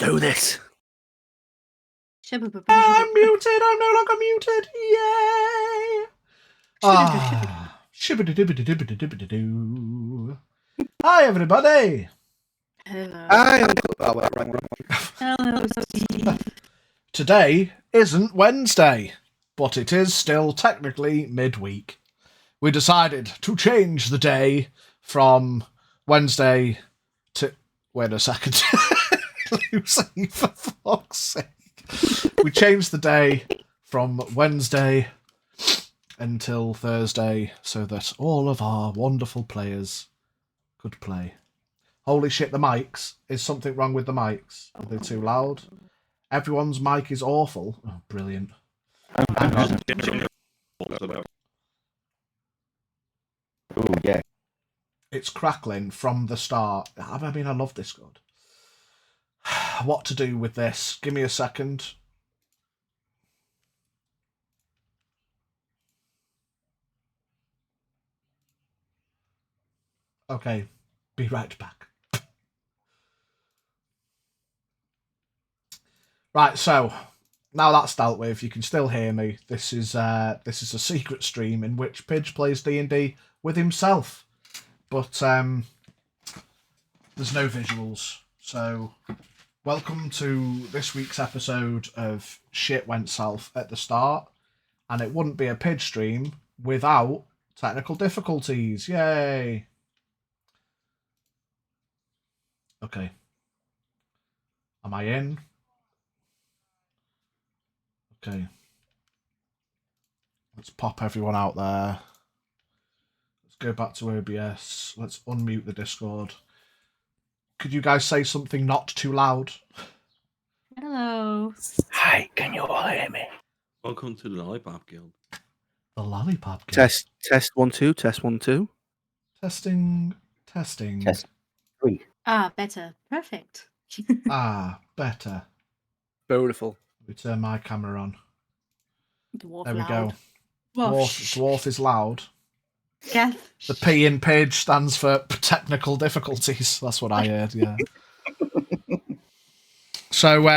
do this. I'm muted. I'm no longer muted. Yay! Shibbidi-dibbidi-dibbidi-dibbidi-doo. Hi, everybody. Hello. Hi. Hello, Steve. Today isn't Wednesday, but it is still technically midweek. We decided to change the day from Wednesday to... Wait a second. Lucy, for fuck's sake. We changed the day from Wednesday until Thursday so that all of our wonderful players could play. Holy shit, the mics. Is something wrong with the mics? Are they too loud? Everyone's mic is awful. Oh, brilliant. Oh, yeah. It's crackling from the start. I mean, I love Discord. What to do with this? Give me a second. Okay, be right back. Right, so now that's dealt with, you can still hear me. This is a secret stream in which Pidge plays D&D with himself, but there's no visuals. So welcome to this week's episode of Shit Went South at the Start, and it wouldn't be a Pidge stream without technical difficulties. Yay! Okay. Am I in? Okay. Let's pop everyone out there. Let's go back to OBS. Let's unmute the Discord. Could you guys say something not too loud? Hello. Hi, can you all hear me? Welcome to the Lollipop Guild. The Lollipop Guild. Test 1 2, test 1 2. Testing. Test 3. Ah, better. Perfect. Better. Beautiful. We turn my camera on. Dwarf There we loud. go. Whoa. Dwarf is loud. Yeah. The P in Pidge stands for technical difficulties. That's what I heard, yeah. So,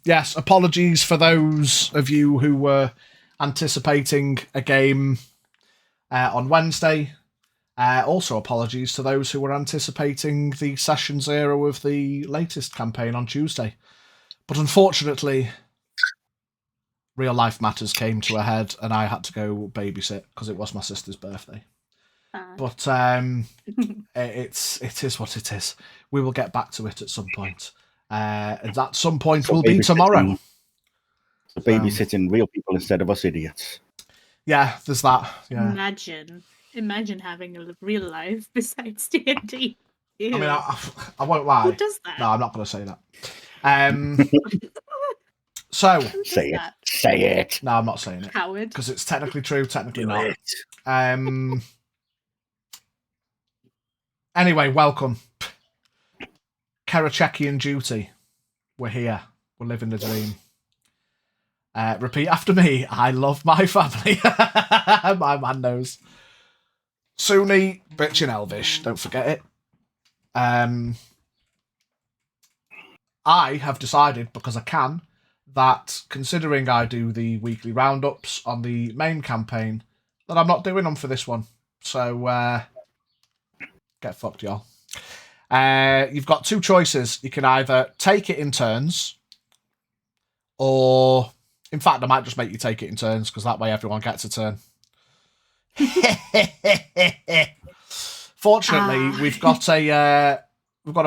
yes, apologies for those of you who were anticipating a game on Wednesday. Also, apologies to those who were anticipating the Session 0 of the latest campaign on Tuesday. But unfortunately, real life matters came to a head and I had to go babysit because it was my sister's birthday. But it is what it is. We will get back to it at some point. And that some point will be tomorrow. Babysitting real people instead of us idiots. Yeah, there's that. Yeah. Imagine having a real life besides D&D. I mean, I won't lie. Who does that? No, I'm not going to say that. So Say it. Say it. No, I'm not saying it. Coward. Because it's technically true, technically Do not. it. Anyway, welcome. Kerecekian duty. We're here. We're living the dream. Repeat after me. I love my family. My man knows. Sunni, bitch in Elvish. Don't forget it. I have decided, because I can, that considering I do the weekly roundups on the main campaign, that I'm not doing them for this one. So, get fucked, y'all. You've got two choices. You can either take it in turns, or... In fact, I might just make you take it in turns, because that way everyone gets a turn. Fortunately, we've got a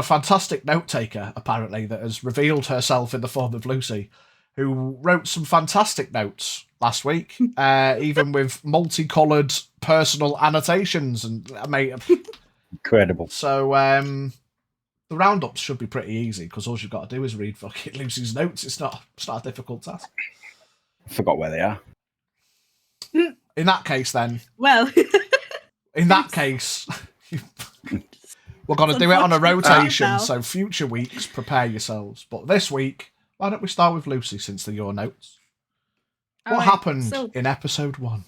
fantastic note taker, apparently, that has revealed herself in the form of Lucy, who wrote some fantastic notes last week, even with multicoloured personal annotations and Incredible. So the roundups should be pretty easy because all you've got to do is read fucking Lucy's notes. It's not a difficult task. I forgot where they are. In that case, then. Well. In that case, we're going to do it on a rotation, so future weeks, prepare yourselves. But this week, why don't we start with Lucy since they're your notes? What happened in episode 1?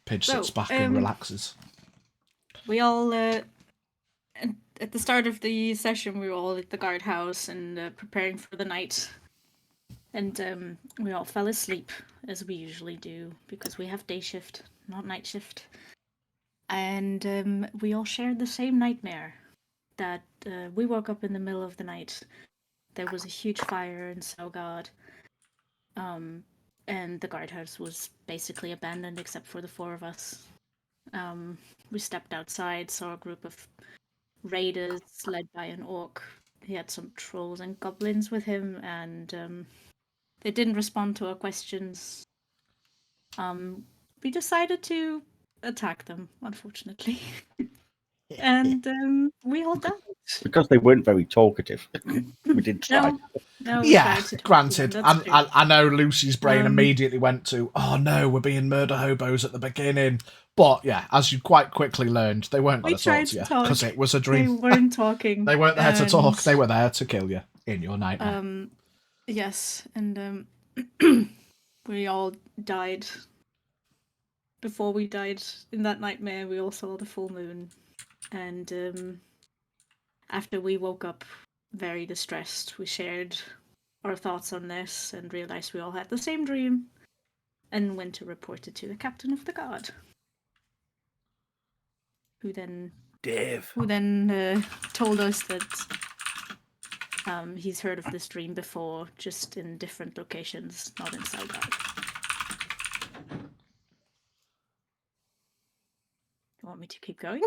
Pidge sits back and relaxes. We all at the start of the session, we were all at the guardhouse and preparing for the night. And we all fell asleep, as we usually do, because we have day shift, not night shift. And we all shared the same nightmare, that we woke up in the middle of the night. There was a huge fire in Saugard. And the guardhouse was basically abandoned except for the 4 of us. We stepped outside, saw a group of raiders led by an orc. He had some trolls and goblins with him, and they didn't respond to our questions. We decided to attack them, unfortunately. And we all died. Because they weren't very talkative. We did try. No, we Yeah, tried to talk to granted. them, that's true. I know Lucy's brain Um, immediately went to, oh no, we're being murder hobos at the beginning. But yeah, as you quite quickly learned, they weren't going We to talk tried to to you talk. because it was a They dream. weren't talking. They weren't there to talk. and, They were there to kill you in your nightmare. Yes, and we all died. Before we died in that nightmare, we all saw the full moon. And after we woke up very distressed, we shared our thoughts on this and realized we all had the same dream and went to report it to the captain of the guard. Who then Dave. told us that he's heard of this dream before, just in different locations, not in Saugard. You want me to keep going?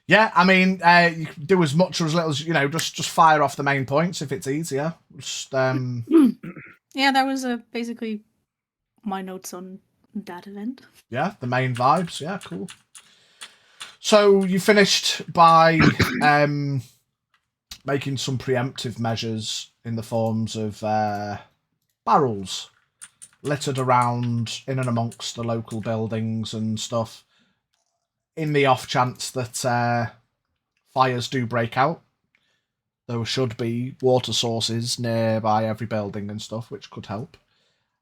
Yeah, I mean, you can do as much or as little as, just fire off the main points if it's easier. Just, Yeah, that was basically my notes on that event. yeah, the main vibes. Yeah, cool. So you finished by making some preemptive measures in the forms of barrels littered around in and amongst the local buildings and stuff, in the off chance that fires do break out. There should be water sources nearby every building and stuff, which could help.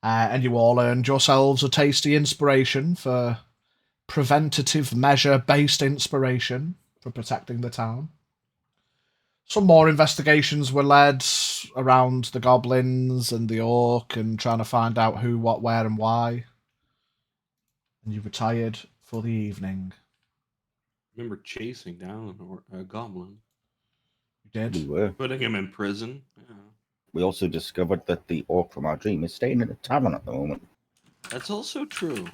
And you all earned yourselves a tasty inspiration for preventative measure-based inspiration for protecting the town. Some more investigations were led around the goblins and the orc and trying to find out who, what, where, and why. And you retired for the evening. Remember chasing down a goblin, You did. We were. putting him in prison. Yeah. We also discovered that the orc from our dream is staying in a tavern at the moment. That's also true.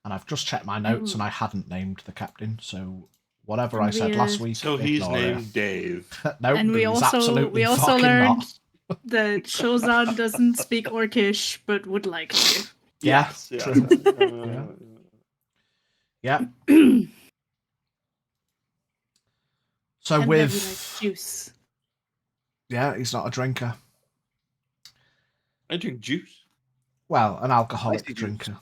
And I've just checked my notes and I hadn't named the captain, so whatever I said last week. So he's ignore it. named Dave. No, And we he's also absolutely learned fucking not. that Shozan doesn't speak Orcish, but would like to. Yeah, Yes, yeah. true. Yeah. So And with that he likes juice. yeah, he's not a drinker. I drink juice. Well, an alcoholic Spicy juice. drinker.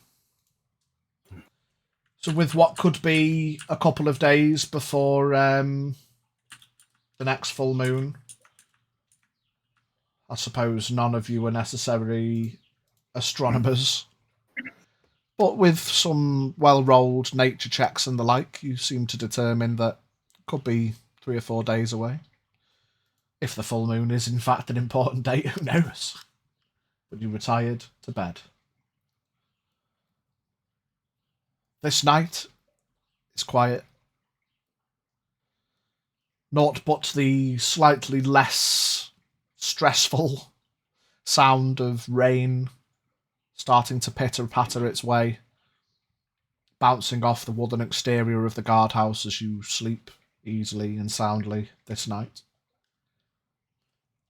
So with what could be a couple of days before the next full moon, I suppose none of you are necessarily astronomers. But with some well-rolled nature checks and the like, you seem to determine that it could be 3 or 4 days away. If the full moon is in fact an important date, who knows? But you retired to bed. This night is quiet. Naught but the slightly less stressful sound of rain starting to pitter-patter its way, bouncing off the wooden exterior of the guardhouse as you sleep easily and soundly this night.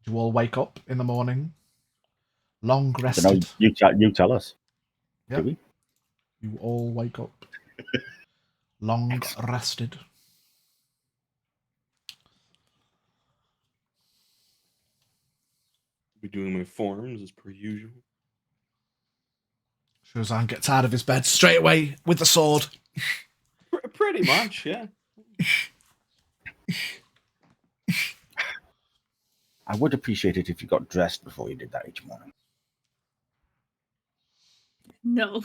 You all wake up in the morning, long I don't know, rested. you tell us. Yep. Do we? You all wake up, long rested. Be doing my forms as per usual. Shozan gets out of his bed straight away with the sword. Pretty much, yeah. I would appreciate it if you got dressed before you did that each morning. No.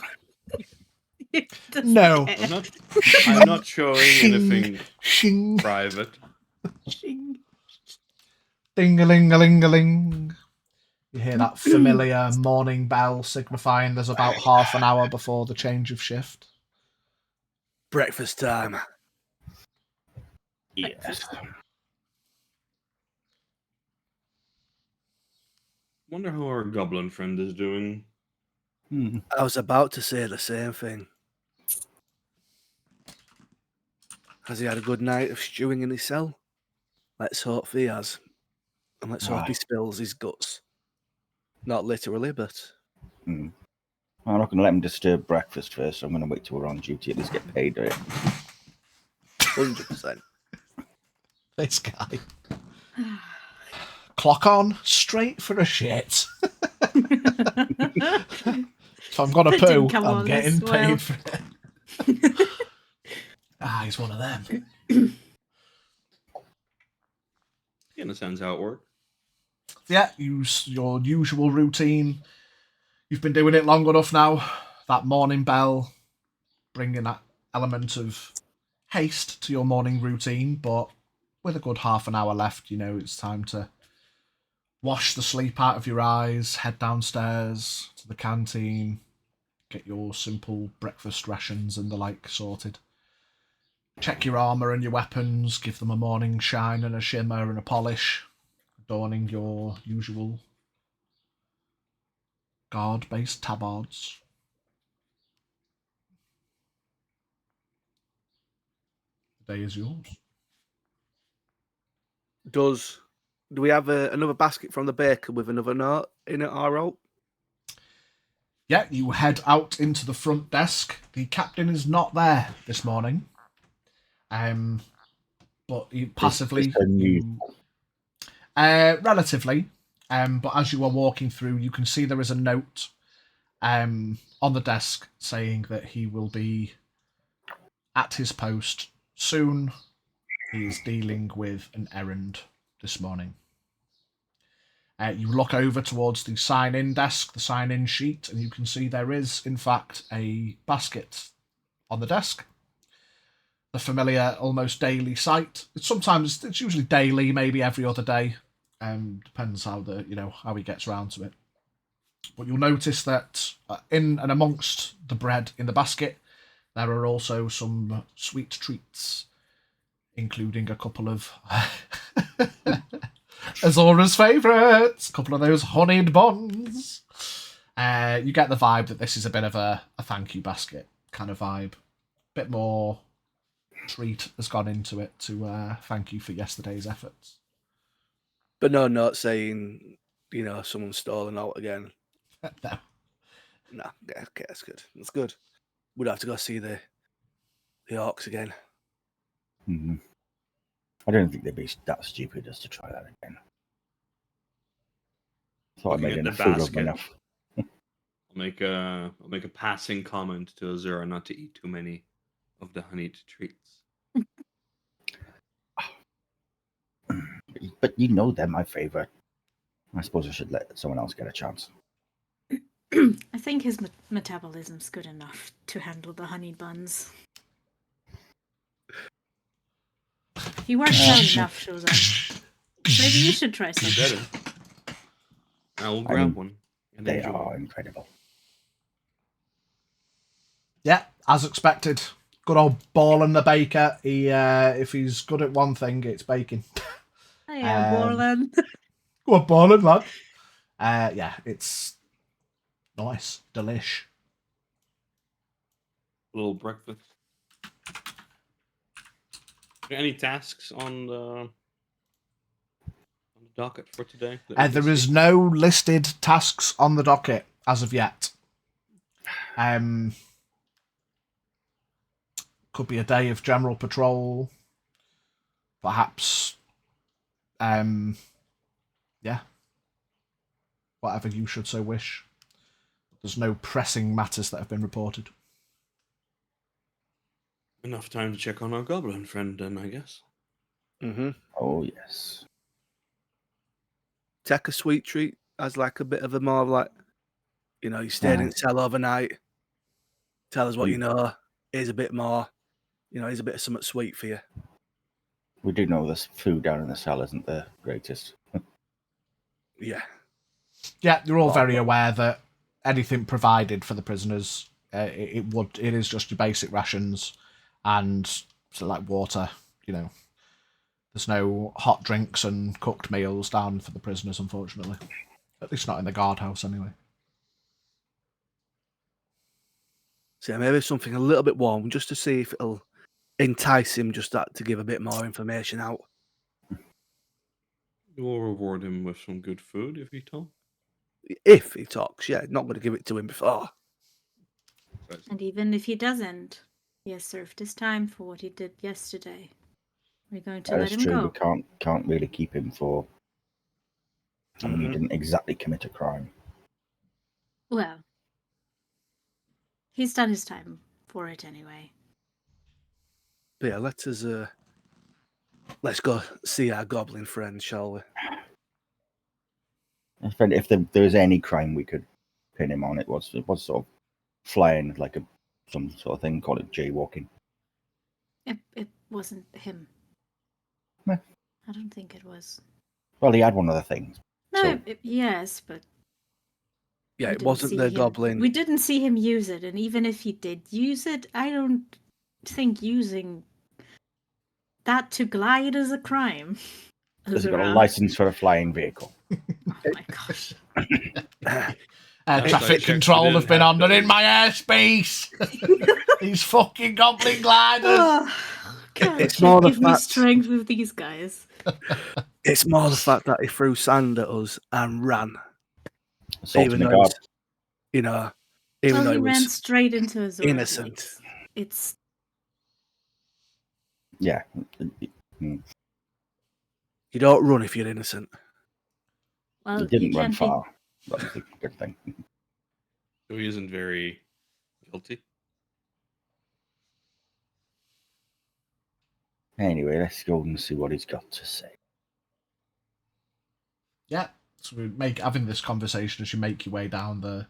Doesn't No. care. I'm not showing anything Shing. private. Shing. Ding-a-ling-a-ling-a-ling. You hear that familiar morning bell signifying there's about half an hour before the change of shift. Breakfast time. Yes. Wonder how our goblin friend is doing. I was about to say the same thing. Has he had a good night of stewing in his cell? Let's hope he has. And let's hope he spills his guts. Not literally, but... I'm not going to let him disturb breakfast first, so I'm going to wait till we're on duty, at least get paid. 100%. This guy. Clock on, straight for a shit. If I'm going to That poo, didn't come I'm on getting as well. paid for it. He's one of them. He understands how it works. Yeah, use your usual routine. You've been doing it long enough now. That morning bell, bringing that element of haste to your morning routine, but with a good half an hour left, you know it's time to wash the sleep out of your eyes, head downstairs to the canteen, get your simple breakfast rations and the like sorted. Check your armour and your weapons, give them a morning shine and a shimmer and a polish, adorning your usual guard-based tabards. The day is yours. Do we have another basket from the baker with another note in it, or out? Yeah, you head out into the front desk. The captain is not there this morning. But he passively... It's unusual. relatively. But as you are walking through, you can see there is a note on the desk saying that he will be at his post soon. He is dealing with an errand this morning. You look over towards the sign-in desk, the sign-in sheet, and you can see there is, in fact, a basket on the desk. The familiar, almost daily sight. It's usually daily, maybe every other day. Depends how how he gets around to it. But you'll notice that in and amongst the bread in the basket, there are also some sweet treats, including a couple of Azora's favourites, a couple of those honeyed buns. You get the vibe that this is a bit of a thank you basket kind of vibe. Bit more treat has gone into it to thank you for yesterday's efforts. But no note saying, someone's stolen out again. No. No, yeah, okay, that's good. That's good. We'd have to go see the orcs again. I don't think they'd be that stupid as to try that again. Thought I Looking made at enough the food of basket. enough. I'll make a passing comment to Azura not to eat too many of the honeyed treats. But you know they're my favourite. I suppose I should let someone else get a chance. I think his metabolism's good enough to handle the honey buns. He works out enough, Shozan. Maybe you should try You something. better. I will grab one. And They enjoy. are incredible. Yeah, as expected. Good old Ballin the baker. He, if he's good at one thing, it's baking. Oh yeah, Borland. Go on, Ballin, lad. Yeah, it's nice, delish. A little breakfast. Any tasks on the docket for today? that we can There is see? no listed tasks on the docket as of yet. Could be a day of general patrol. Perhaps, yeah. Whatever you should so wish. There's no pressing matters that have been reported. Enough time to check on our goblin friend, then, I guess. Mm-hmm. Oh, yes. Take a sweet treat as like a bit of a more like, you stayed in cell overnight. Tell us what you know. Here's a bit more. Here's a bit of something sweet for you. We do know this food down in the cell isn't the greatest. Yeah. Yeah, they're all very aware that anything provided for the prisoners, it is just your basic rations and so like water. There's no hot drinks and cooked meals down for the prisoners, unfortunately. At least not in the guardhouse, anyway. So maybe something a little bit warm, just to see if it'll entice him, just to give a bit more information out. We'll reward him with some good food if he talks. If he talks, yeah, not going to give it to him before. And even if he doesn't, he has served his time for what he did yesterday. We're going to let That's him true. go. We can't really keep him for. I mean, he didn't exactly commit a crime. Well, he's done his time for it anyway. But yeah, let's go see our goblin friend, shall we? If there was any crime we could pin him on, it was sort of flying like some sort of thing, call it jaywalking. It wasn't him. No. I don't think it was. Well, he had one of the things. No, So- yes, but Yeah, we it didn't wasn't see the him- goblin. We didn't see him use it, and even if he did use it, I don't think using that to glide is a crime. Has he got a license for a flying vehicle? Oh my gosh. Traffic checked, control we have been didn't have under in those. my airspace. These fucking goblin gliders. Oh, God, It's more the give me fact- strength with these guys. It's more the fact that he threw sand at us and ran. Assaulting a though guard. Even Well, though he it ran was straight into his innocent. It's Yeah. You don't run if you're innocent. well, He didn't you run can't think- far. That was the good thing. So he isn't very guilty. Anyway, let's go and see what he's got to say. Yeah, so we having this conversation as you make your way down the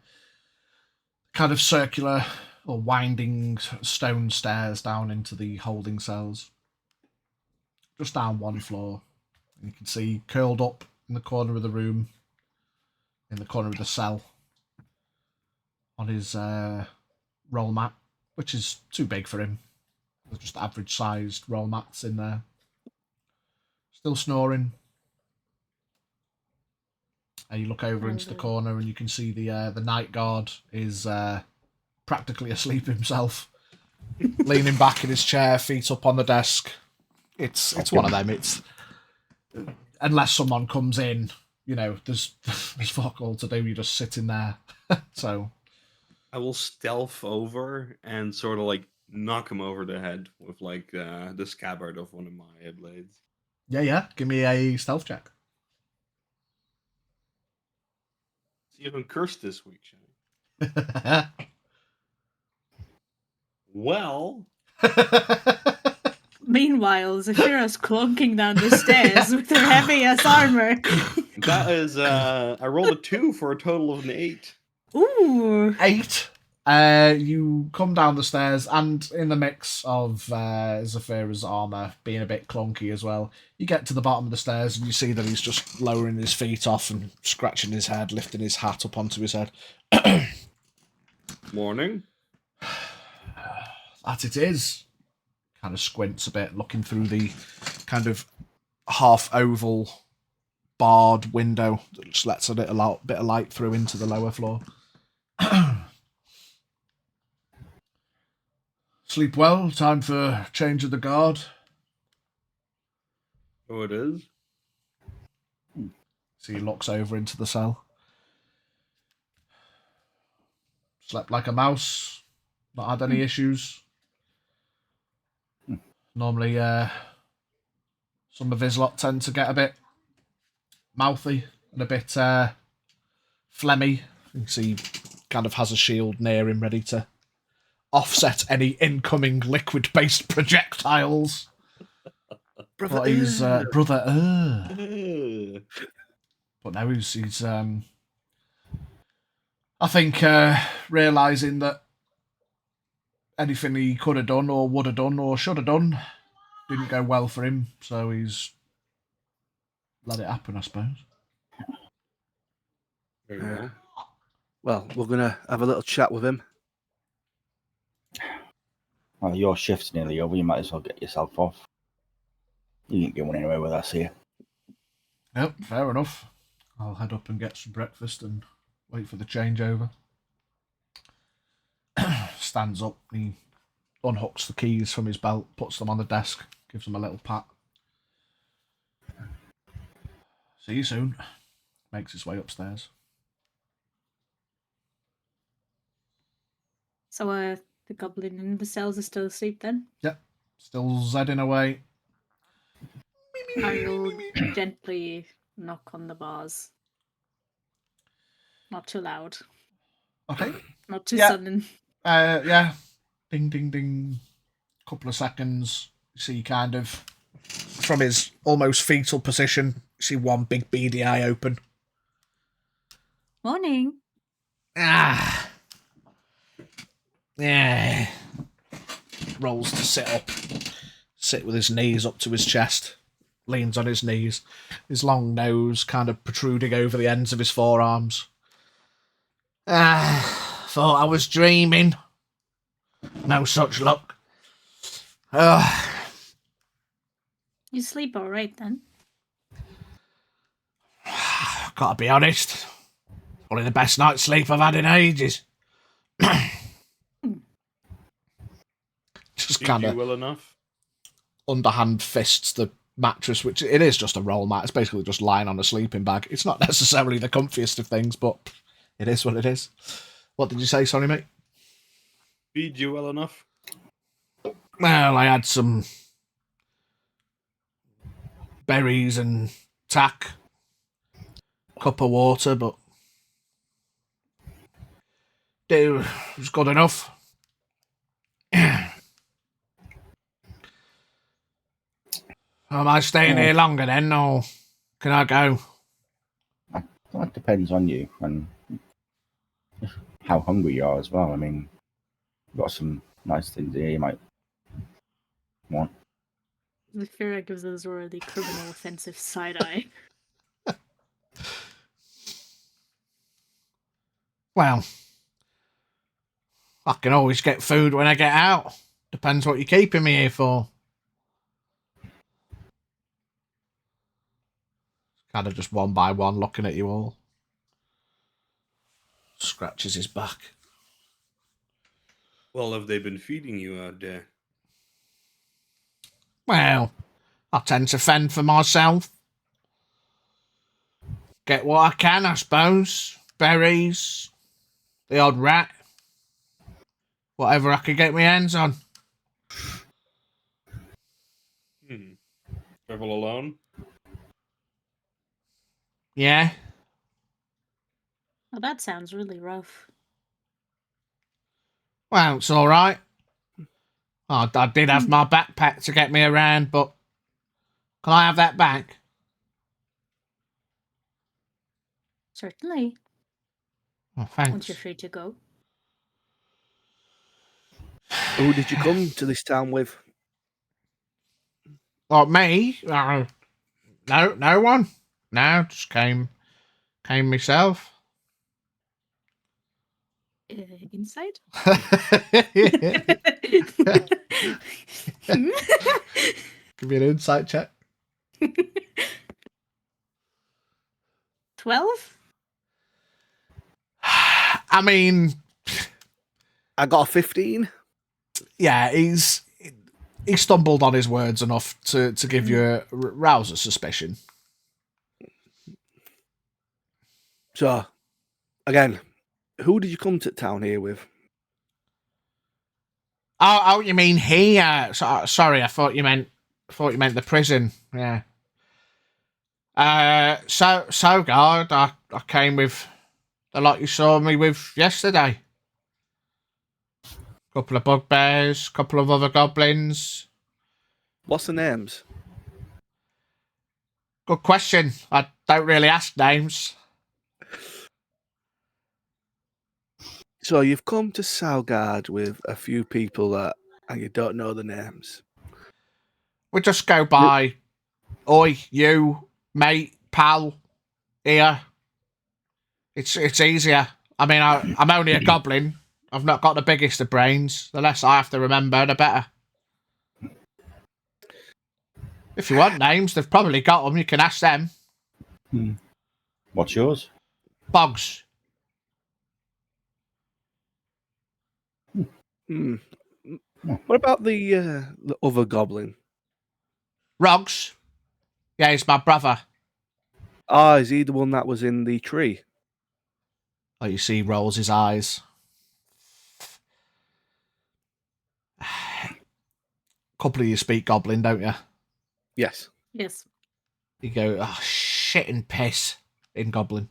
kind of circular or winding stone stairs down into the holding cells. Just down one floor. And you can see curled up in the corner of the room, in the corner of the cell, on his roll mat, which is too big for him. There's just average sized roll mats in there. Still snoring. And you look over into the corner and you can see the night guard is practically asleep himself, leaning back in his chair, feet up on the desk. It's one of them. It's unless someone comes in, there's fuck all to do. You're just sitting there. So I will stealth over and sort of like knock him over the head with like the scabbard of one of my blades. yeah, give me a stealth check. See if I'm cursed this week, shall we? Well, Meanwhile, Zafira's clunking down the stairs with her heavy-ass armor. that is I rolled a 2 for a total of an 8. Ooh. 8. You come down the stairs, and in the mix of Zafira's armor being a bit clunky as well, you get to the bottom of the stairs and you see that he's just lowering his feet off and scratching his head, lifting his hat up onto his head. Morning. That it is. Kind of squints a bit, looking through the kind of half oval barred window that just lets a little bit of light through into the lower floor. Sleep well. Time for change of the guard. Oh, it is? So he looks over into the cell. Slept like a mouse. Not had any issues. Normally, some of his lot tend to get a bit mouthy and a bit phlegmy. You can see he kind of has a shield near him ready to offset any incoming liquid-based projectiles. But he's brother. But now he's I think realizing that anything he could have done or would have done or should have done didn't go well for him, so he's let it happen, I suppose. Very well. Well, we're gonna have a little chat with him. Well, your shift's nearly over. You might as well get yourself off. You ain't going anywhere with us here. Yep, fair enough. I'll head up and get some breakfast and wait for the changeover. Stands up, he unhooks the keys from his belt, puts them on the desk, gives them a little pat. See you soon. Makes his way upstairs. So, the goblin in the cells are still asleep then? Yep, still zedding away. I will gently knock on the bars. Not too loud. Okay. Not too Yeah. sudden. Yeah. Ding, ding, ding. Couple of seconds. You see kind of, from his almost fetal position, you see one big beady eye open. Morning. Ah. Yeah. Rolls to sit up. Sit with his knees up to his chest. Leans on his knees. His long nose kind of protruding over the ends of his forearms. Thought I was dreaming. No such luck. You sleep all right then? Gotta be honest. Probably the best night's sleep I've had in ages. Just Did kind you of well enough? underhand fists the mattress, which it is just a roll mat. It's basically just lying on a sleeping bag. It's not necessarily the comfiest of things, but it is what it is. What did you say, sorry, mate? Feed you well enough? Well, I had some berries and tack, cup of water, but it was good enough. Am I staying here longer then, or can I go? That depends on you and how hungry you are as well. I mean, you've got some nice things here you might want. The Fira gives us a really criminal offensive side eye. Well, I can always get food when I get out. Depends what you're keeping me here for. Kind of just one by one looking at you all. Scratches his back. Well, have they been feeding you out there? Well, I tend to fend for myself. Get what I can, I suppose. Berries, the odd rat. Whatever I can get my hands on. Travel alone? Yeah. Well, that sounds really rough. Well, it's all right. Oh, I did have my backpack to get me around, but can I have that back? Certainly. Oh, Once thanks. you're free to go. Who did you come to this town with? What, me? No one. No, just came myself. Inside? Give me an insight check. 12? I mean, I got a 15. yeah, he stumbled on his words enough to give you a rouse a suspicion. So, again, who did you come to town here with? Oh, you mean here? Sorry, I thought you meant the prison. Yeah. So God, I came with the lot you saw me with yesterday. Couple of bugbears, couple of other goblins. What's the names? Good question. I don't really ask names. So you've come to Salgard with a few people and you don't know the names. We just go by, oi, you, mate, pal, here. It's easier. I mean, I'm only a goblin. I've not got the biggest of brains. The less I have to remember, the better. If you want names, they've probably got them. You can ask them. What's yours? Boggs. What about the other goblin? Rogz. Yeah, he's my brother. Ah, is he the one that was in the tree? Oh, you see, rolls his eyes. Couple of you speak goblin, don't you? Yes. Yes. You go, oh, shit and piss in goblin.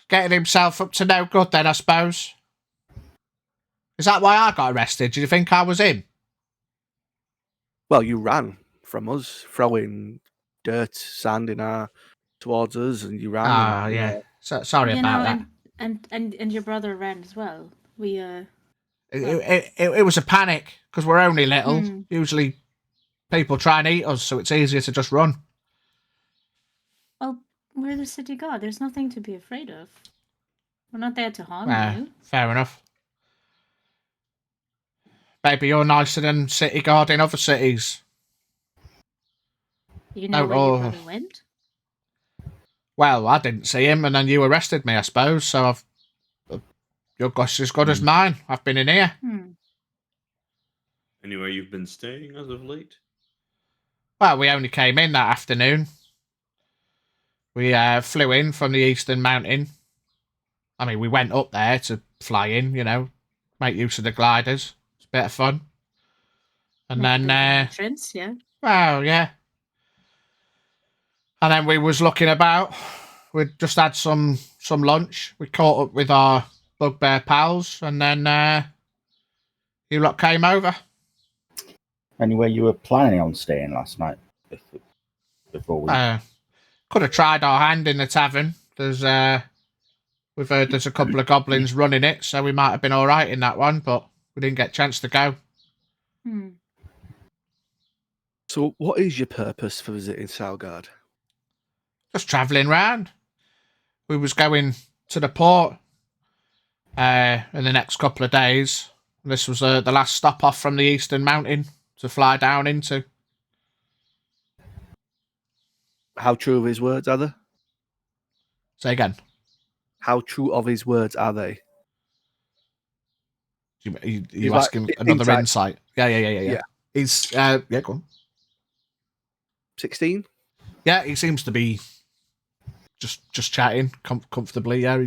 Getting himself up to no good then, I suppose. Is that why I got arrested? Did you think I was him? Well, you ran from us, throwing dirt, sand towards us, and you ran. Ah, and, yeah. So, sorry You about know, that. and your brother ran as well. We It was a panic because we're only little. Hmm. Usually people try and eat us, so it's easier to just run. Well, we're the city guard. There's nothing to be afraid of. We're not there to harm you. Fair enough. Maybe you're nicer than city guard in other cities. You know where your brother went? Well, I didn't see him, and then you arrested me, I suppose. So your guess is good as mine. I've been in here. Anywhere you've been staying as of late? Well, we only came in that afternoon. We flew in from the Eastern Mountain. I mean, we went up there to fly in, make use of the gliders. It's a bit of fun. And then, entrance, yeah. well, yeah. And then we was looking about. We'd just had some lunch. We caught up with our bugbear pals, and then you lot came over. Anywhere you were planning on staying last night? Before we... Could have tried our hand in the tavern. We've heard there's a couple of goblins running it, so we might have been all right in that one, but we didn't get a chance to go. So what is your purpose for visiting Salgard? Just travelling round. We was going to the port in the next couple of days. This was the last stop off from the Eastern Mountain to fly down into. How true of his words are they? Say again. How true of his words are they? You asking another insight? Yeah. He's go on. 16? Yeah, he seems to be just chatting comfortably. Yeah,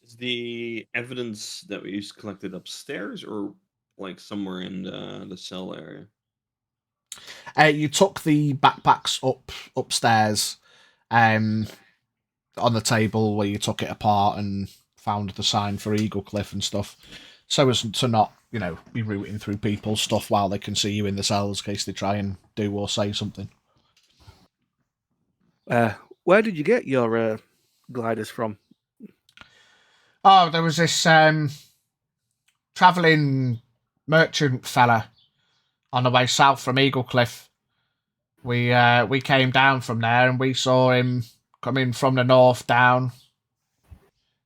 Is the evidence that we collected upstairs or like somewhere in the cell area? You took the backpacks upstairs, on the table where you took it apart and found the sign for Eagle Cliff and stuff, so as to not, be rooting through people's stuff while they can see you in the cells in case they try and do or say something. Where did you get your gliders from? Oh, there was this travelling merchant fella on the way south from Eagle Cliff. We came down from there and we saw him coming from the north down.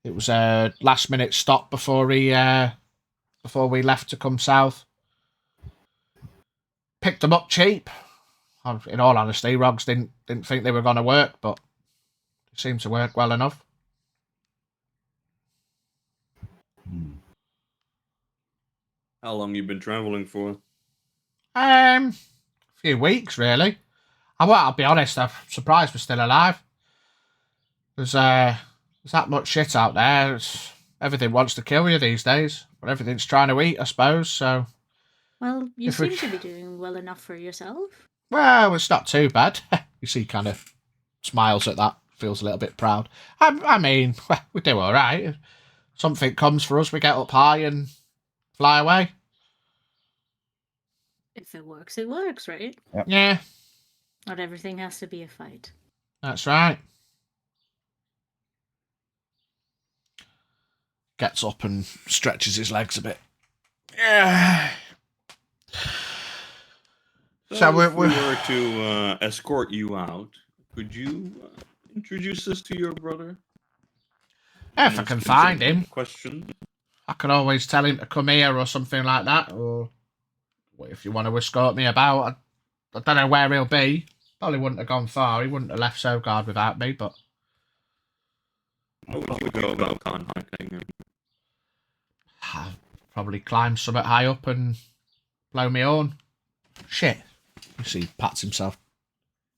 It was a last minute stop before we left to come south. Picked them up cheap. In all honesty, Rogz didn't think they were going to work, but it seemed to work well enough. How long you been traveling for? A few weeks, really. I'll be honest, I'm surprised we're still alive. There's that much shit out there. Everything wants to kill you these days, but everything's trying to eat, I suppose, so... Well, you seem to be doing well enough for yourself. Well, it's not too bad. You see, kind of smiles at that, feels a little bit proud. I mean, we do all right. If something comes for us, we get up high and fly away. If it works, right? Yeah. Not everything has to be a fight. That's right. Gets up and stretches his legs a bit. Yeah. So if we were to escort you out, could you introduce us to your brother? If I can find him, Question. I can always tell him to come here or something like that. Or if you want to escort me about, I don't know where he'll be. Probably wouldn't have gone far. He wouldn't have left Sogard without me, but How would you go about contacting him? I'll probably climb somewhat high up and blow me horn. Shit. You see, he pats himself.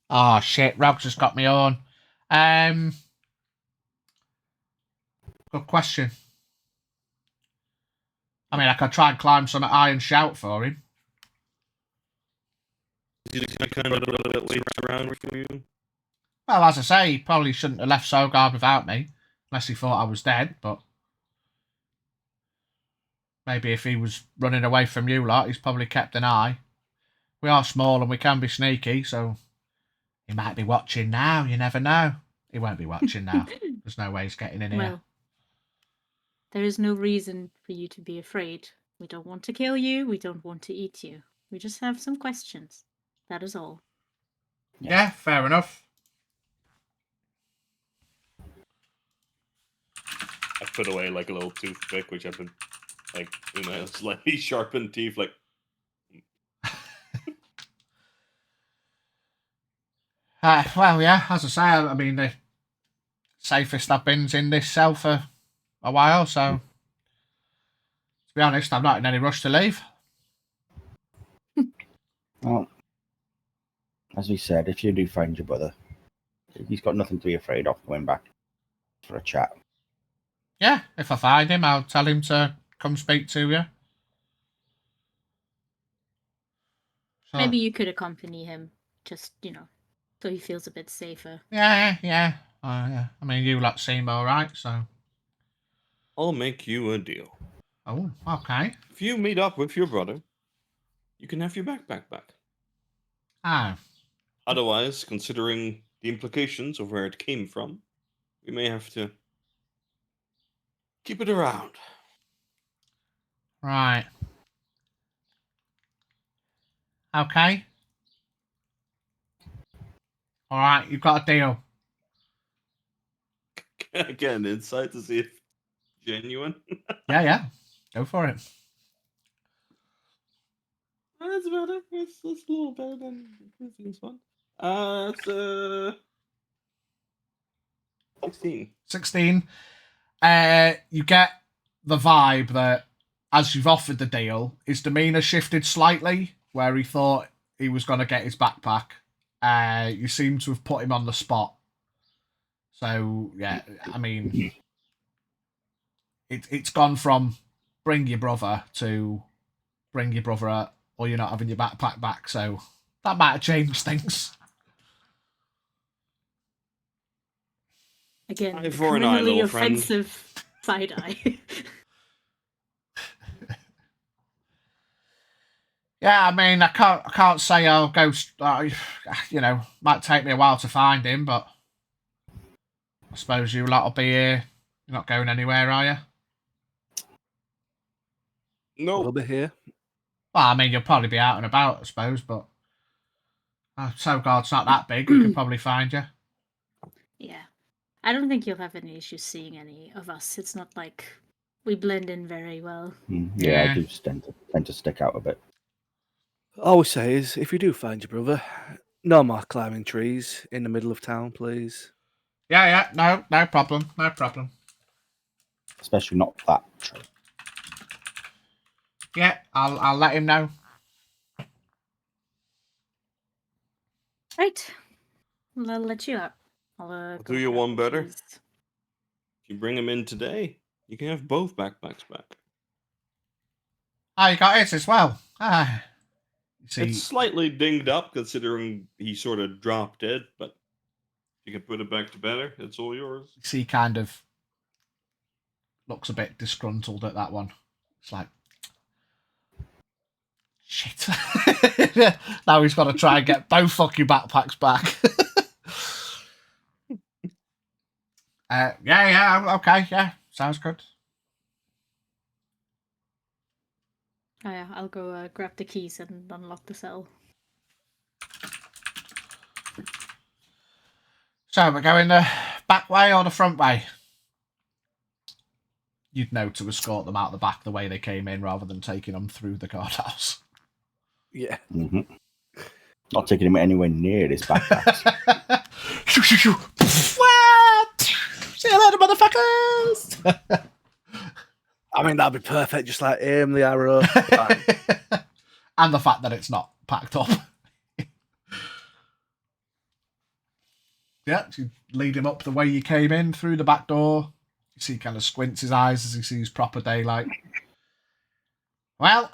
Oh, shit. Rogz has got me on. Good question. I mean, I could try and climb somewhat high and shout for him. Is he kind of that waits around for you? Well, as I say, he probably shouldn't have left Sogard without me, unless he thought I was dead, but maybe if he was running away from you lot, he's probably kept an eye. We are small and we can be sneaky, so he might be watching now, you never know. He won't be watching now. There's no way he's getting in here. Well, there is no reason for you to be afraid. We don't want to kill you. We don't want to eat you. We just have some questions. That is all. Yeah, fair enough. I put away like a little toothpick, which I've been like in my slightly sharpened teeth, like. Well, yeah, as I say, I mean, the safest I've been's in this cell for a while, so to be honest, I'm not in any rush to leave. Well, as we said, if you do find your brother, he's got nothing to be afraid of going back for a chat. Yeah, if I find him, I'll tell him to come speak to you. So, Maybe you could accompany him, just, so he feels a bit safer. Yeah. Yeah. I mean, you lot seem alright, so. I'll make you a deal. Oh, okay. If you meet up with your brother, you can have your backpack back. Oh. Otherwise, considering the implications of where it came from, we may have to keep it around. Right. Okay. Alright, you've got a deal. Again, insight to see if genuine. Yeah. Go for it. That's better. That's a little better than the previous one. It's 16. 16. You get the vibe that as you've offered the deal, his demeanour shifted slightly, where he thought he was going to get his backpack. You seem to have put him on the spot. So, yeah, I mean, it's gone from bring your brother to bring your brother out, or you're not having your backpack back. So that might have changed things. Again, Eye the for an eye, criminally little friend. offensive side eye. Yeah, I mean, I can't say I'll go. Might take me a while to find him, but I suppose you lot will be here. You're not going anywhere, are you? No. We'll be here. Well, I mean, you'll probably be out and about, I suppose, but Sogard's not that big. We could probably find you. Yeah. I don't think you'll have any issues seeing any of us. It's not like we blend in very well. Yeah, Yeah. I do tend to stick out a bit. All we say is, if you do find your brother, no more climbing trees in the middle of town, please. Yeah, no problem. Especially not that tree. Yeah, I'll let him know. Right. Well, I'll let you out. I'll do you one better. If you bring him in today, you can have both backpacks back. Oh, you got it as well. See, It's slightly dinged up considering he sort of dropped dead, but if you can put it back to better, it's all yours. he kind of looks a bit disgruntled at that one. It's like, shit. Now he's got to try and get both fucking backpacks back. Yeah, okay, yeah, sounds good. Oh, yeah, I'll go grab the keys and unlock the cell. So we're going the back way or the front way? You'd know to escort them out the back the way they came in rather than taking them through the guardhouse. Yeah. Mm-hmm. Not taking him anywhere near his backpacks. What? See you later, motherfuckers! I mean, that'd be perfect. Just like aim the arrow. And the fact that it's not packed up. Yeah, you lead him up the way you came in through the back door. You see, he kind of squints his eyes as he sees proper daylight. Well,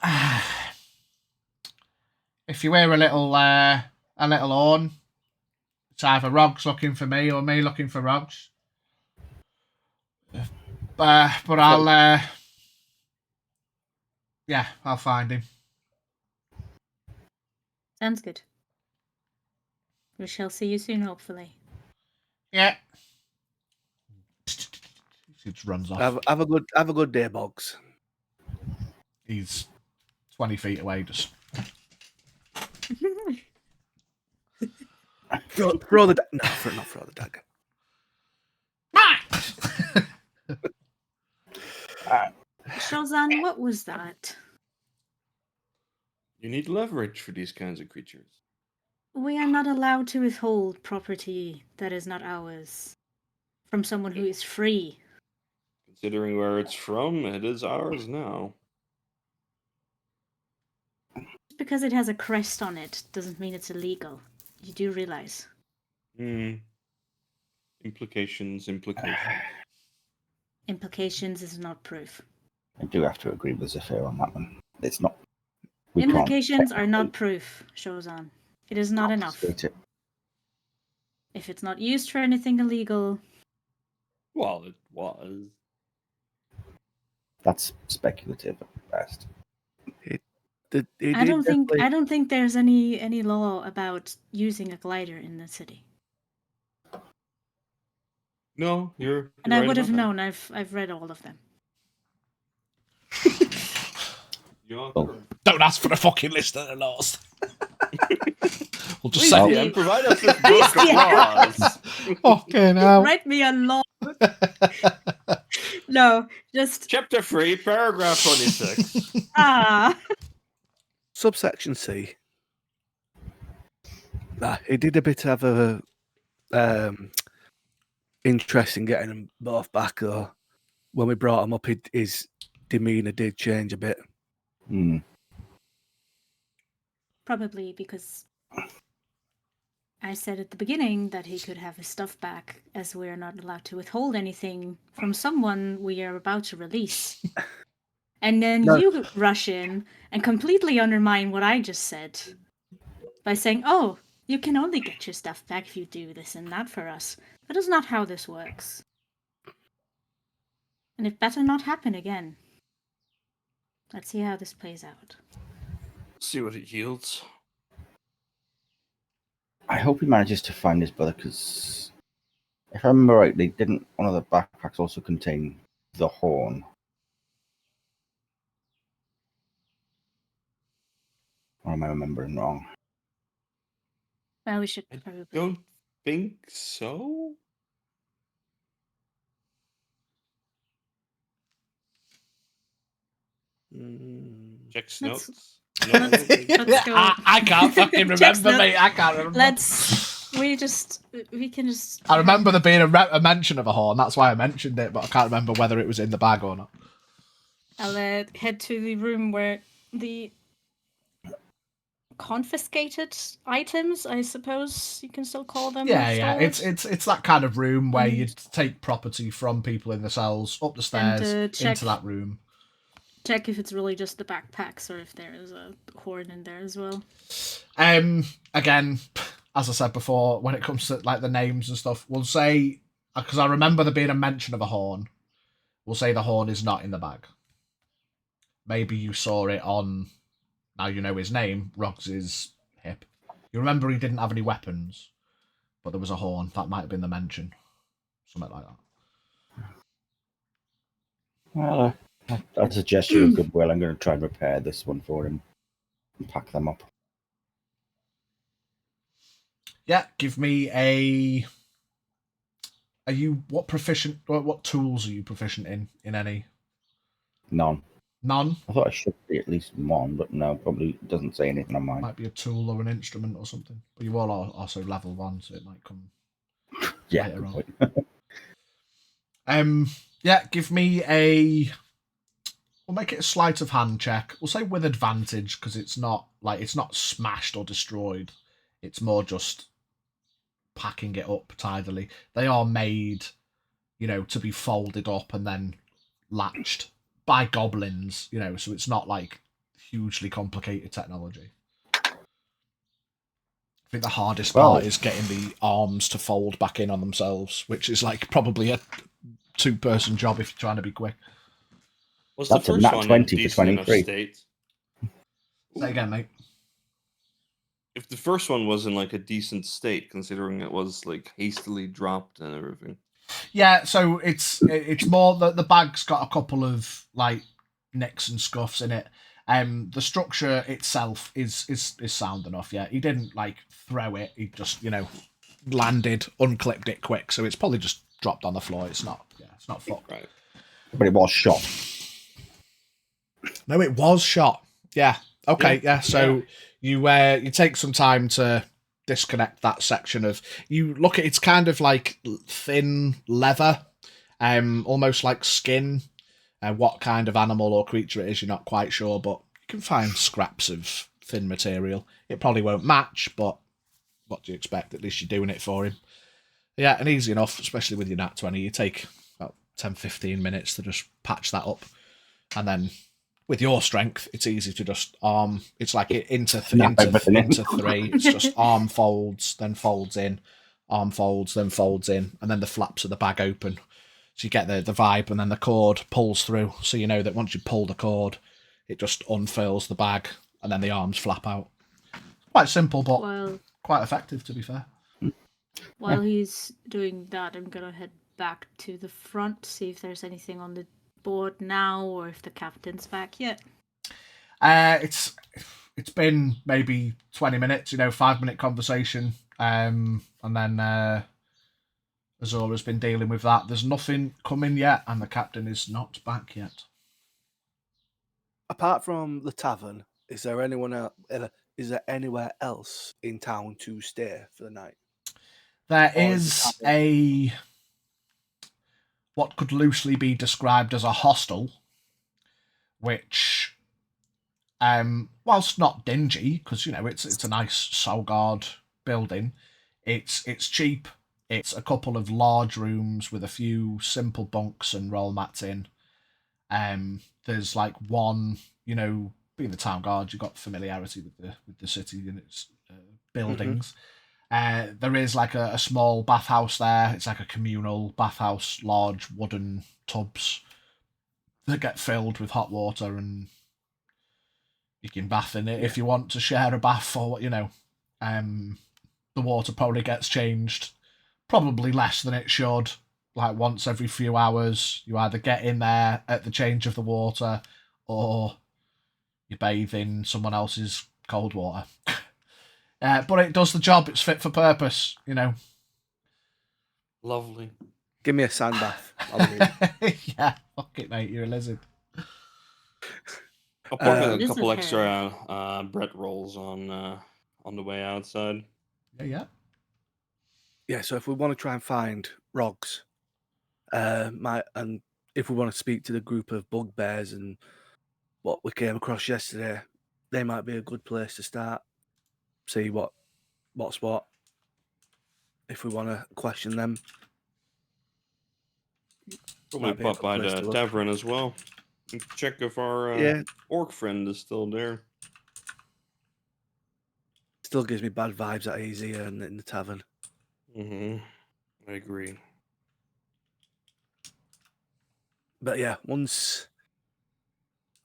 if you hear a little horn, it's either Rogz looking for me or me looking for Rogz. But I'll I'll find him. Sounds good. We shall see you soon, hopefully. Yeah. He just runs off. Have a good day, Boggs. He's 20 feet away, just throw the no, not throw the dagger. Shozan, what was that? You need leverage for these kinds of creatures. We are not allowed to withhold property that is not ours from someone who is free. Considering where it's from, it is ours now. Just because it has a crest on it doesn't mean it's illegal. You do realize. Implications. Implications is not proof. I do have to agree with Zephyr on that one. It's not. We Implications can't are not proof, Shozan. It is not enough. It. If it's not used for anything illegal. Well, it was. That's speculative at best. I don't think there's any law about using a glider in the city. No, you're And I right would have about known. I've read all of them. don't ask for the fucking list of the laws. We'll just Please, say DM, provide us with book of laws. fucking hell. Write me a law. No, just Chapter 3, paragraph 26. Subsection C. He did a bit of a interest in getting them both back, though. When we brought him up, his demeanour did change a bit. probably because I said at the beginning that he could have his stuff back, as we are not allowed to withhold anything from someone we are about to release. And then you rush in and completely undermine what I just said by saying, oh, you can only get your stuff back if you do this and that for us. That is not how this works. And it better not happen again. Let's see how this plays out. See what it yields. I hope he manages to find his brother, because if I remember rightly, didn't one of the backpacks also contain the horn? Or am I remembering wrong? Well, we should I probably... don't think so. Check's Let's- notes. let's go. I can't fucking Check's remember, not- mate. I can't remember. We can just... I remember there being a mention of a horn. That's why I mentioned it, but I can't remember whether it was in the bag or not. I'll head to the room where the confiscated items, I suppose you can still call them. Yeah. stored. It's that kind of room where you take property from people in the cells up the stairs check- into that room. Check if it's really just the backpacks or if there is a horn in there as well. Again, as I said before, when it comes to like the names and stuff, we'll say, because I remember there being a mention of a horn, we'll say the horn is not in the bag. Maybe you saw it on, now you know his name, Rogz's hip. You remember he didn't have any weapons, but there was a horn. That might have been the mention. Something like that. Well, as a gesture of goodwill, I'm going to try and repair this one for him and pack them up. Yeah, give me a. Are you what proficient? What tools are you proficient in any? None. None. I thought I should be at least one, but no, probably doesn't say anything on mine. Might be a tool or an instrument or something. But you all are also level 1, so it might come Yeah, later good on. point. Yeah, give me a. We'll make it a sleight of hand check. We'll say with advantage because it's not smashed or destroyed. It's more just packing it up tidily. They are made, to be folded up and then latched by goblins, so it's not like hugely complicated technology. I think the hardest part is getting the arms to fold back in on themselves, which is like probably a 2-person job if you're trying to be quick. Was That's the a first nat one 20 in for decent enough 23. state? Say again, mate. If the first one was in like a decent state, considering it was like hastily dropped and everything. Yeah, so it's more that the bag's got a couple of like nicks and scuffs in it. The structure itself is sound enough. Yeah, he didn't like throw it. He just landed, unclipped it quick. So it's probably just dropped on the floor. It's not fucked. Right. But it was shot. No, it was shot. Yeah. Okay. Yeah. So you take some time to disconnect that section of. You look at it's kind of like thin leather, almost like skin. What kind of animal or creature it is, you're not quite sure, but you can find scraps of thin material. It probably won't match, but what do you expect? At least you're doing it for him. Yeah, and easy enough, especially with your nat 20. You take about 10-15 minutes to just patch that up, and then. With your strength, it's easy to just arm. It's like into 3. It's just arm folds, then folds in, arm folds, then folds in, and then the flaps of the bag open. So you get the vibe, and then the cord pulls through. So you know that once you pull the cord, it just unfurls the bag, and then the arms flap out. Quite simple, but quite effective, to be fair. While he's doing that, I'm gonna head back to the front, see if there's anything on the board now or if the captain's back yet. It's been maybe 20 minutes, 5-minute conversation, and then Azora's been dealing with that. There's nothing coming yet, and the captain is not back yet. Apart from the tavern, is there anywhere else in town to stay for the night? There is what could loosely be described as a hostel, which, whilst not dingy, because it's a nice Solgard building, it's cheap. It's a couple of large rooms with a few simple bunks and roll mats in. There's like one, being the town guard, you've got familiarity with the city and its buildings. There is like a small bathhouse there. It's like a communal bathhouse, large wooden tubs that get filled with hot water, and you can bath in it if you want to share a bath, or the water probably gets changed, probably less than it should, like once every few hours. You either get in there at the change of the water, or you bathe in someone else's cold water. But it does the job. It's fit for purpose, Lovely. Give me a sand bath. Yeah, fuck it, mate. You're a lizard. I'll pocket a This couple is extra bread rolls on the way outside. Yeah. Yeah, so if we want to try and find Rogz, and if we want to speak to the group of bugbears and what we came across yesterday, they might be a good place to start. See what's what. If we want to question them, Probably pop by the tavern as well. And check if our orc friend is still there. Still gives me bad vibes that he's here in the tavern. I agree. But yeah, once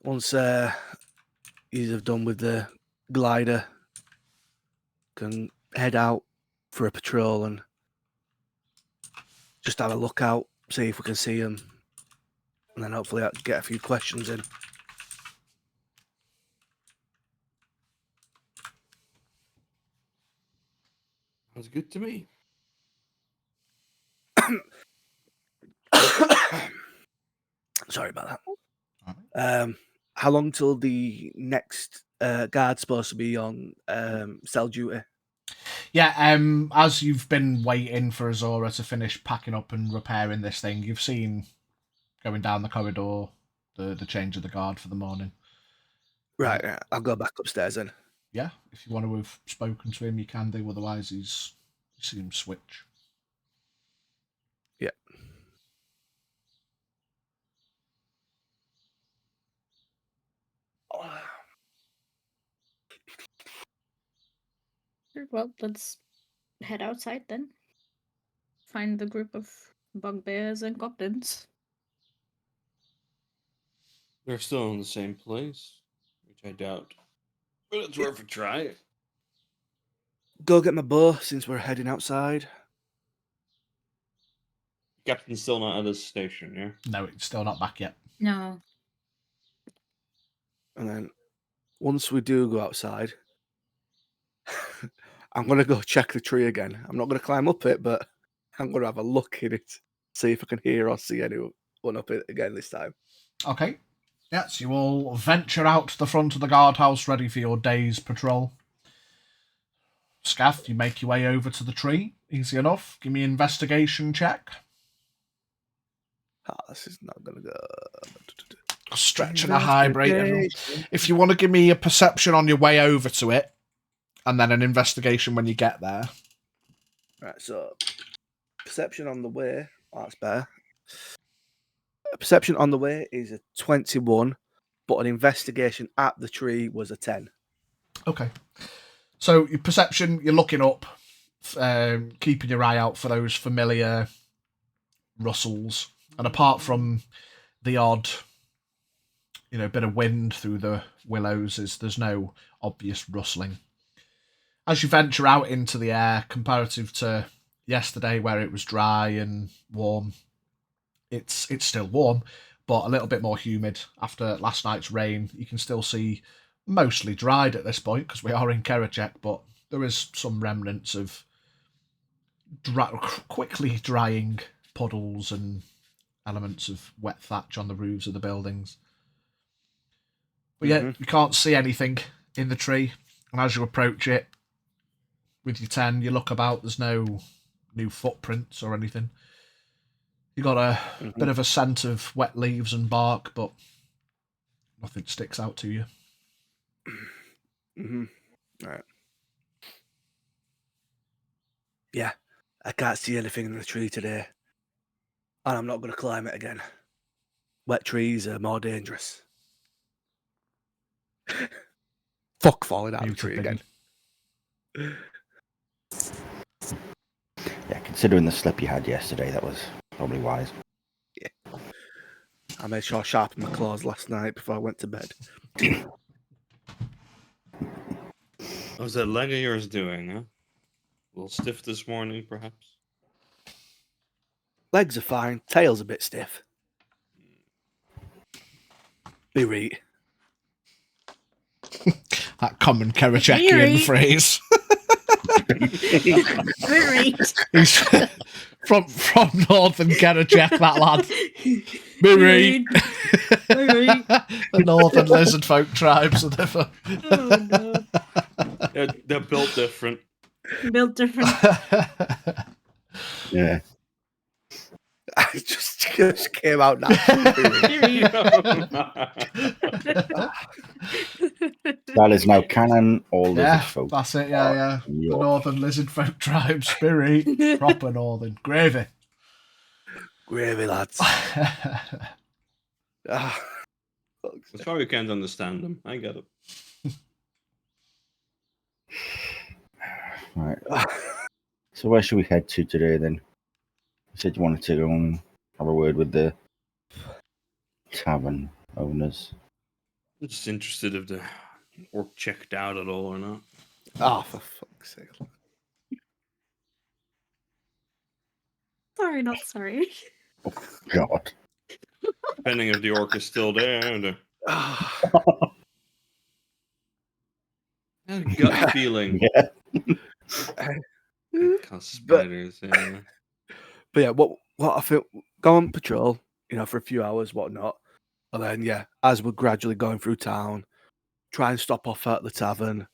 you have done with the glider, can head out for a patrol and just have a look out, see if we can see them and then hopefully I can get a few questions in. Sounds good to me. Sorry about that. Alright. How long till the next guard's supposed to be on cell duty? Yeah, as you've been waiting for Azora to finish packing up and repairing this thing, you've seen going down the corridor the change of the guard for the morning. Right, I'll go back upstairs then. Yeah, if you want to have spoken to him, you can do. Otherwise, you see him switch. Yeah. Well, let's head outside then. Find the group of bugbears and goblins. They're still in the same place, which I doubt. But it's worth a try. Go get my bow since we're heading outside. Captain's still not at his station, yeah? No, it's still not back yet. No. And then once we do go outside, I'm going to go check the tree again. I'm not going to climb up it, but I'm going to have a look in it, see if I can hear or see anyone up it again this time. Okay. Yes, you all venture out to the front of the guardhouse ready for your day's patrol. Scaff, you make your way over to the tree. Easy enough. Give me an investigation check. This is not going to go. Stretch and a high break. If you want to give me a perception on your way over to it, and then an investigation when you get there. Right, so perception on the way. Oh, that's better. Perception on the way is a 21, but an investigation at the tree was a 10. Okay. So your perception, you're looking up, keeping your eye out for those familiar rustles. And apart from the odd, bit of wind through the willows, there's no obvious rustling. As you venture out into the air, comparative to yesterday where it was dry and warm, it's still warm, but a little bit more humid after last night's rain. You can still see mostly dried at this point because we are in Kerecekian, but there is some remnants of quickly drying puddles and elements of wet thatch on the roofs of the buildings. But yeah, you can't see anything in the tree, and as you approach it with your 10, you look about, there's no new footprints or anything. You got a bit of a scent of wet leaves and bark, but nothing sticks out to you. Right. Yeah, I can't see anything in the tree today. And I'm not going to climb it again. Wet trees are more dangerous. Fuck falling out of the tree again. Yeah, considering the slip you had yesterday, that was probably wise. Yeah. I made sure I sharpened my claws last night before I went to bed. How's that leg of yours doing, huh? A little stiff this morning, perhaps? Legs are fine, tail's a bit stiff. Be right. That common Kerecekian phrase. He's from northern Kerecekian, that lad. Miri. The northern lizard folk tribes are different. Oh no. They're built different. Built different. Yeah. It just came out now. That is now canon, all lizard folk. That's it, yeah. The northern lizard folk tribe, spirit, proper northern. Gravy. Gravy, lads. That's why we can't understand them. I get it. Right. So where should we head to today then? You said you wanted to go and have a word with the tavern owners. I'm just interested if the orc checked out at all or not. Oh, for fuck's sake. Sorry, not sorry. Oh, God. Depending if the orc is still there. Ah, I had a gut feeling. Yeah. Cause spiders, yeah. But yeah, what I feel, go on patrol, for a few hours, whatnot, and then as we're gradually going through town, try and stop off at the tavern,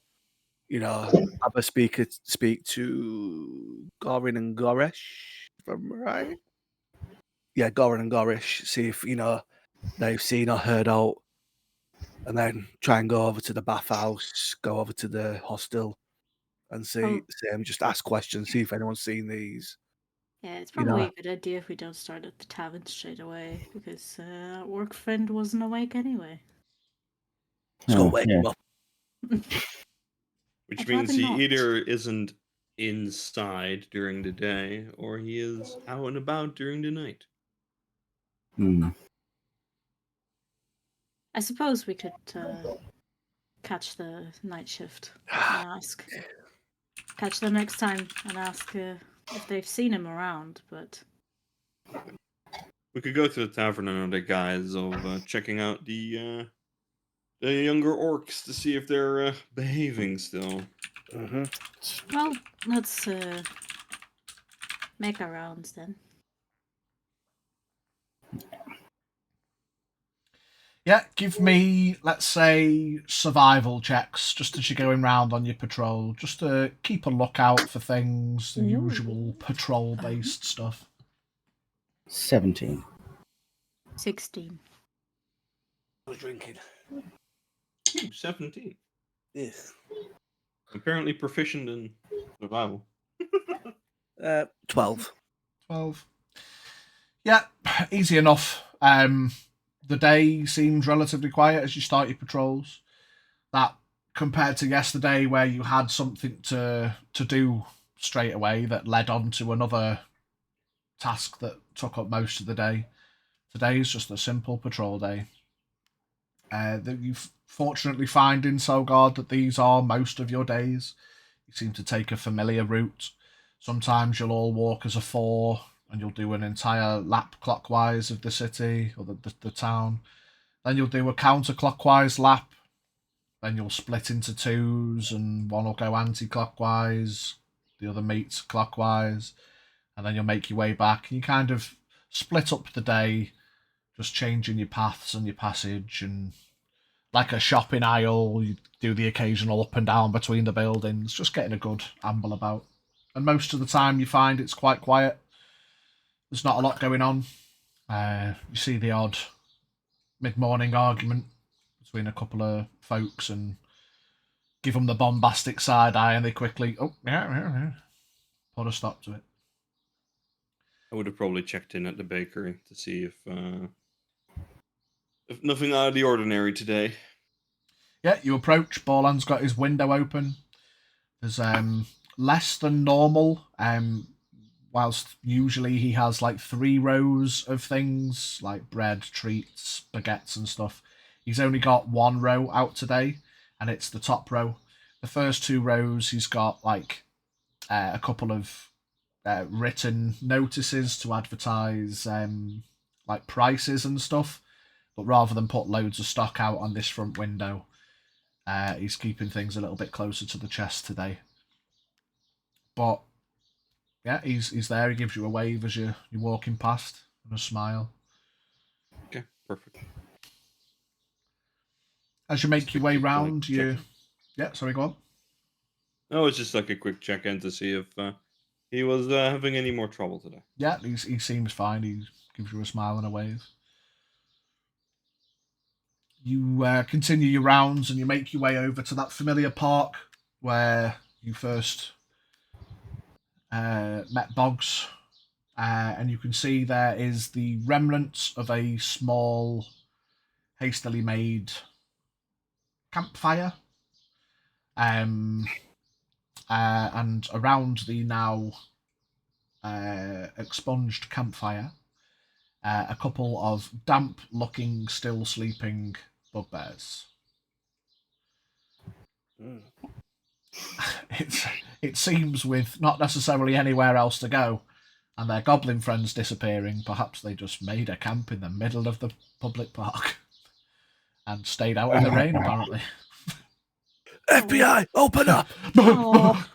have a speak to Gorin and Goresh, if I'm right. Yeah, Gorin and Gorish, see if they've seen or heard out, and then try and go over to the bathhouse, go over to the hostel, and see them. Just ask questions, see if anyone's seen these. Yeah, it's probably a good idea if we don't start at the tavern straight away, because our work friend wasn't awake anyway. Let's go Oh, wake yeah. him up. Which I'd means rather he not. either isn't inside during the day or he is out and about during the night. Hmm. I suppose we could catch the night shift and ask. Catch them next time and ask if they've seen him around, but... We could go to the tavern under the guise of checking out the younger orcs to see if they're behaving still. Mm-hmm. Well, let's make our rounds then. Yeah, give me, let's say, survival checks, just as you're going round on your patrol, just to keep a lookout for things, the usual patrol-based stuff. 17. 16. I was drinking. Ooh, 17. Yes. Apparently proficient in survival. 12. 12. Yeah, easy enough. The day seems relatively quiet as you start your patrols. That compared to yesterday where you had something to do straight away that led on to another task that took up most of the day. Today is just a simple patrol day. That you fortunately find in Sogard that these are most of your days. You seem to take a familiar route. Sometimes you'll all walk as a four, and you'll do an entire lap clockwise of the city or the town. Then you'll do a counterclockwise lap. Then you'll split into twos, and one will go anti-clockwise, the other meets clockwise, and then you'll make your way back. And you kind of split up the day, just changing your paths and your passage, and like a shopping aisle, you do the occasional up and down between the buildings, just getting a good amble about. And most of the time you find it's quite quiet. There's not a lot going on. You see the odd mid-morning argument between a couple of folks and give them the bombastic side eye, and they quickly, put a stop to it. I would have probably checked in at the bakery to see if nothing out of the ordinary today. Yeah, you approach. Borland's got his window open. There's less than normal. Whilst usually he has like 3 rows of things like bread, treats, baguettes, and stuff. He's only got 1 row out today, and it's the top row. The first 2 rows, he's got like a couple of written notices to advertise like prices and stuff. But rather than put loads of stock out on this front window, he's keeping things a little bit closer to the chest today. But yeah, he's there. He gives you a wave as you're walking past and a smile. Okay, perfect. As you make your way Quick, round, check-in. Yeah, sorry, go on. No, it's just like a quick check-in to see if he was having any more trouble today. Yeah, he seems fine. He gives you a smile and a wave. You continue your rounds and you make your way over to that familiar park where you first met Boggs. And you can see there is the remnants of a small, hastily made campfire. And around the now expunged campfire, a couple of damp-looking, still sleeping bugbears. It seems with not necessarily anywhere else to go, and their goblin friends disappearing, perhaps they just made a camp in the middle of the public park and stayed out in the rain, apparently. FBI, open up! Oh.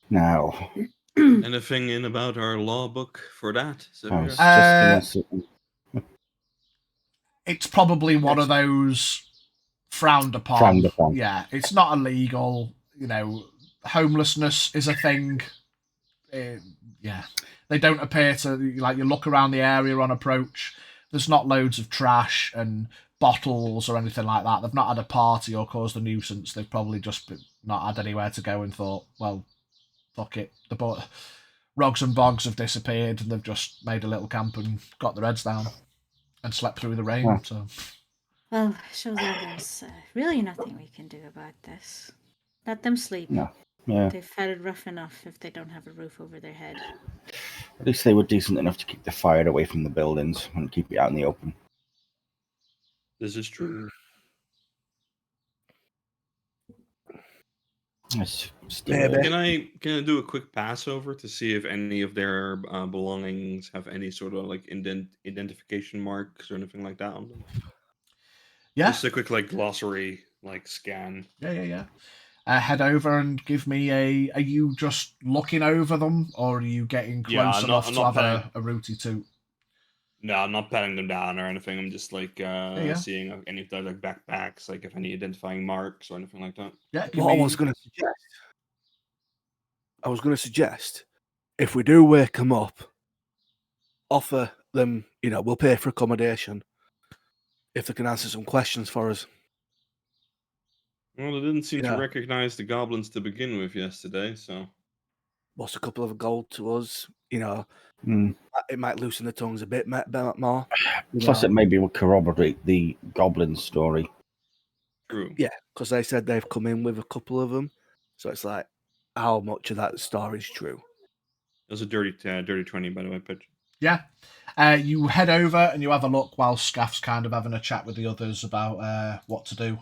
Now, Anything in about our law book for that? So I was Uh, just gonna say, It's probably one of those frowned upon. Frowned upon. Yeah, it's not illegal. You know, homelessness is a thing. Yeah, they don't appear to, like, you look around the area on approach, there's not loads of trash and bottles or anything like that. They've not had a party or caused a nuisance. They've probably just not had anywhere to go and thought, well, fuck it. The Rogz and Bogs have disappeared and they've just made a little camp and got their heads down and slept through the rain. Yeah. So, Well, shows that there's really nothing we can do about this. Let them sleep. No. Yeah, They've had it rough enough if they don't have a roof over their head. at least they were decent enough to keep the fire away from the buildings and keep it out in the open. this is true. It's still Maybe. Can I do a quick pass over to see if any of their belongings have any sort of like identification marks or anything like that on them? yeah. Just a quick like glossary like scan. Yeah. Head over and give me Are you just looking over them, or are you getting close Yeah, I'm enough not to have paying- a rooty toot? No, I'm not patting them down or anything. I'm just like yeah. seeing any of their like backpacks, like if any identifying marks or anything like that. Yeah, give What I me- was going to suggest, if we do wake them up, offer them, we'll pay for accommodation if they can answer some questions for us. Well, they didn't seem Yeah. to recognize the goblins to begin with yesterday, so What's a couple of gold to us? Mm. It might loosen the tongues a bit more. Plus, it maybe will corroborate the goblin story. true. Yeah, because they said they've come in with a couple of them. So it's like, how much of that story is true? It was a dirty 20, by the way, Pitch. Yeah. You head over and you have a look while Scaff's kind of having a chat with the others about what to do.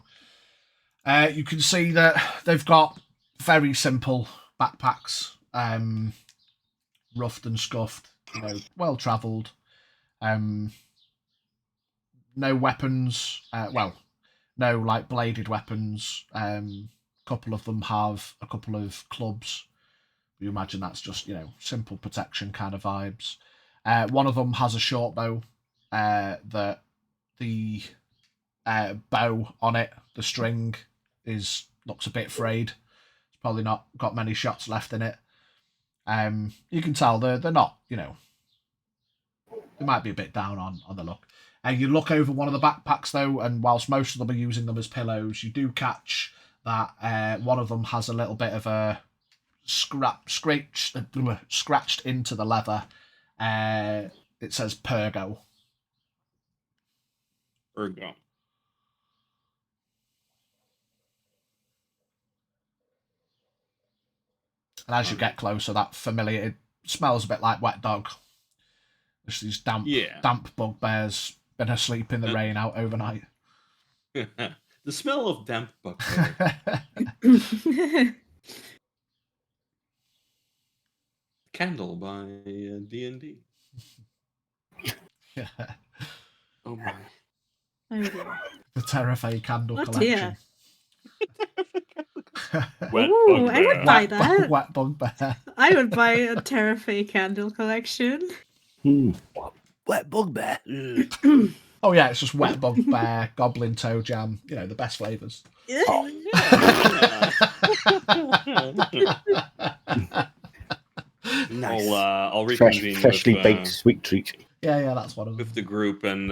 You can see that they've got very simple backpacks, roughed and scuffed, well travelled. No weapons. No like bladed weapons. Couple of them have a couple of clubs. You imagine that's just simple protection kind of vibes. One of them has a short bow. That the bow on it, the string looks a bit frayed. It's probably not got many shots left in it. You can tell they're not, they might be a bit down on the look. You look over one of the backpacks though, and whilst most of them are using them as pillows, you do catch that one of them has a little bit of a scratched into the leather. It says Pergo. Ergo. And as you get closer, that familiar, it smells a bit like wet dog. There's these damp bugbears been asleep in the rain out overnight. The smell of damp bugbear. Candle by D&D. Yeah. Oh my. Oh dear. The Terrafae candle Oh, collection. Wet Ooh, I would bugbear. buy that. Wet bugbear. I would buy a Terrafae candle collection. Wet bugbear. Oh yeah, it's just wet bugbear, goblin toe jam. The best flavours. Nice. I'll reconvene Freshly with, baked sweet treat. Yeah, that's one of them. with the group and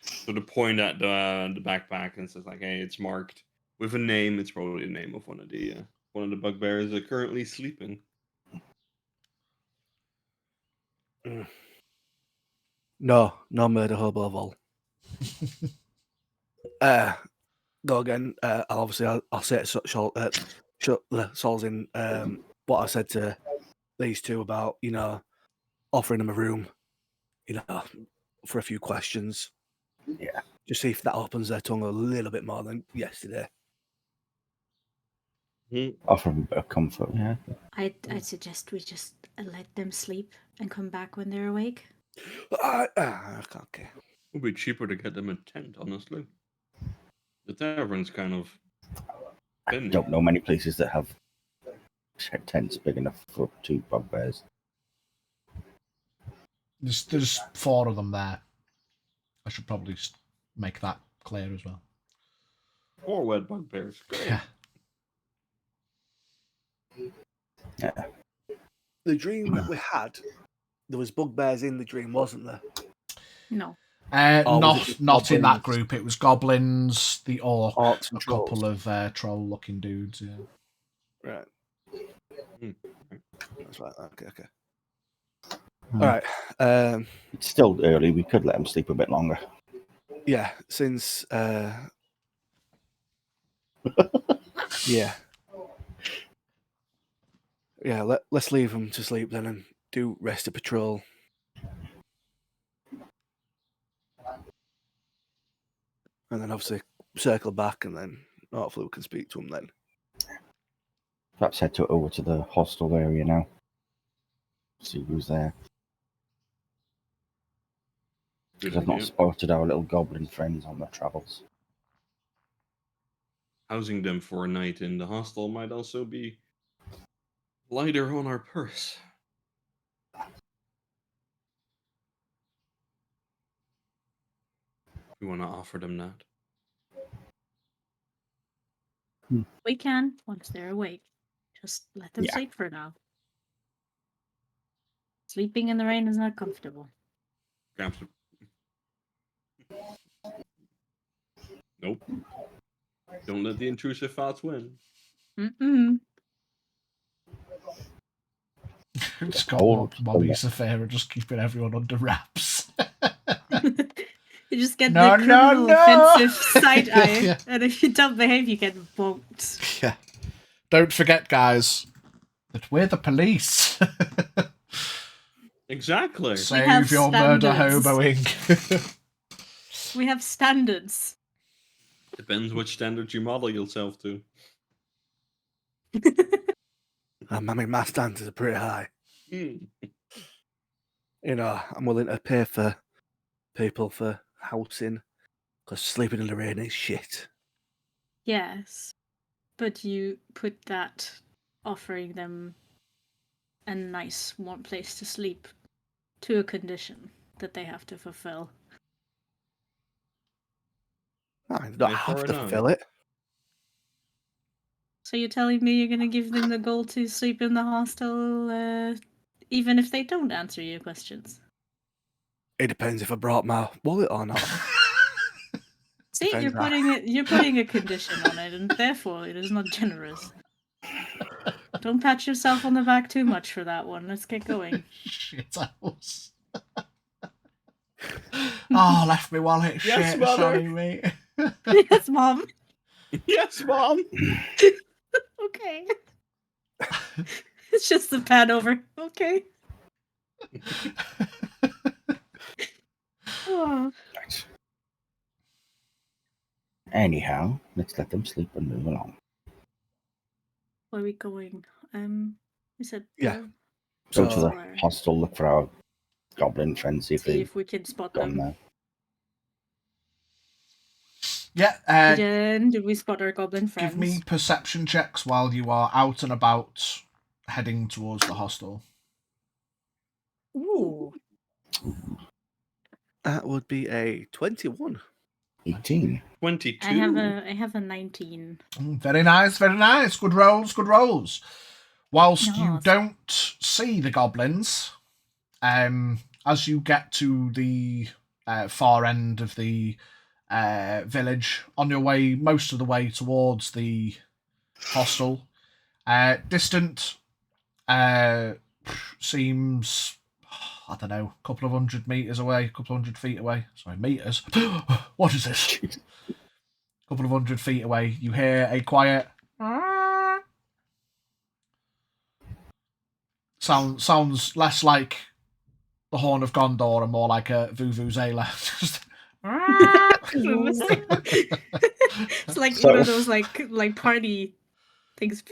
sort of point at the backpack and says like, "Hey, it's marked with a name. It's probably the name of one of the bugbears that are currently sleeping." No murder hobo of all. Go again. I'll say it shut the souls in what I said to these two about, offering them a room, for a few questions. Yeah. Just see if that opens their tongue a little bit more than yesterday. Offer them a bit of comfort, yeah. I'd suggest we just let them sleep and come back when they're awake. Okay. It would be cheaper to get them a tent, honestly. The tavern's kind of I thin. don't know many places that have tents big enough for 2 bugbears. There's 4 of them there. I should probably make that clear as well. 4 wet bugbears. Great. Yeah. Yeah. The dream that we had, there was bugbears in the dream, wasn't there? No. Or was it just Not in that goblins? group. It was goblins, the orc, Orcs a and couple of troll-looking dudes. Yeah. Right. Hmm. That's right. Okay. Hmm. All right. It's still early. We could let them sleep a bit longer. Yeah. Since yeah. Let's leave them to sleep then and do rest of patrol. And then obviously circle back and then hopefully we can speak to them then. Perhaps head over to the hostel area now. See who's there. Good Because I've not idea. spotted our little goblin friends on their travels. Housing them for a night in the hostel might also be lighter on our purse. We want to offer them that. We can once they're awake. Just let them Yeah. sleep for now. Sleeping in the rain is not comfortable. Captain. Nope. Don't let the intrusive thoughts win. Mm-mm. It's got Bobby Safira just keeping everyone under wraps. You just get No, the no, criminal no. offensive side eye, Yeah. and if you don't behave, you get bonked. Yeah. Don't forget, guys, that we're the police. Exactly. Save your murder standards. hoboing. We have standards. Depends which standard you model yourself to. I mean, my standards are pretty high. Hmm. You know, I'm willing to pay for people for housing because sleeping in the rain is shit. Yes, but you put that offering them a nice warm place to sleep to a condition that they have to fulfill. I don't Yeah, have fair to enough. fulfill it. So you're telling me you're going to give them the gold to sleep in the hostel, even if they don't answer your questions? It depends if I brought my wallet or not. See, you're putting a condition on it, and therefore it is not generous. Don't pat yourself on the back too much for that one. Let's get going. Shit house. Oh, left me wallet. Yes, Shit, mother. sorry, mate. Yes, Mom. Yes, Mom. Okay. It's just the pat over. Okay. Oh. Right. Anyhow, let's let them sleep and move along. Where are we going? We said Yeah. Go to the Somewhere. hostel, look for our goblin friends, see if see they've if we can spot gone them. there. Yeah, Jen, did we spot our goblin friends? give me perception checks while you are out and about heading towards the hostel. Ooh. That would be a 21. 18. 22. I have a 19. Very nice, very nice. Good rolls, good rolls. Whilst you Nice. don't see the goblins, as you get to the far end of the village, on your way, most of the way towards the hostel, distant seems, I don't know, a couple of 100 meters away, a couple of 100 feet away. Sorry, meters. What is this? A couple of 100 feet away, you hear a quiet sounds less like the Horn of Gondor and more like a vuvuzela. Just It's like So- one of those like party things.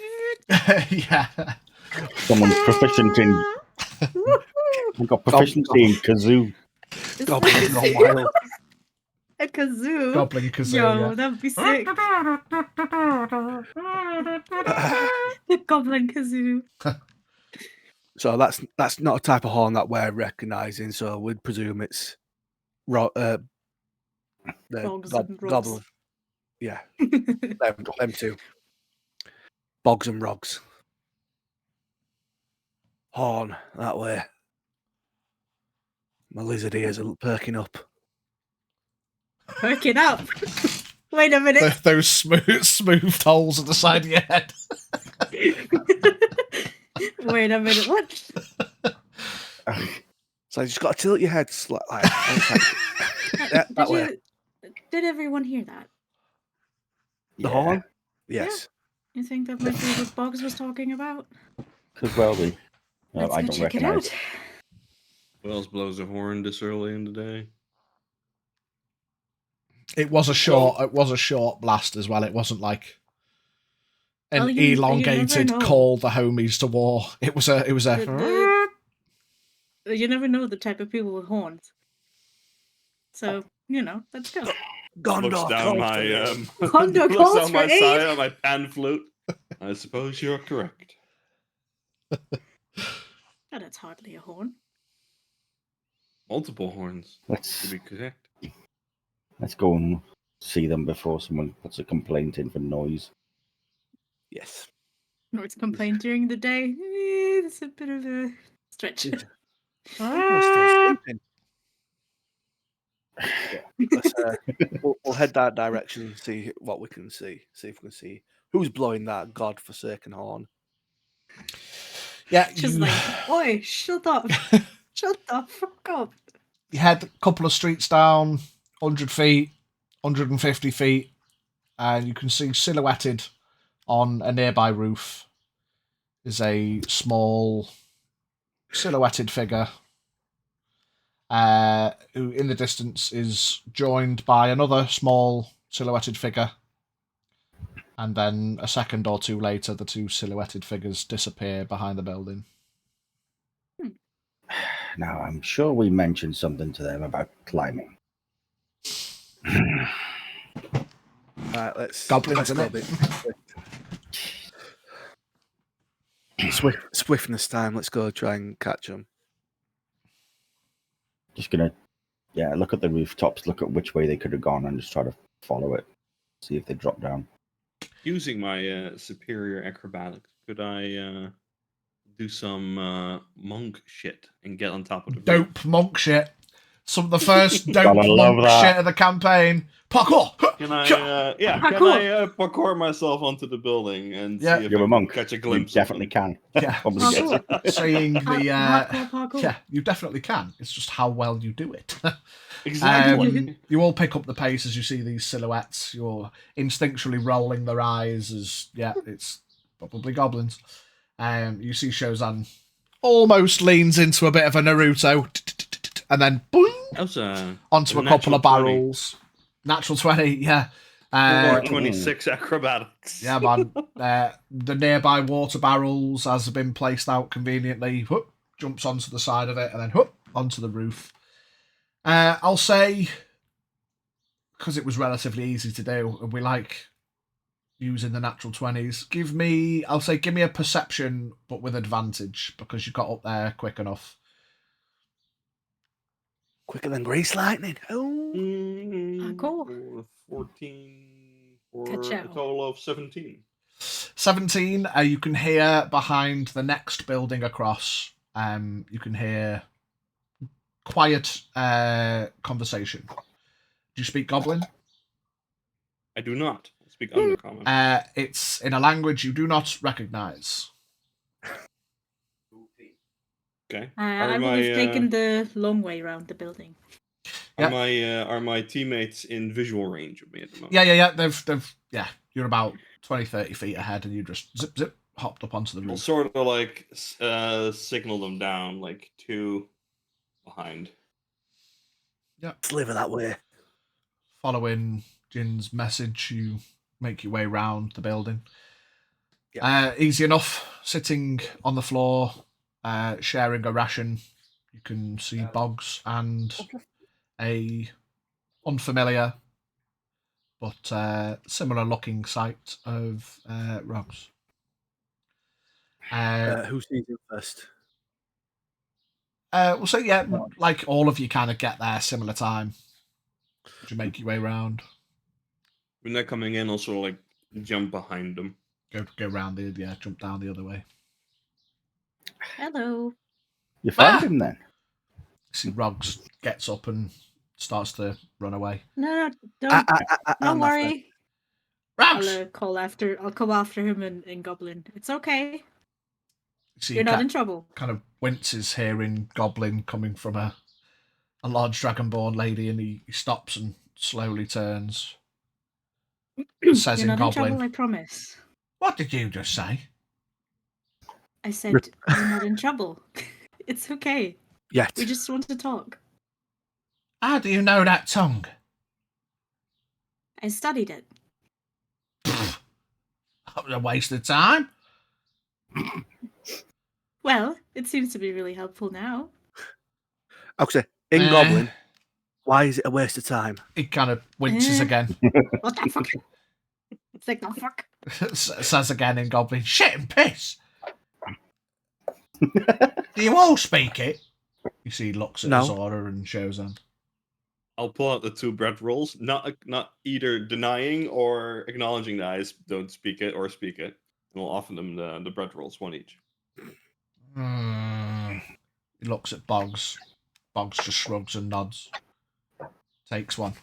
Yeah. Someone's proficient in. We've got proficiency in kazoo. Goblins gone wild. A kazoo. Goblin kazoo. Yo, Yeah. that'd be sick. The goblin kazoo. So that's not a type of horn that we're recognising. So we'd presume it's the Rogz and Rogz. goblin. Yeah, them two. Bogs and Rogz. Horn that way. My lizard ears are perking up. Perk it up. Wait a minute. Those smooth holes at the side of your head. Wait a minute. What? So you just got to tilt your head like yeah, that way. Did everyone hear that? The horn? Yes. You think that might be what Boggs was talking about? Could well be. No, Let's I go don't check it recognise out. Who else blows a horn this early in the day? It was a short blast as well. It wasn't like an Well, you never elongated know. call the homies to war. It was a You never know the type of people with horns. So, let's go. Gondor Looks down my Gondor looks calls down my for aid. side on my pan flute. I suppose you're correct. Oh, that's hardly a horn. Multiple horns, to Let's be correct. go and see them before someone puts a complaint in for noise. Yes. Or it's complained during the day. It's a bit of a stretch. We're still sleeping. Let's, we'll head that direction and see what we can see. See if we can see who's blowing that godforsaken horn. yeah. Just You, like, oi, shut up. Shut the fuck up. you head a couple of streets down, 100 feet, 150 feet, and you can see silhouetted on a nearby roof is a small silhouetted figure who in the distance is joined by another small silhouetted figure, and then a second or two later the two silhouetted figures disappear behind the building. Now, I'm sure we mentioned something to them about climbing. Right, let's Goblins, go a innit? bit swiftness time. Let's go try and catch them. Just gonna, look at the rooftops, look at which way they could have gone, and just try to follow it. See if they drop down. Using my superior acrobatics, could I do some monk shit and get on top of the roof? Dope monk shit. Some of the first dope Gotta love monk that. shit of the campaign. Parkour! Can I, parkour myself onto the building and Yeah. see if You're I a monk. catch a You glimpse? definitely can. Yeah. Probably Parkour. gets it. Saying the Parkour. yeah, you definitely can. It's just how well you do it. Exactly. You all pick up the pace as you see these silhouettes. You're instinctually rolling their eyes as it's probably goblins. You see Shozan almost leans into a bit of a Naruto, and then boing, That was onto a couple of barrels. Natural 20, yeah. Or 26 acrobatics. Yeah, man. The nearby water barrels, as have been placed out conveniently, whoop, jumps onto the side of it and then whoop, onto the roof. I'll say, because it was relatively easy to do, and we like using the natural 20s, give me a perception, but with advantage, because you got up there quick enough. Quicker than grease lightning. Oh. Parkour. 14 for a Ka-chow. total of 17. 17, you can hear behind the next building across, you can hear quiet conversation. Do you speak Goblin? I do not speak Undercommon. It's in a language you do not recognize. Okay. I will have taken the long way around the building. Are my teammates in visual range of me at the moment? Yeah. They've you're about 20, 30 feet ahead, and you just zip hopped up onto the I'll roof. sort of like signal them down, like 2 behind. Yeah. Sliver that way. Following Jin's message, you make your way round the building. Easy enough. Sitting on the floor, sharing a ration. You can see Boggs and a unfamiliar but similar looking sight of Rogz. Who sees him first? Well, so yeah, like all of you kind of get there similar time. You make your way around. When they're coming in, also like jump behind them. Go round jump down the other way. Hello. You find him then? See, Rogz gets up and starts to run away. No, don't I'm not worry. Rogz! I'll come after him in Goblin. It's okay. See, You're not in trouble. Kind of winces hearing Goblin coming from a large dragonborn lady, and he stops and slowly turns. Says You're in not Goblin, in trouble, I promise. What did you just say? I said you're not in trouble. It's okay. Yet. We just want to talk. How do you know that tongue? I studied it. That was a waste of time. Well, it seems to be really helpful now. Okay, in Goblin, why is it a waste of time? He kind of winces again. What the fuck? It's like, the fuck? Says again in Goblin, shit and piss. Do you all speak it? You see, he looks at Zora and shows them. I'll pull out the 2 bread rolls, not either denying or acknowledging that I don't speak it or speak it. And I'll offer them the bread rolls, 1 each. He looks at Boggs. Boggs just shrugs and nods. Takes one.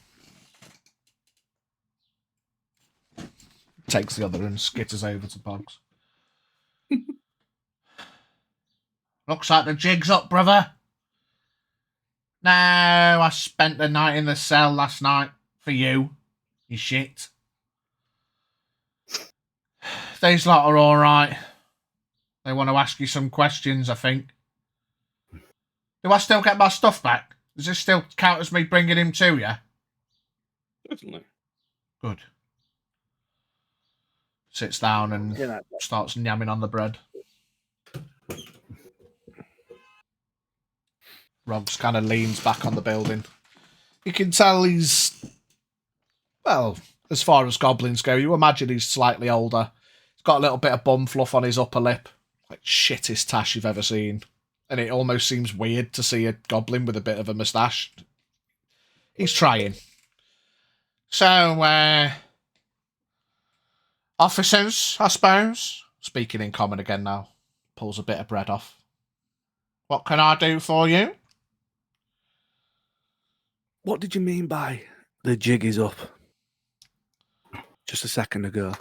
Takes the other and skitters over to Boggs. Looks like the jig's up, brother. No, I spent the night in the cell last night for you. You shit. These lot are alright. They want to ask you some questions, I think. Do I still get my stuff back? Does this still count as me bringing him to you? Certainly. Good. Sits down and starts yamming on the bread. Rogz kind of leans back on the building. You can tell he's, well, as far as goblins go, you imagine he's slightly older. He's got a little bit of bum fluff on his upper lip. Like, shittest tash you've ever seen. And it almost seems weird to see a goblin with a bit of a moustache. He's trying. So, officers, I suppose. Speaking in common again now. Pulls a bit of bread off. What can I do for you? What did you mean by the jig is up? Just a second ago.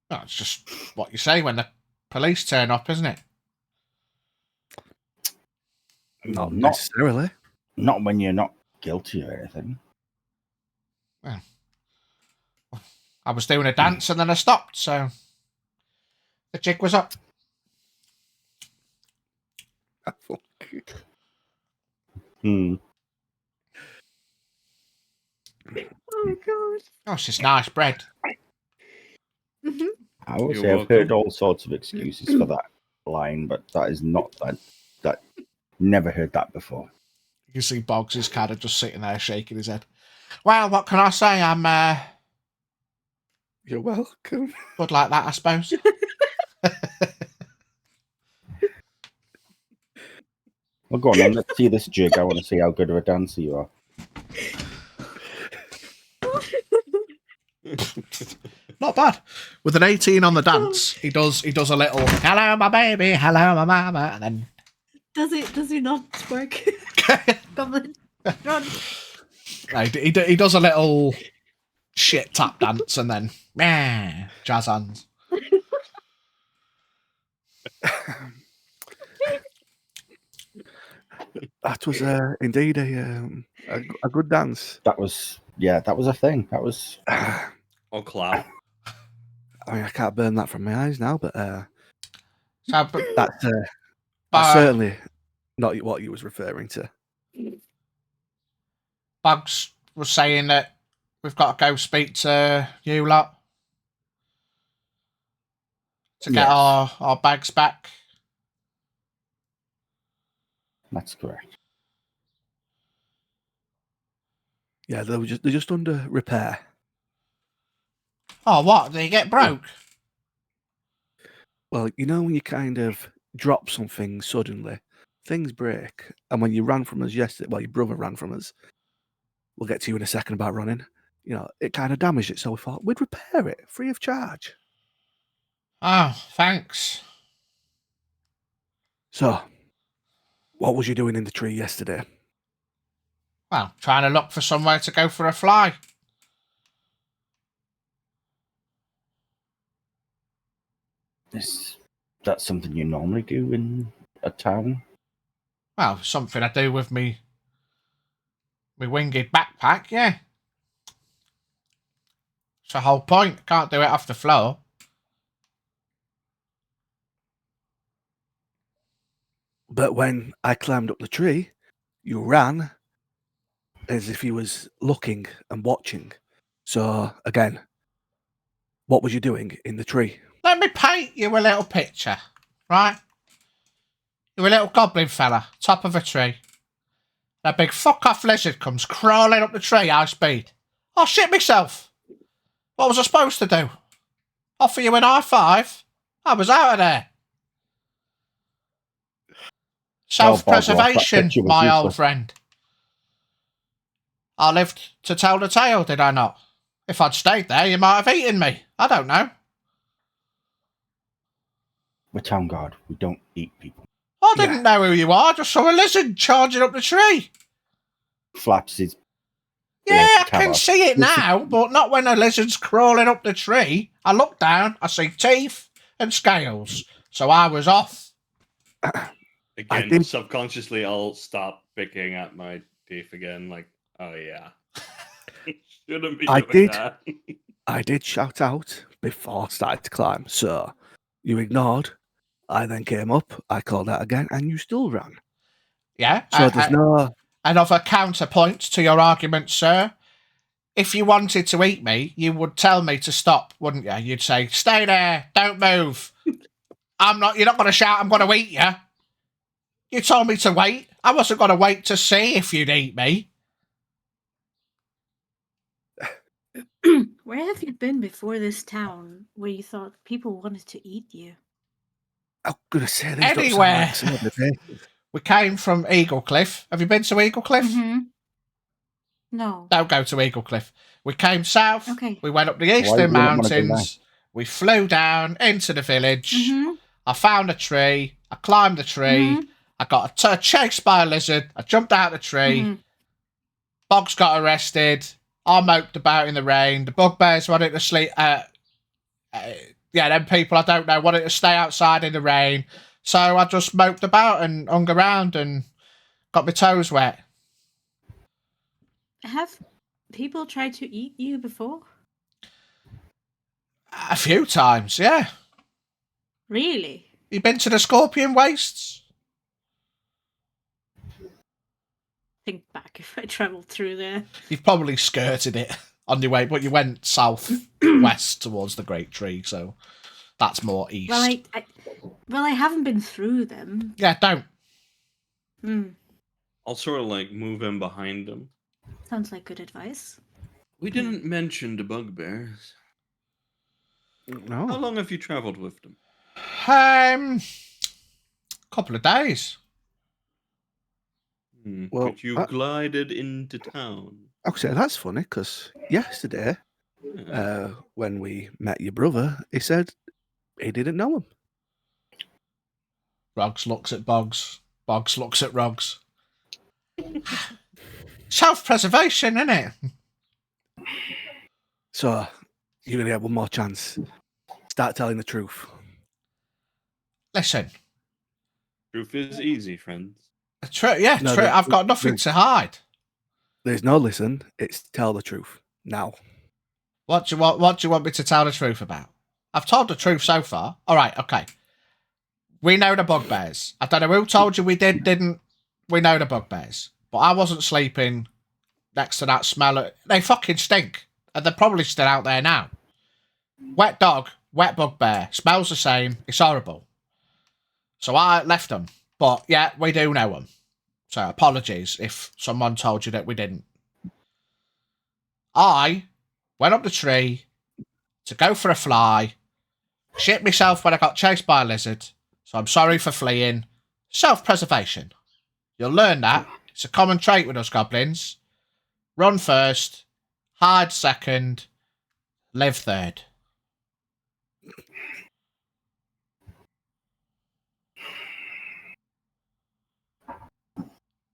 That's just what you say when the police turn up, isn't it? Not necessarily. Not when you're not guilty or anything. Well, I was doing a dance and then I stopped, so the jig was up. Oh my god. Oh, it's just nice bread. I would You're say I've welcome. heard all sorts of excuses for that line, but that is not that. Never heard that before. You can see Boggs is kind of just sitting there shaking his head. Well, what can I say? I'm You're welcome. good like that, I suppose. Well, go on then. Let's see this jig. I want to see how good of a dancer you are. Not bad. With an 18 on the dance, he does a little hello my baby, hello my mama, and then Does he not work? Goblin, run. he does a little shit tap dance and then jazz hands. That was indeed a good dance. That was a thing. That was. I'll clap. I mean, I can't burn that from my eyes now, but So, but, that's uh, certainly not what you was referring to. Bugs was saying that we've got to go speak to you lot. to get Yes. our bags back. That's correct. Yeah, they're just under repair. Oh, what? Did he get broke? Well, you know when you kind of drop something suddenly, things break. And when you ran from us yesterday, well, your brother ran from us. We'll get to you in a second about running. You know, it kind of damaged it, so we thought we'd repair it free of charge. Oh, thanks. So, what was you doing in the tree yesterday? Well, trying to look for somewhere to go for a fly. Is that something you normally do in a town? Well, something I do with me winged backpack, yeah. It's the whole point. Can't do it off the floor. But when I climbed up the tree, you ran as if you was looking and watching. So, again, what was you doing in the tree? Let me paint you a little picture, right? You're a little goblin fella, top of a tree. A big fuck-off lizard comes crawling up the tree high speed. I shit myself. What was I supposed to do? Offer you an high five? I was out of there. Self-preservation, picture was my old useless. friend. I lived to tell the tale, did I not? If I'd stayed there, you might have eaten me. I don't know. We're town guard. We don't eat people. I didn't know who you are. I just saw a lizard charging up the tree. Flaps his. Yeah, I Left can cover. see it now, but not when a lizard's crawling up the tree. I look down, I see teeth and scales. So I was off. Again, did- subconsciously, I'll stop picking at my teeth again. Like, oh yeah, shouldn't be I doing did. that. I did shout out before I started to climb, so you ignored. I then came up, I called out again, and you still ran. Yeah. So there's no... Another counterpoint to your argument, sir. If you wanted to eat me, you would tell me to stop, wouldn't you? You'd say, stay there, don't move. You're not going to shout, I'm going to eat you. You told me to wait. I wasn't going to wait to see if you'd eat me. Where have you been before this town where you thought people wanted to eat you? I'm going to say this Anywhere. don't sound like somebody. We came from Eagle Cliff. Have you been to Eagle Cliff? Mm-hmm. No. Don't go to Eagle Cliff. We came south. Okay. We went up the would eastern you not wanna go mountains. We flew down into the village. Mm-hmm. I found a tree. I climbed the tree. Mhm. I got chased by a lizard. I jumped out the tree. Mhm. Boggs got arrested. I moped about in the rain. The bugbears wanted to sleep. Them people I don't know wanted to stay outside in the rain. So I just moped about and hung around and got my toes wet. Have people tried to eat you before? A few times, yeah. Really? You been to the Scorpion Wastes? Think back if I travelled through there. You've probably skirted it on your way, but you went south west towards the Great Tree, so that's more east. Well, I haven't been through them. Yeah, don't. Hmm. I'll sort of like move in behind them. Sounds like good advice. We didn't mention the bugbears. How No. long have you traveled with them? Couple of days. Well, But you that- glided into town. I'll say that's funny because yesterday, Yeah. when we met your brother, he said he didn't know him. Rogz looks at Boggs. Boggs looks at Rogz. Self-preservation, innit? So you're gonna get one more chance. Start telling the truth. Listen, Truth is easy, friends. true. No, I've got nothing to hide. There's no listen. It's tell the truth now. What do you want? What do you want me to tell the truth about? I've told the truth so far. All right, okay. We know the bugbears. I don't know who told you we didn't. We know the bugbears, but I wasn't sleeping next to that smell. They fucking stink, and they're probably still out there now. Wet dog wet bugbear. Smells the same. It's horrible. So I left them. But yeah, we do know them. So apologies if someone told you that we didn't. I went up the tree to go for a fly, shit myself when I got chased by a lizard, so I'm sorry for fleeing. Self-preservation. You'll learn that. It's a common trait with us goblins. Run first, hide second, live third.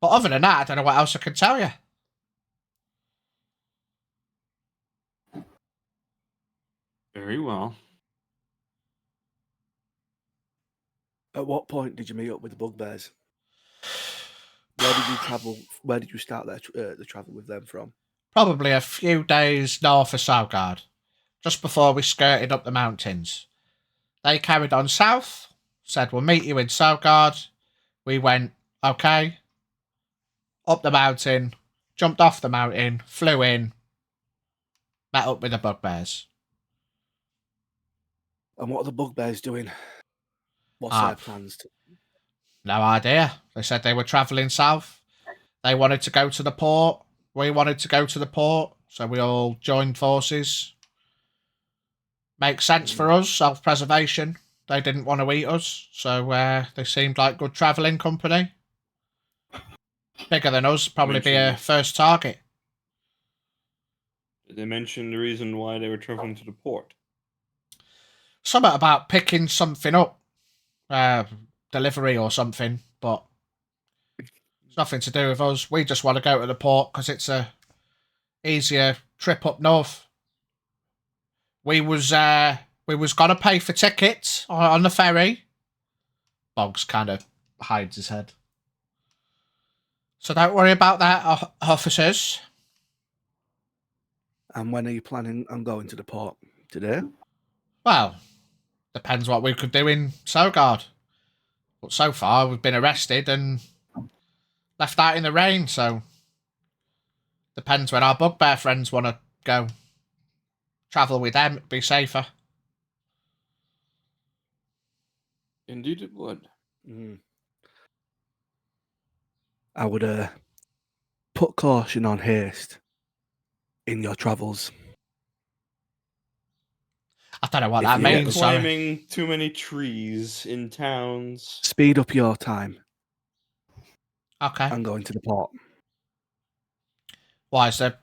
But other than that, I don't know what else I can tell you. Very well. At what point did you meet up with the bugbears? Where did you travel? Where did you start the travel with them from? Probably a few days north of Southgard, just before we skirted up the mountains. They carried on south, said we'll meet you in Southgard. We went, okay, up the mountain, jumped off the mountain, flew in, met up with the bugbears. And what are the bugbears doing? What's their plans? No idea. They said they were travelling south. They wanted to go to the port. We wanted to go to the port. So we all joined forces. Makes sense for us, self-preservation. They didn't want to eat us. So they seemed like good travelling company. Bigger than us, probably be a first target. Did they mention the reason why they were traveling to the port? Something about picking something up. Delivery or something, but it's nothing to do with us. We just want to go to the port because it's a easier trip up north. We was gonna pay for tickets on the ferry. Boggs kind of hides his head. So don't worry about that, officers. And when are you planning on going to the port? Today? Well, depends what we could do in Southgard. But so far, we've been arrested and left out in the rain, so depends when our bugbear friends want to go. Travel with them, it'd be safer. Indeed it would. I would put caution on haste in your travels. I don't know what If that you're means. Sorry. Climbing too many trees in towns. Speed up your time Okay. and go into the port. Why, is there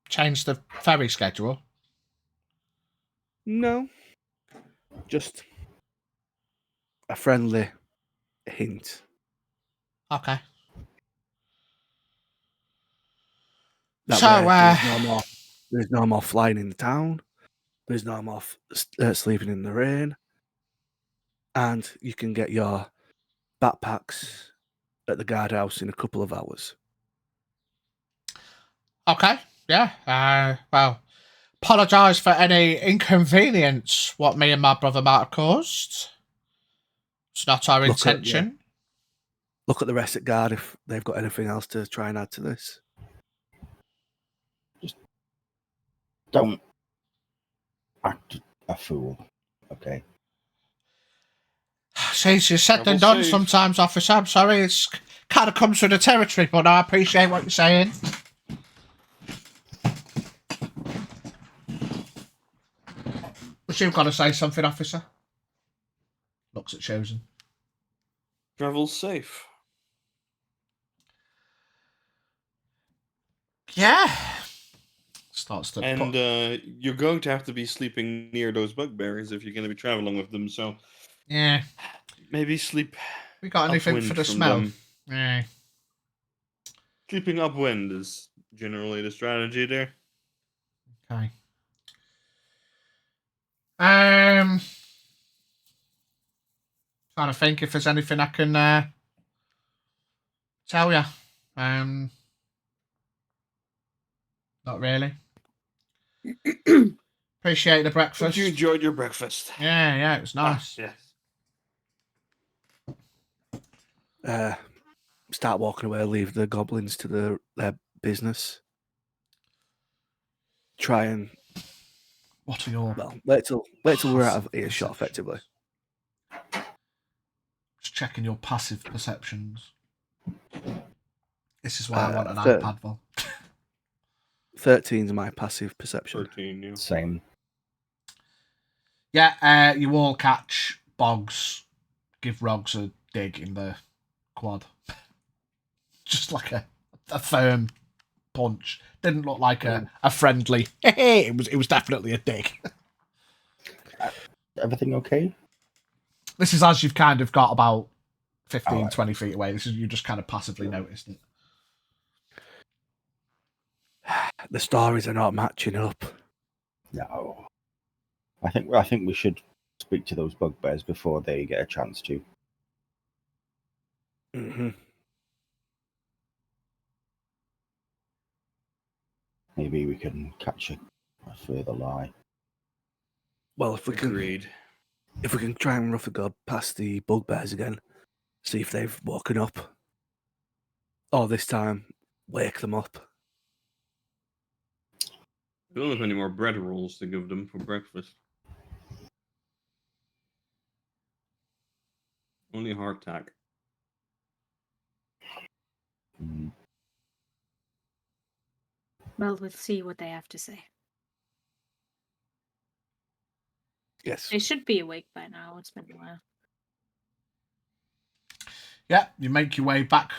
changed the ferry schedule? No. Just a friendly hint. Okay. That So, way there's no more flying in the town. There's no more sleeping in the rain. And you can get your backpacks at the guardhouse in a couple of hours. Okay, yeah. Well, apologise for any inconvenience what me and my brother might have caused. It's not our intention. Look at the rest at guard if they've got anything else to try and add to this. Just don't act a fool, okay? See, it's easier said than done sometimes, officer. I'm sorry, it's kind of comes with the territory, but I appreciate what you're saying. But you've got to say something, officer. Looks at Chosen. Travel safe. Yeah. Starts to And you're going to have to be sleeping near those bugbears if you're going to be traveling with them, so yeah. maybe sleep We got anything upwind for the from smell? them. Yeah. Sleeping upwind is generally the strategy there. Okay. Trying to think if there's anything I can tell you. Not really. Appreciate the breakfast. Hope you enjoyed your breakfast. Yeah, it was nice. Yes. Start walking away, leave the goblins to their business. Try and What are your Well, wait till we're out of passive earshot, perceptions? effectively. Just checking your passive perceptions. This is why I want an third. iPad, Vol. 13's my passive perception. 13, yeah. Same. Yeah, you all catch Boggs give Rogz a dig in the quad. Just like a firm punch. Didn't look like a friendly. It was definitely a dig. Everything okay? This is as you've kind of got about 15, Alright. 20 feet away. This is you just kind of passively noticed it. The stories are not matching up. No. I think we should speak to those bugbears before they get a chance to. Mm-hmm. Maybe we can catch a further lie. Well, if we Agreed. can try and roughly go past the bugbears again, see if they've woken up, or this time wake them up. We don't have any more bread rolls to give them for breakfast. Only hardtack. Mm. Well, we'll see what they have to say. Yes. They should be awake by now. It's been a while. Yeah, you make your way back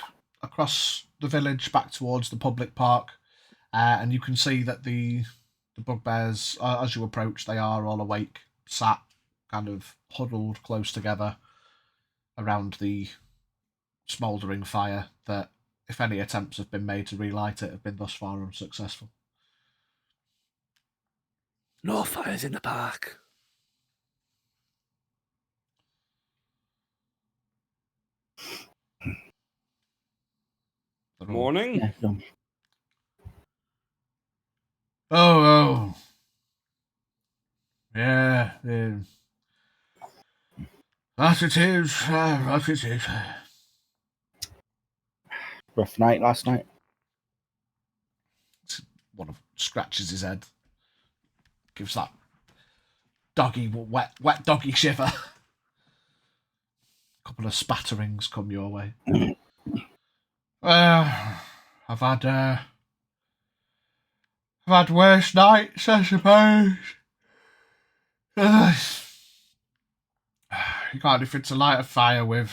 across the village, back towards the public park, and you can see that the bugbears, as you approach, they are all awake, sat, kind of huddled close together around the smouldering fire that, if any attempts have been made to relight it, have been thus far unsuccessful. No fires in the park. They're all, Morning. Yeah, no. Oh. Yeah, that it is, that it is. Rough night last night. One of them scratches his head, gives that doggy, wet doggy shiver. A couple of spatterings come your way. I've had worse nights, I suppose. You got anything to light a fire with?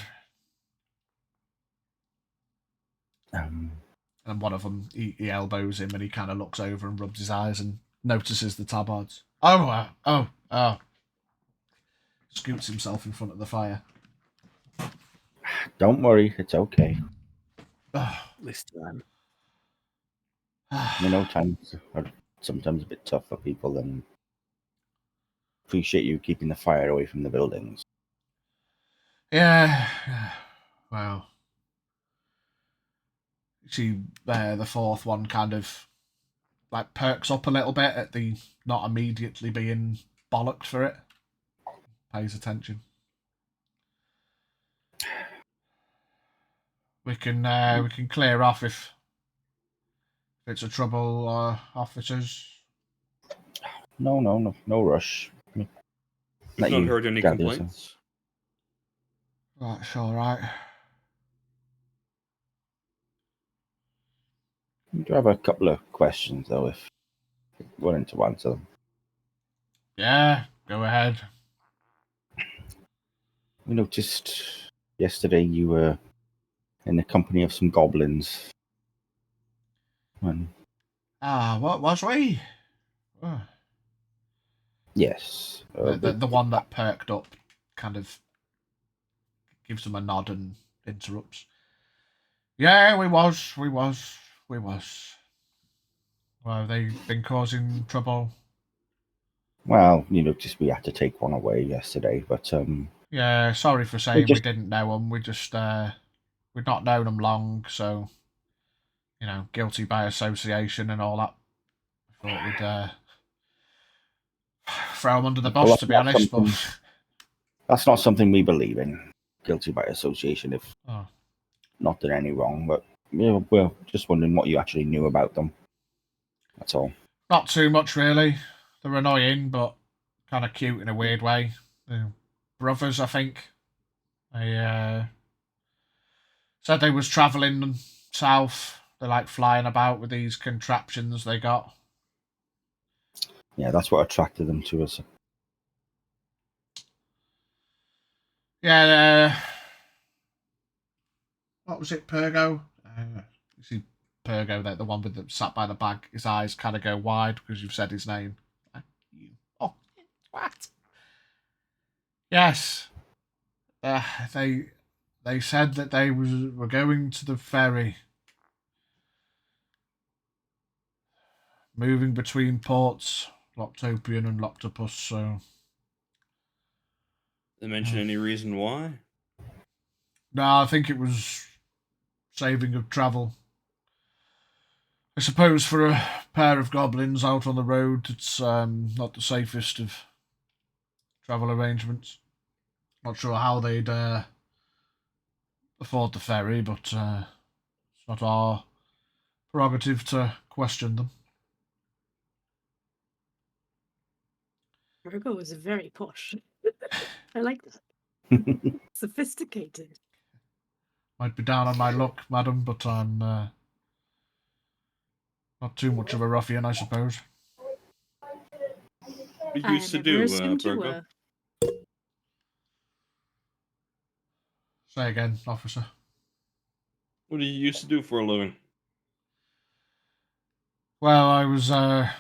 And one of them, he elbows him and he kind of looks over and rubs his eyes and notices the tabards. Oh. Scoots himself in front of the fire. Don't worry, it's okay. This time. You know, times are sometimes a bit tough for people, and appreciate you keeping the fire away from the buildings. Yeah. Well, see, the fourth one kind of like perks up a little bit at the not immediately being bollocked for it. Pays attention. We can clear off if it's a trouble, officers. No rush. We've Let not you heard any gather some- complaints. That's all right. We do have a couple of questions, though, if you're willing to answer them. Yeah, go ahead. We noticed yesterday you were in the company of some goblins. And What was we? Oh. yes, The one that perked up kind of gives him a nod and interrupts. Yeah, we was. Well, they've been causing trouble. well, you noticed we had to take one away yesterday, but Yeah, sorry for saying we just- didn't know them. We just we'd not known them long, so guilty by association and all that. I thought we'd throw them under the Well, bus, that's to be not honest. But something- that's not something we believe in. Guilty by association, if oh. not done any wrong. But we're just wondering what you actually knew about them. That's all. Not too much, really. They're annoying, but kind of cute in a weird way. They're brothers, I think. They said they was travelling south. They like flying about with these contraptions they got. Yeah, that's what attracted them to us. Yeah, what was it, Pergo? You see Pergo there, the one with the sat by the bag. His eyes kind of go wide because you've said his name. Oh, what? Yes. They said that they were going to the ferry, moving between ports, Loctopian and Loctopus. So, They mention any reason why? no, I think it was saving of travel. I suppose for a pair of goblins out on the road, it's not the safest of travel arrangements. Not sure how they'd afford the ferry, but it's not our prerogative to question them. Virgo is very posh. I like that. Sophisticated. Might be down on my luck, madam, but I'm not too much of a ruffian, I suppose. What you I used to never do, assumed you Virgo? were. Say again, officer. What did you used to do for a living? Well, I was had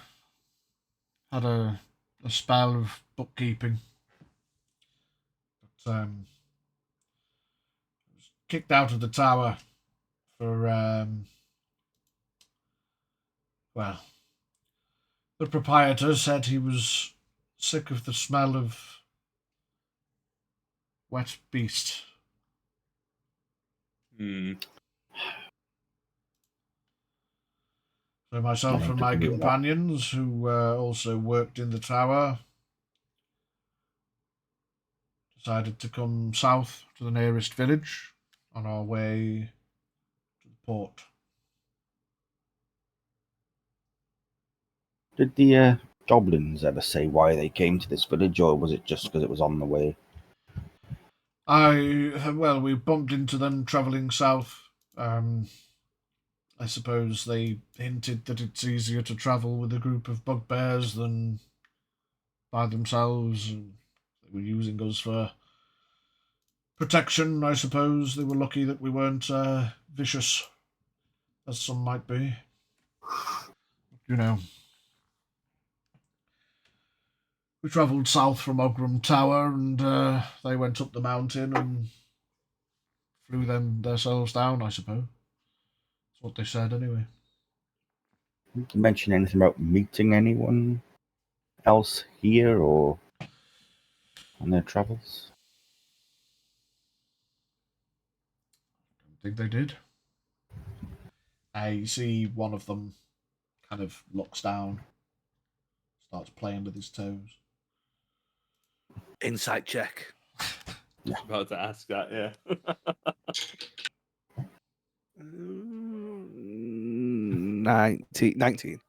a spell of bookkeeping, but was kicked out of the tower for well, the proprietor said he was sick of the smell of wet beast. Hmm. So myself Nothing and to my do with that. companions, who also worked in the tower, decided to come south to the nearest village on our way to the port. Did the goblins ever say why they came to this village, or was it just because it was on the way? We bumped into them travelling south. I suppose they hinted that it's easier to travel with a group of bugbears than by themselves. And they were using us for protection, I suppose. They were lucky that we weren't vicious, as some might be. You know. We travelled south from Ogram Tower, and they went up the mountain and flew themselves down, I suppose. That's what they said, anyway. Did you mention anything about meeting anyone else here or on their travels? I think they did. I see one of them kind of looks down, starts playing with his toes. Insight check. About to ask that, yeah. 19.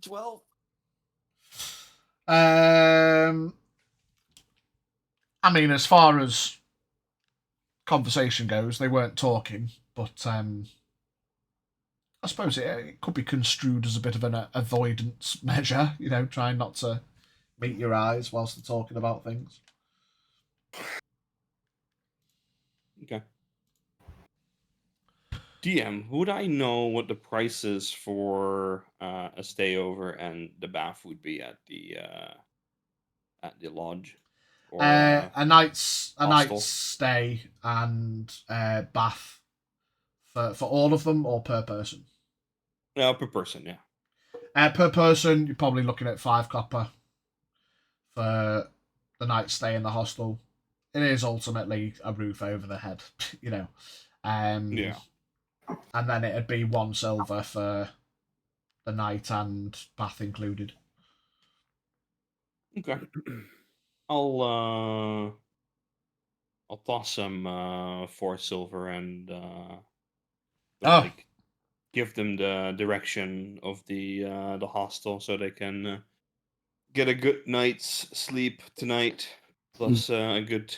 12. I mean, as far as conversation goes, they weren't talking, but I suppose it could be construed as a bit of an avoidance measure, trying not to meet your eyes whilst they're talking about things. Okay. DM, would I know what the prices for a stay over and the bath would be at the lodge or A night's hostel? stay and bath for all of them, or per person? No, per person, yeah. Per person, you're probably looking at 5 copper for the night's stay in the hostel. It is ultimately a roof over the head, Yeah. And then it'd be 1 silver for the night and bath included. Okay. I'll toss some 4 silver and give them the direction of the hostel so they can get a good night's sleep tonight, plus a good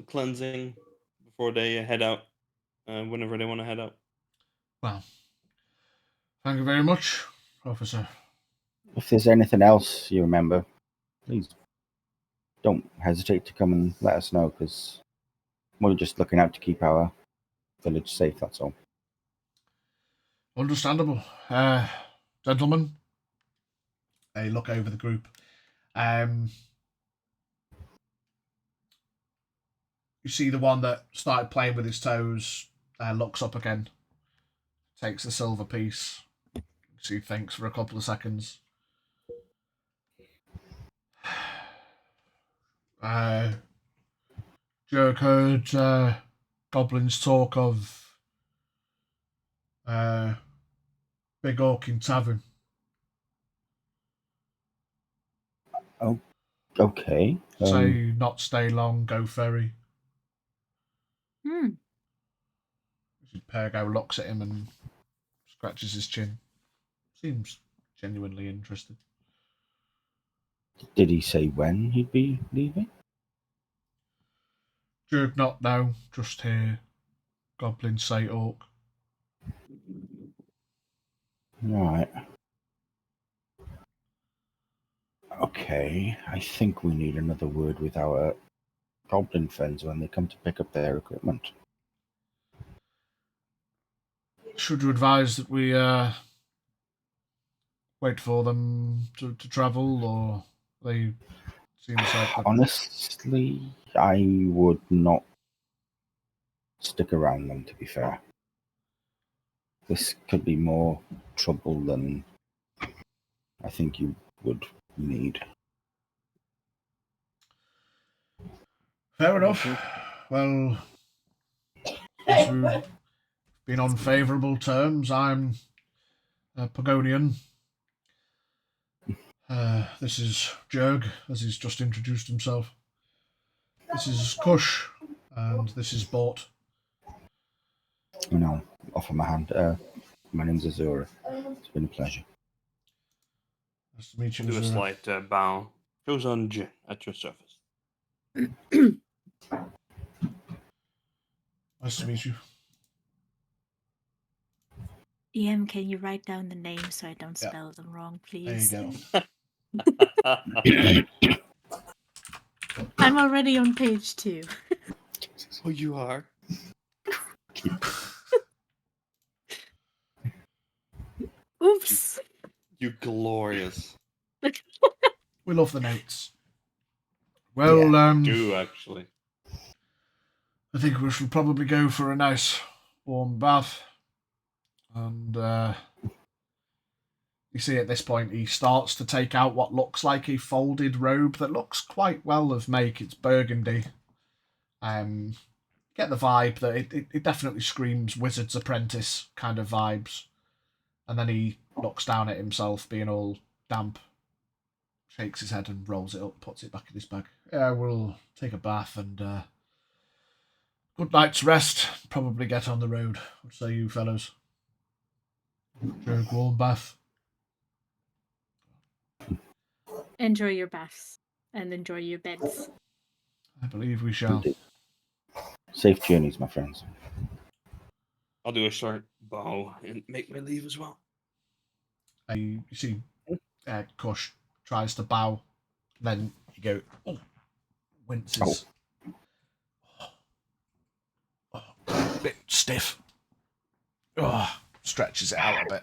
cleansing before they head out whenever they want to head out. Well, thank you very much, Officer. If there's anything else you remember, please don't hesitate to come and let us know, because we're just looking out to keep our village safe, that's all. Understandable. Gentlemen, they look over the group. You see the one that started playing with his toes looks up again, takes the silver piece. You see, thinks for a couple of seconds. Jerk heard goblins talk of Big Orkin Tavern. Okay. Say not stay long, go ferry. Pergo looks at him and scratches his chin. Seems genuinely interested. Did he say when he'd be leaving? Jerk not now, just hear goblins say orc. Right. Okay, I think we need another word with our goblin friends when they come to pick up their equipment. Should you advise that we wait for them to travel, or they seems like that... Honestly, I would not stick around them, to be fair. This could be more trouble than I think you would need. Fair enough. Well, as we've been on favourable terms, I'm a Pagonian. This is Jurg, as he's just introduced himself. This is Kush, and this is Bort. And I'll offer my hand. My name's Azura. It's been a pleasure. Nice to meet you, Do a Azura. slight bow. Shows on Jin at your surface. Nice to meet you. EM, can you write down the names so I don't Yeah. spell them wrong, There you please? go. I'm already on page 2. Oh, you are? Oops. You glorious. We love the notes. Well, Do actually. I think we should probably go for a nice warm bath. And you see at this point he starts to take out what looks like a folded robe that looks quite well of make. It's burgundy. Get the vibe that it definitely screams Wizard's Apprentice kind of vibes. And then he looks down at himself, being all damp, shakes his head and rolls it up, puts it back in his bag. Yeah, we'll take a bath and good night's rest. Probably get on the road. What say you fellows? Jurg, warm bath. Enjoy your baths and enjoy your beds. I believe we shall. Indeed. Safe journeys, my friends. I'll do a short bow and make my leave as well. You see, Kush tries to bow, then you go, oh, winces. Oh, bit stiff. Oh, stretches it out a bit.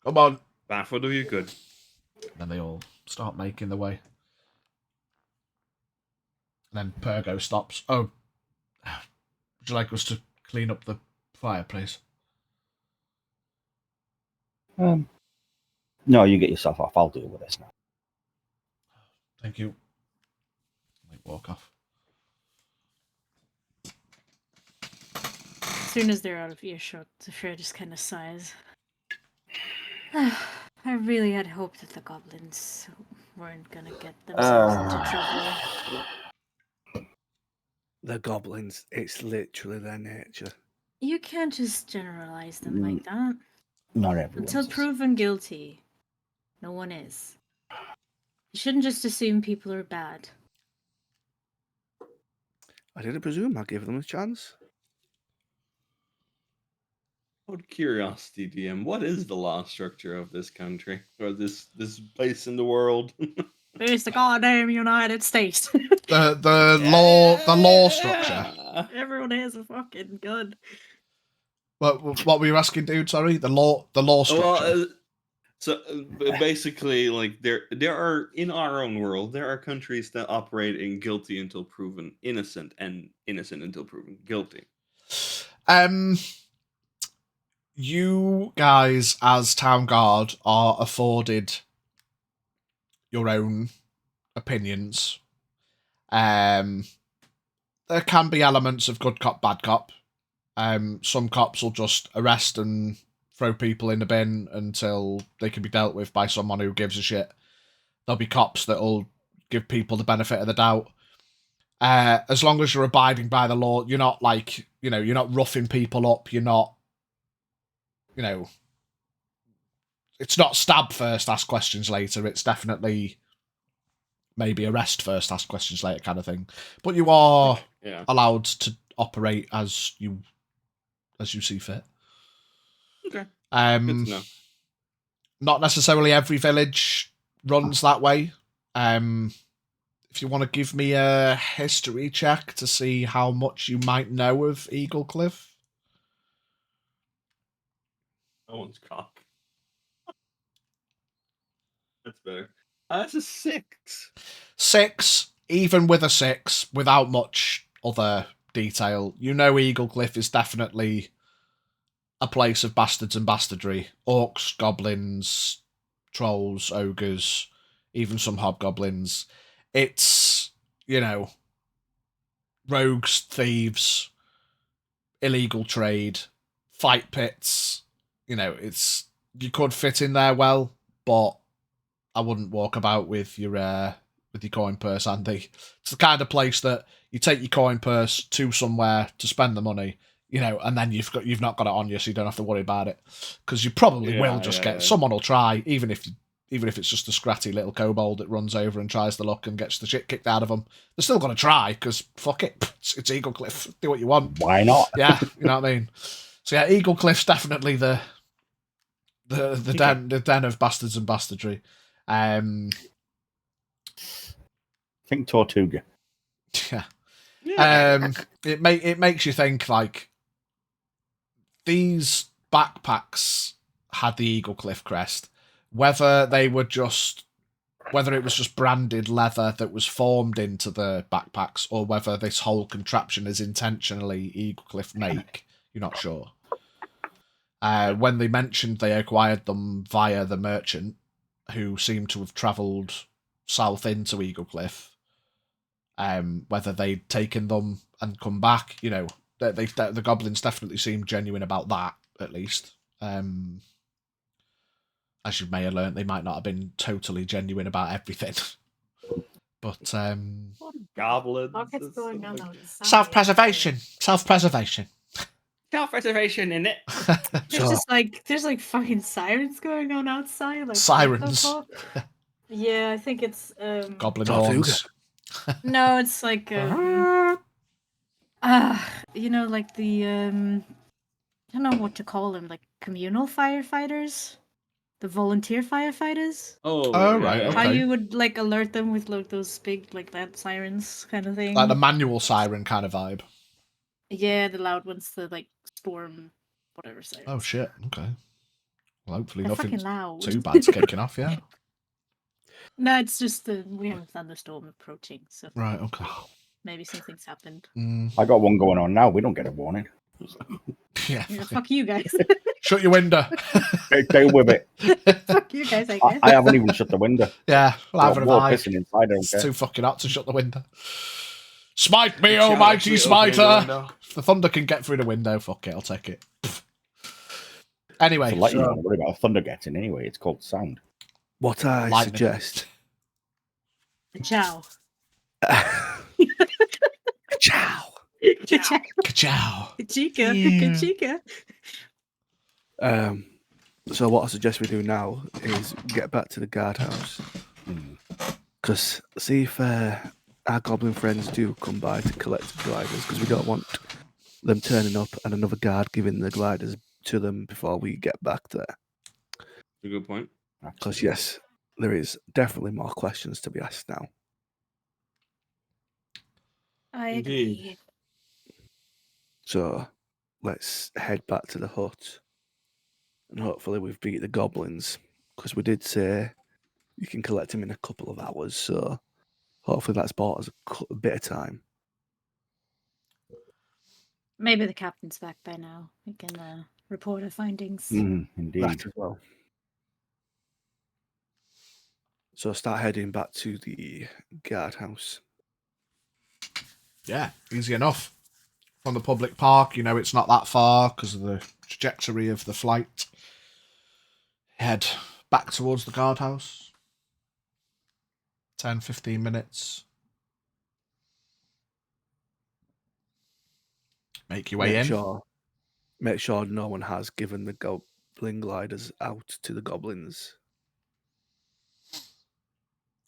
Come on. Bath will do you good. Then they all start making their way. And then Pergo stops. Oh, would you like us to clean up the fireplace? No, you get yourself off. I'll deal with this now. Thank you. They walk off. As soon as they're out of earshot, Zafir just kind of sighs. I really had hoped that the goblins weren't going to get themselves into trouble. The goblins, it's literally their nature. You can't just generalize them like that. Not everyone. Until proven guilty, no one is. You shouldn't just assume people are bad. I didn't presume. I gave them a chance. Out of curiosity, DM, what is the law structure of this country or this place in the world? It's the goddamn United States. The law structure. Everyone has a fucking gun. What were you asking, dude? Sorry, the law structure. Basically, like there are in our own world, there are countries that operate in guilty until proven innocent and innocent until proven guilty. You guys, as town guard, are afforded your own opinions. There can be elements of good cop, bad cop. Some cops will just arrest and throw people in the bin until they can be dealt with by someone who gives a shit. There'll be cops that'll give people the benefit of the doubt. As long as you're abiding by the law, you're not like, you're not roughing people up. You're not, it's not stab first, ask questions later. It's definitely maybe arrest first, ask questions later kind of thing. But you are allowed to operate as you see fit. Okay. Good to know. Not necessarily every village runs that way. If you want to give me a history check to see how much you might know of Eagle Cliff. No one's cock. That's better. That's a 6. 6, even with a 6, without much other detail. Eagle Cliff is definitely a place of bastards and bastardry. Orcs, goblins, trolls, ogres, even some hobgoblins. It's, rogues, thieves, illegal trade, fight pits. You could fit in there well, but I wouldn't walk about with your coin purse, Andy. It's the kind of place that you take your coin purse to somewhere to spend the money, and then you've not got it on you, so you don't have to worry about it, because you probably will just get someone will try, even if it's just a scratty little kobold that runs over and tries the luck and gets the shit kicked out of them. They're still going to try, because fuck it, it's Eagle Cliff. Do what you want. Why not? Yeah, you know what I mean. So yeah, Eagle Cliff's definitely the den of bastards and bastardry. Think Tortuga. Yeah. It makes you think, like, these backpacks had the Eagle Cliff crest, whether it was just branded leather that was formed into the backpacks, or whether this whole contraption is intentionally Eagle Cliff make, you're not sure. When they mentioned they acquired them via the merchant, who seemed to have travelled south into Eagle Cliff, whether they'd taken them and come back, the goblins definitely seemed genuine about that, at least. As you may have learnt, they might not have been totally genuine about everything. But Goblins. What's going on outside? self-preservation. Self-preservation in it. There's like fucking sirens going on outside. Like, Sirens. Yeah, I think it's Goblin horns. No, it's like like the I don't know what to call them, like communal firefighters, the volunteer firefighters. Oh right, okay. How you would like alert them with like those big like that sirens kind of thing. Like the manual siren kind of vibe. Yeah, the loud ones, the like storm, whatever sirens. Oh shit. Okay. Well, hopefully They're nothing fucking loud. too bad's kicking off. Yeah. No, it's just we have a thunderstorm approaching, so Right. Okay. maybe something's happened. I got one going on now. We don't get a warning. Yeah. Fuck you guys. Shut your window. Deal with it. Fuck you guys, I guess. I haven't even shut the window. Yeah. Well, having a pissing inside. I don't It's care. too fucking hot to shut the window. Smite me, oh mighty smiter! If the thunder can get through the window, fuck it, I'll take it. Anyway, So lightning, don't worry about thunder getting anyway. It's called sound. What I Lightning. suggest. Ciao. Ciao. Ka-chow. Kachika. So what I suggest we do now is get back to the guardhouse. Because see if our goblin friends do come by to collect the gliders, because we don't want them turning up and another guard giving the gliders to them before we get back there. A good point. Because yes, there is definitely more questions to be asked now. I Indeed. agree. So let's head back to the hut, and hopefully we've beat the goblins, because we did say you can collect them in a couple of hours. So hopefully that's bought us a bit of time. Maybe the captain's back by now. We can report our findings. Indeed. That as well. So start heading back to the guardhouse. Yeah, easy enough. From the public park, you know, it's not that far because of the trajectory of the flight. Head back towards the guardhouse. 10, 15 minutes. Make your way in. Make sure no one has given the goblin gliders out to the goblins.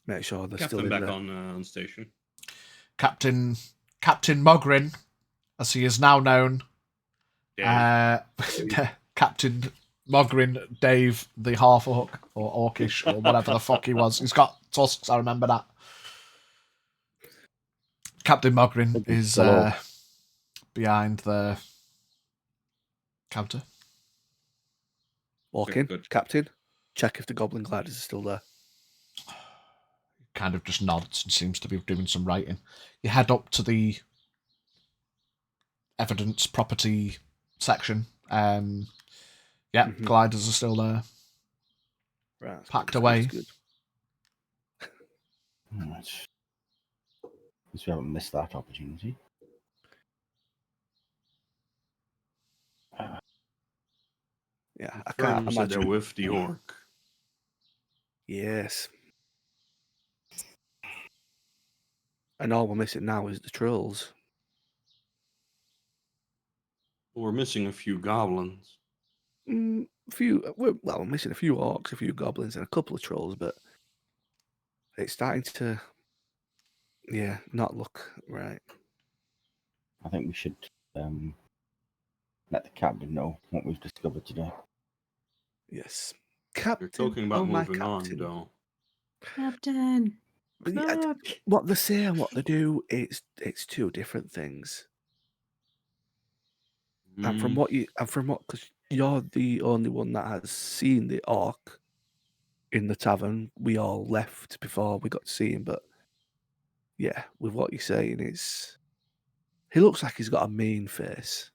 Make sure they're still Captain in back there. on station. Captain Mogrin, as he is now known. Captain Mogrin Dave the Half-Orc, or Orcish, or whatever the fuck he was. He's got tusks, I remember that. Captain Mogrin is behind the counter. Walk in, Good. Captain. Check if the goblin gliders are still there. Kind of just nods and seems to be doing some writing. You head up to the evidence property section. Gliders are still there. Right, that's Packed good, away. that's good. Right. Guess we haven't missed that opportunity. Yeah, I can't Confirms that they're imagine. with the orc. Yes. And all we're missing now is the trolls. We're missing a few goblins. We're missing a few orcs, a few goblins, and a couple of trolls, but it's starting to, not look right. I think we should let the captain know what we've discovered today. Yes. They're Captain, talking about my moving on, captain. though. Captain. But yeah, Fuck. what they say and what they do, it's two different things. And from what, because you're the only one that has seen the orc in the tavern. We all left before we got to see him, but yeah, with what you're saying, he looks like he's got a mean face.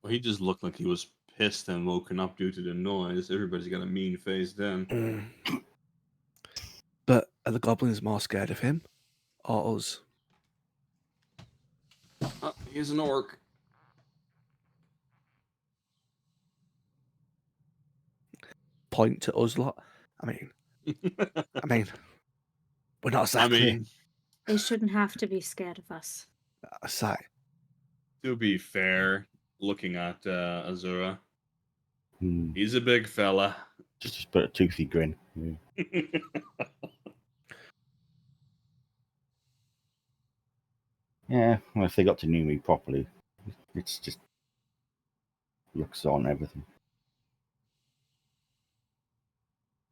Well, he just looked like he was pissed and woken up due to the noise. Everybody's got a mean face then. But are the goblins more scared of him or us? Oh, here's an orc. Point to us lot. I mean, we're not exactly. They shouldn't have to be scared of us. Aside. To be fair, looking at Azura, Hmm. he's a big fella. Just put a toothy grin. Yeah. Yeah, well, if they got to know me properly, it's just looks on everything.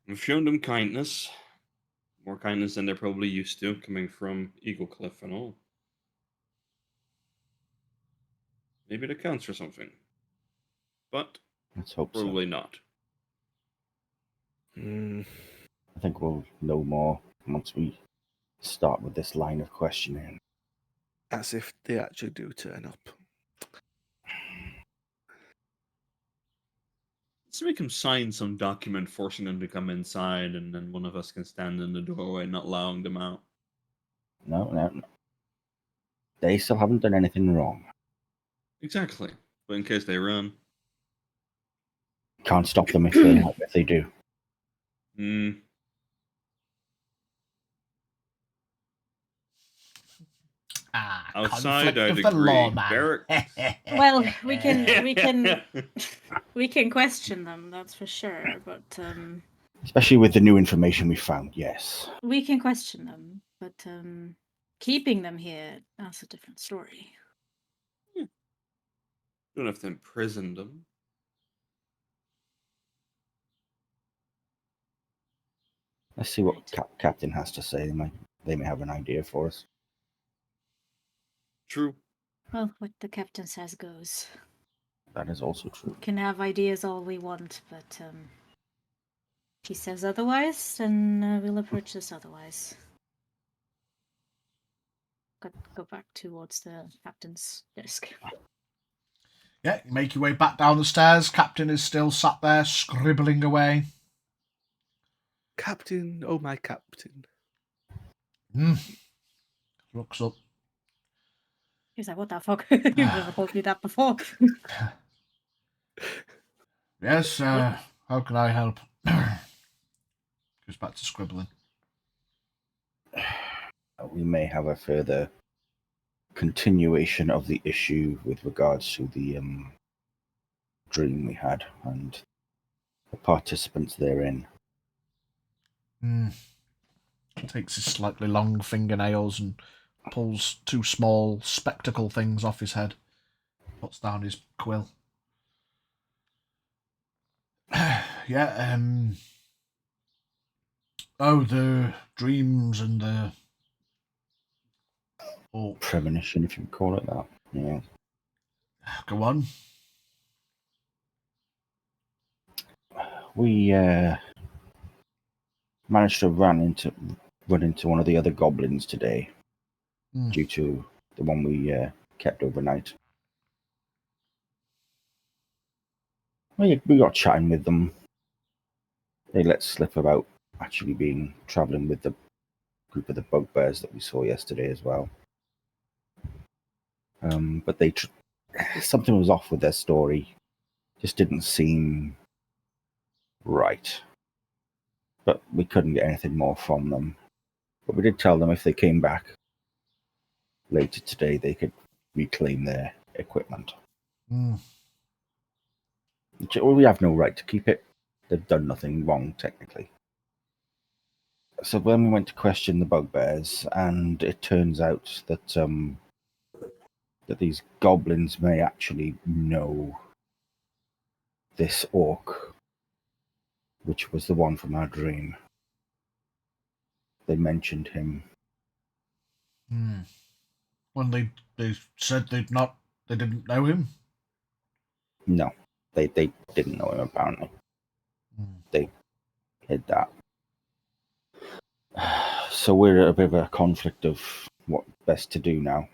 We've shown them kindness. More kindness than they're probably used to, coming from Eagle Cliff and all. Maybe that counts for something. But Let's hope probably not. I think we'll know more once we start with this line of questioning. As if they actually do turn up. Let's make him sign some document forcing them to come inside, and then one of us can stand in the doorway, not allowing them out. No. They still haven't done anything wrong. Exactly. But in case they run. Can't stop them if they do. Outside, conflict I'd of the agree. law, man. Barracks. Well, we can question them, that's for sure. But Especially with the new information we found, yes. we can question them. But keeping them here, that's a different story. Don't have to imprison them. Let's see what Right. Captain has to say. They may have an idea for us. True. Well, what the captain says goes. That is also true. We can have ideas all we want, but if he says otherwise, then we'll approach this otherwise. Go back towards the captain's desk. Yeah, you make your way back down the stairs. Captain is still sat there scribbling away. Captain, oh my captain. Looks up. He's like, what the fuck? You've never told me that before. Yes, how can I help? Goes back to scribbling. We may have a further continuation of the issue with regards to the dream we had and the participants therein. Takes his slightly long fingernails and pulls two small spectacle things off his head. Puts down his quill. Yeah, oh, the dreams and the... Oh, Premonition, if you can call it that. Yeah. go on. We managed to run into one of the other goblins today due to the one we kept overnight. We got chatting with them. They let slip about actually traveling with the group of the bugbears that we saw yesterday as well. But something was off with their story. Just didn't seem right. But we couldn't get anything more from them. But we did tell them if they came back later today, they could reclaim their equipment. We have no right to keep it. They've done nothing wrong, technically. So when we went to question the bugbears, and it turns out that that these goblins may actually know this orc, which was the one from our dream. They mentioned him. When they said they didn't know him? No, they didn't know him, apparently. They hid that. So we're at a bit of a conflict of what best to do now.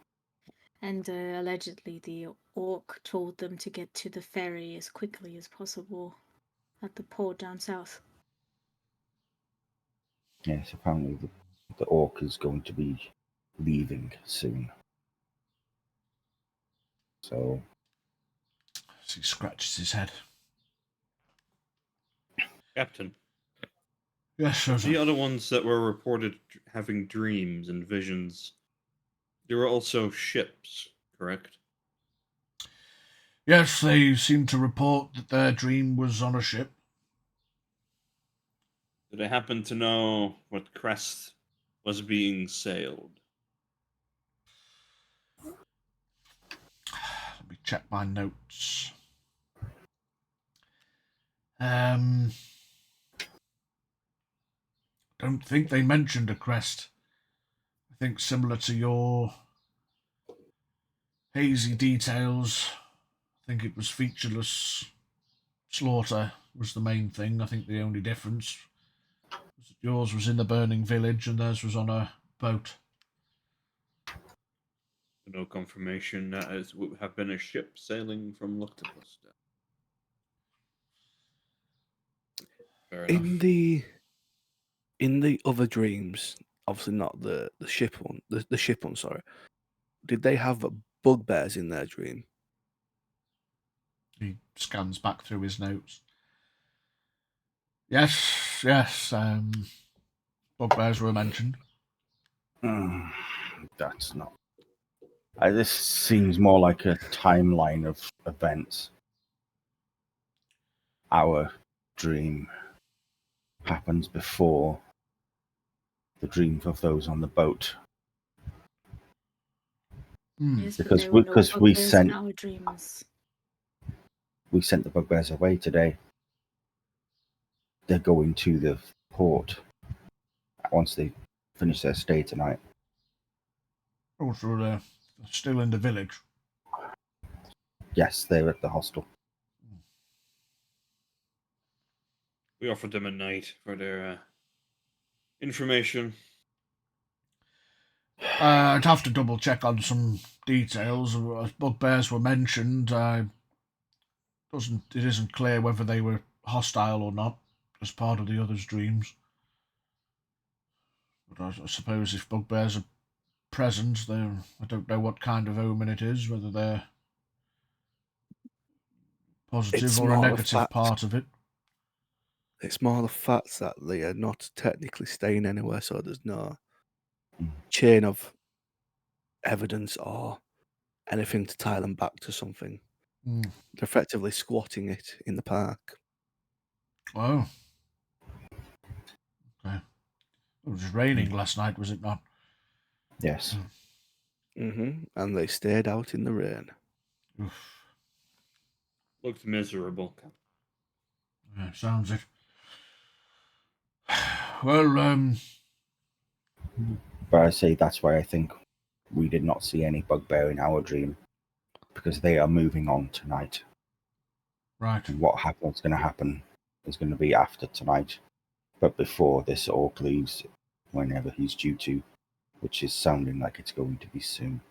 And allegedly the orc told them to get to the ferry as quickly as possible at the port down south. Yes, apparently the orc is going to be leaving soon. So he scratches his head. Captain. Yes, sir. The other ones that were reported having dreams and visions, they were also ships, correct? Yes, they seem to report that their dream was on a ship. Did they happen to know what crest was being sailed? Let me check my notes. Don't think they mentioned a crest. I think similar to your hazy details, I think it was featureless slaughter was the main thing. I think the only difference was that yours was in the burning village and theirs was on a boat. No confirmation that it would have been a ship sailing from Luctopus. Fair enough. In the other dreams, obviously not the ship one, the ship one, sorry. Did they have bugbears in their dream? He scans back through his notes. Yes, bugbears were mentioned. that's not This seems more like a timeline of events. Our dream happens before the dreams of those on the boat. Yes, but Because there were no we bugbears in sent our dreams. the bugbears away today. They're going to the port once they finish their stay tonight. Oh, so they're still in the village. Yes, they're at the hostel. We offered them a night for their information. I'd have to double check on some details. As bugbears were mentioned, it isn't clear whether they were hostile or not as part of the others' dreams. But I suppose if bugbears are present, I don't know what kind of omen it is, whether they're positive It's or a more the negative fact- part of it. It's more the fact that they are not technically staying anywhere, so there's no chain of evidence or anything to tie them back to something. Mm. They're effectively squatting it in the park. Oh. Okay. It was raining last night, was it not? Yes. And they stayed out in the rain. Oof. Looked miserable. Yeah, sounds it. Well, But I say that's why I think we did not see any bugbear in our dream, because they are moving on tonight. right. And what's going to happen is going to be after tonight, but before this orc leaves, whenever he's due to, which is sounding like it's going to be soon.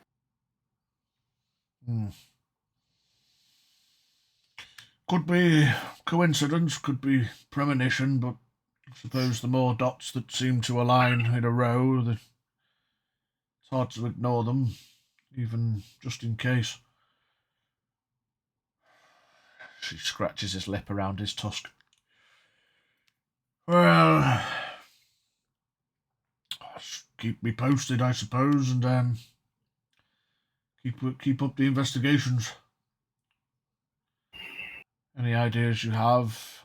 Could be coincidence, could be premonition, but I suppose the more dots that seem to align in a row, it's hard to ignore them, even just in case. She scratches his lip around his tusk. Well, keep me posted, I suppose, and keep up the investigations. Any ideas you have?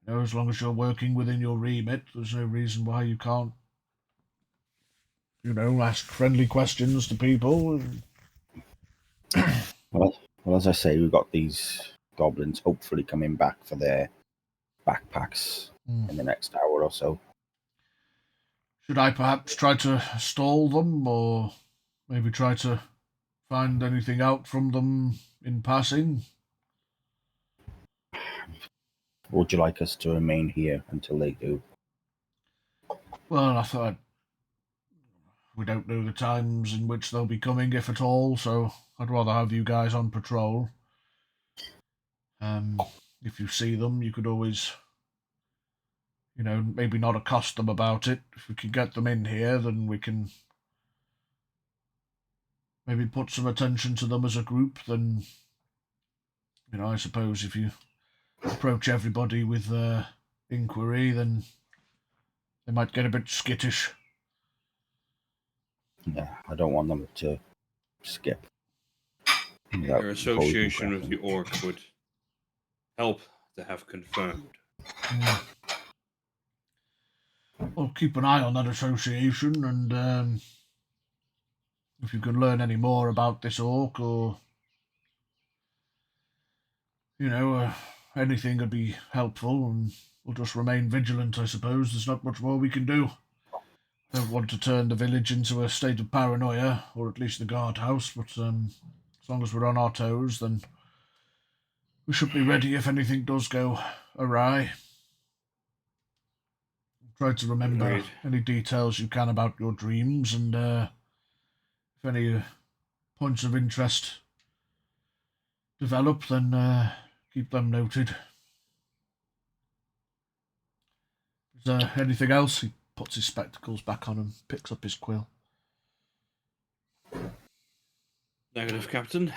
As long as you're working within your remit, there's no reason why you can't, ask friendly questions to people. Well, as I say, we've got these goblins hopefully coming back for their backpacks in the next hour or so. Should I perhaps try to stall them, or maybe try to find anything out from them in passing? Would you like us to remain here until they do? Well, I thought we don't know the times in which they'll be coming, if at all, so I'd rather have you guys on patrol. If you see them, you could always, maybe not accost them about it. If we can get them in here, then we can maybe put some attention to them as a group. Then, I suppose if you approach everybody with inquiry, then they might get a bit skittish. Yeah, I don't want them to skip. Your association with the orc would help to have confirmed. Well, keep an eye on that association, and if you can learn any more about this orc, or anything would be helpful, and we'll just remain vigilant, I suppose. There's not much more we can do. Don't want to turn the village into a state of paranoia, or at least the guardhouse, but as long as we're on our toes, then we should be ready if anything does go awry. Try to remember Agreed. any details you can about your dreams, and if any points of interest develop, then keep them noted. Is there anything else? He puts his spectacles back on and picks up his quill. Negative, Captain.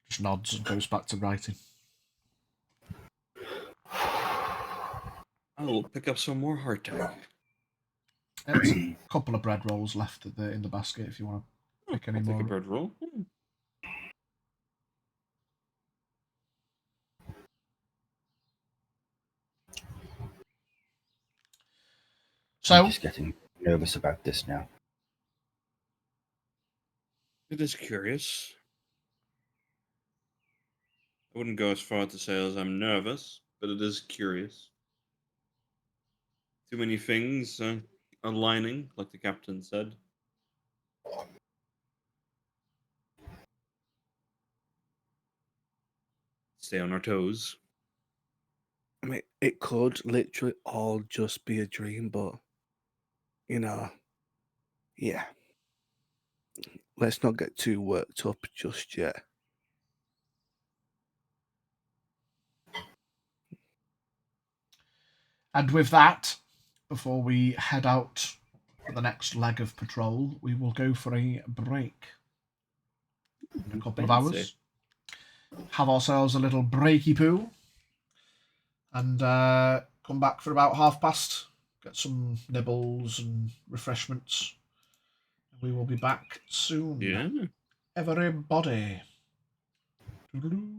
Just nods and goes back to writing. I will pick up some more hardtack. It's a couple of bread rolls left in the basket if you want to pick any I'll take more. a bread roll. So, I'm just getting nervous about this now. It is curious. I wouldn't go as far to say as I'm nervous, but it is curious. Too many things aligning, like the captain said. Stay on our toes. I mean, it could literally all just be a dream, but yeah. Let's not get too worked up just yet. and with that, before we head out for the next leg of patrol, we will go for a break in a couple of Fancy. hours. Have ourselves a little breaky poo, and come back for about past. Get some nibbles and refreshments. We will be back soon. Yeah. Everybody. Toodaloo.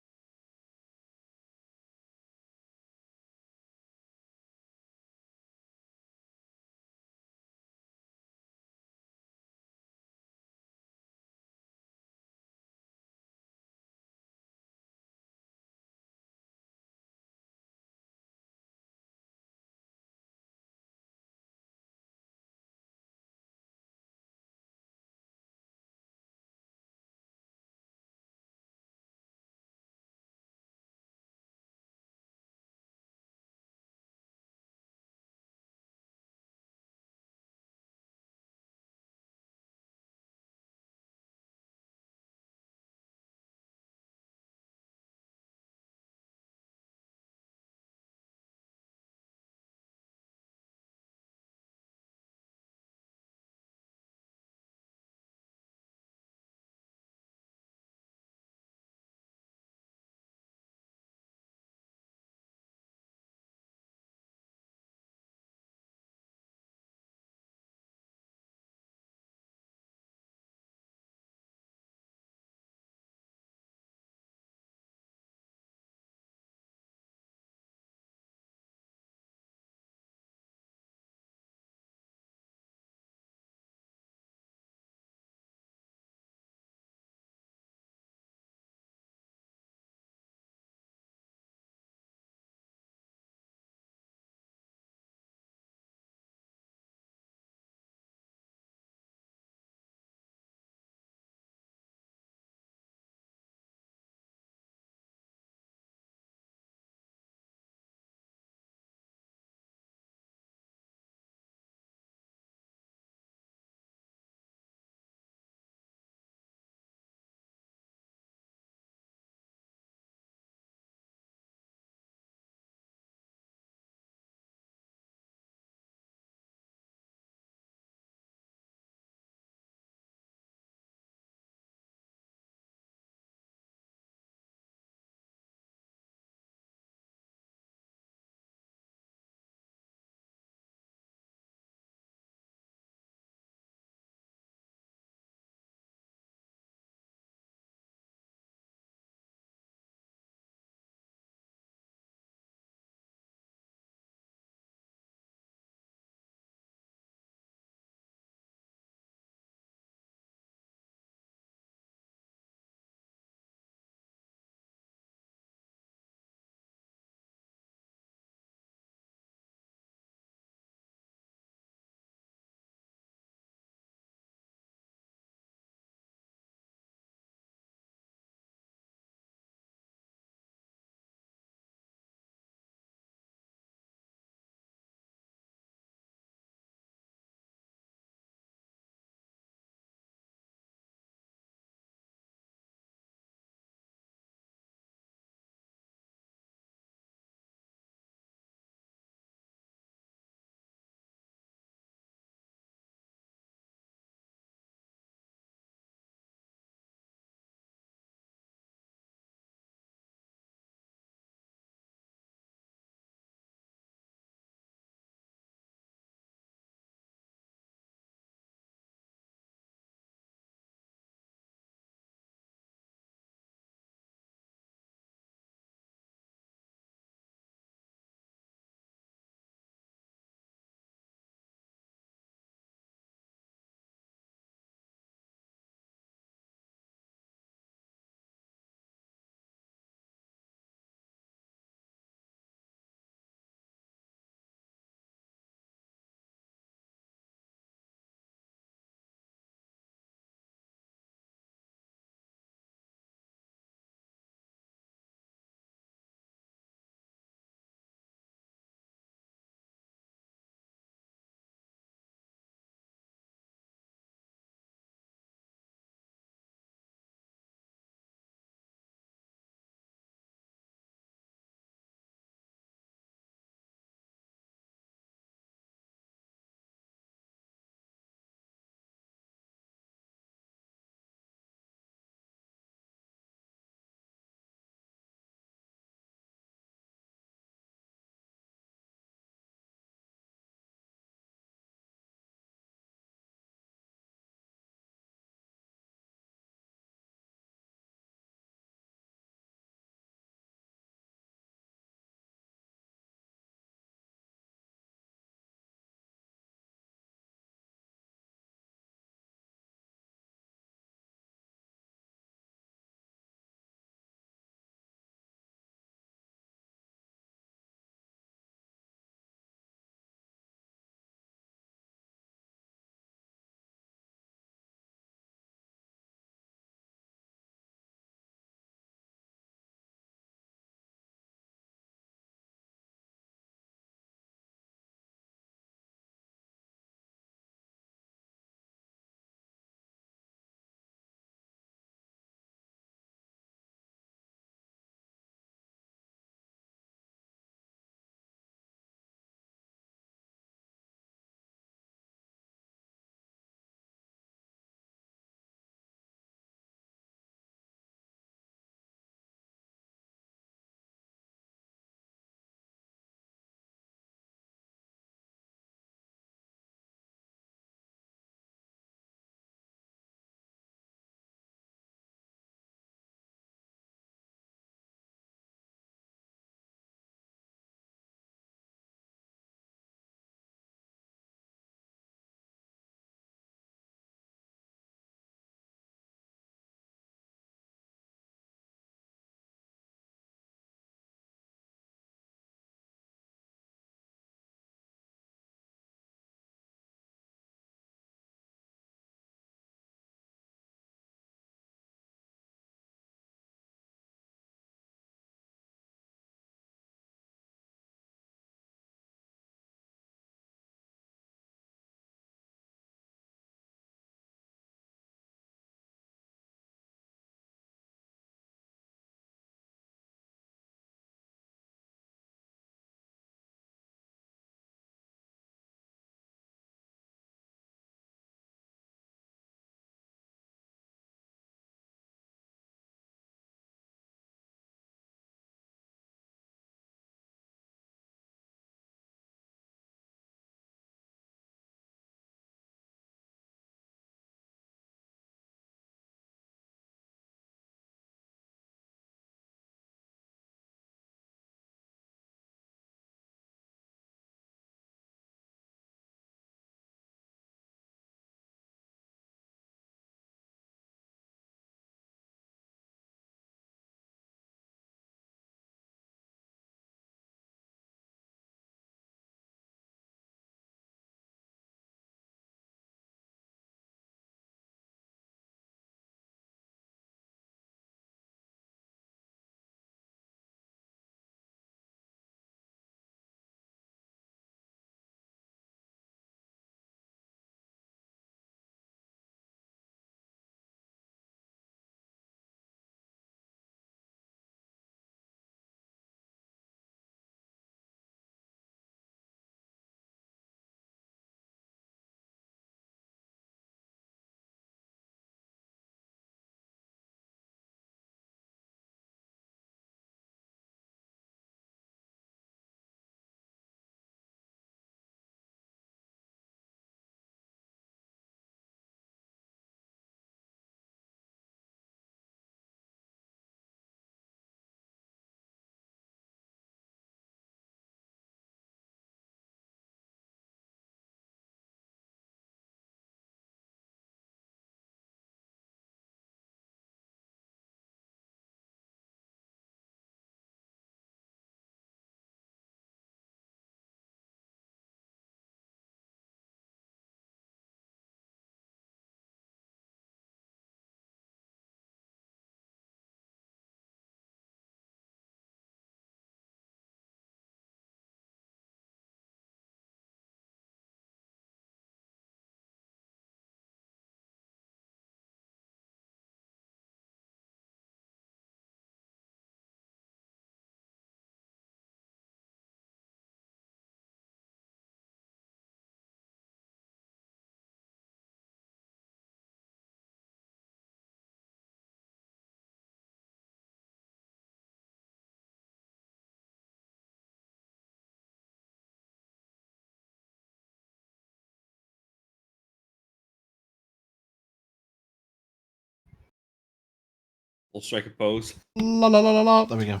I'll strike a pose. La la la la la. There we go.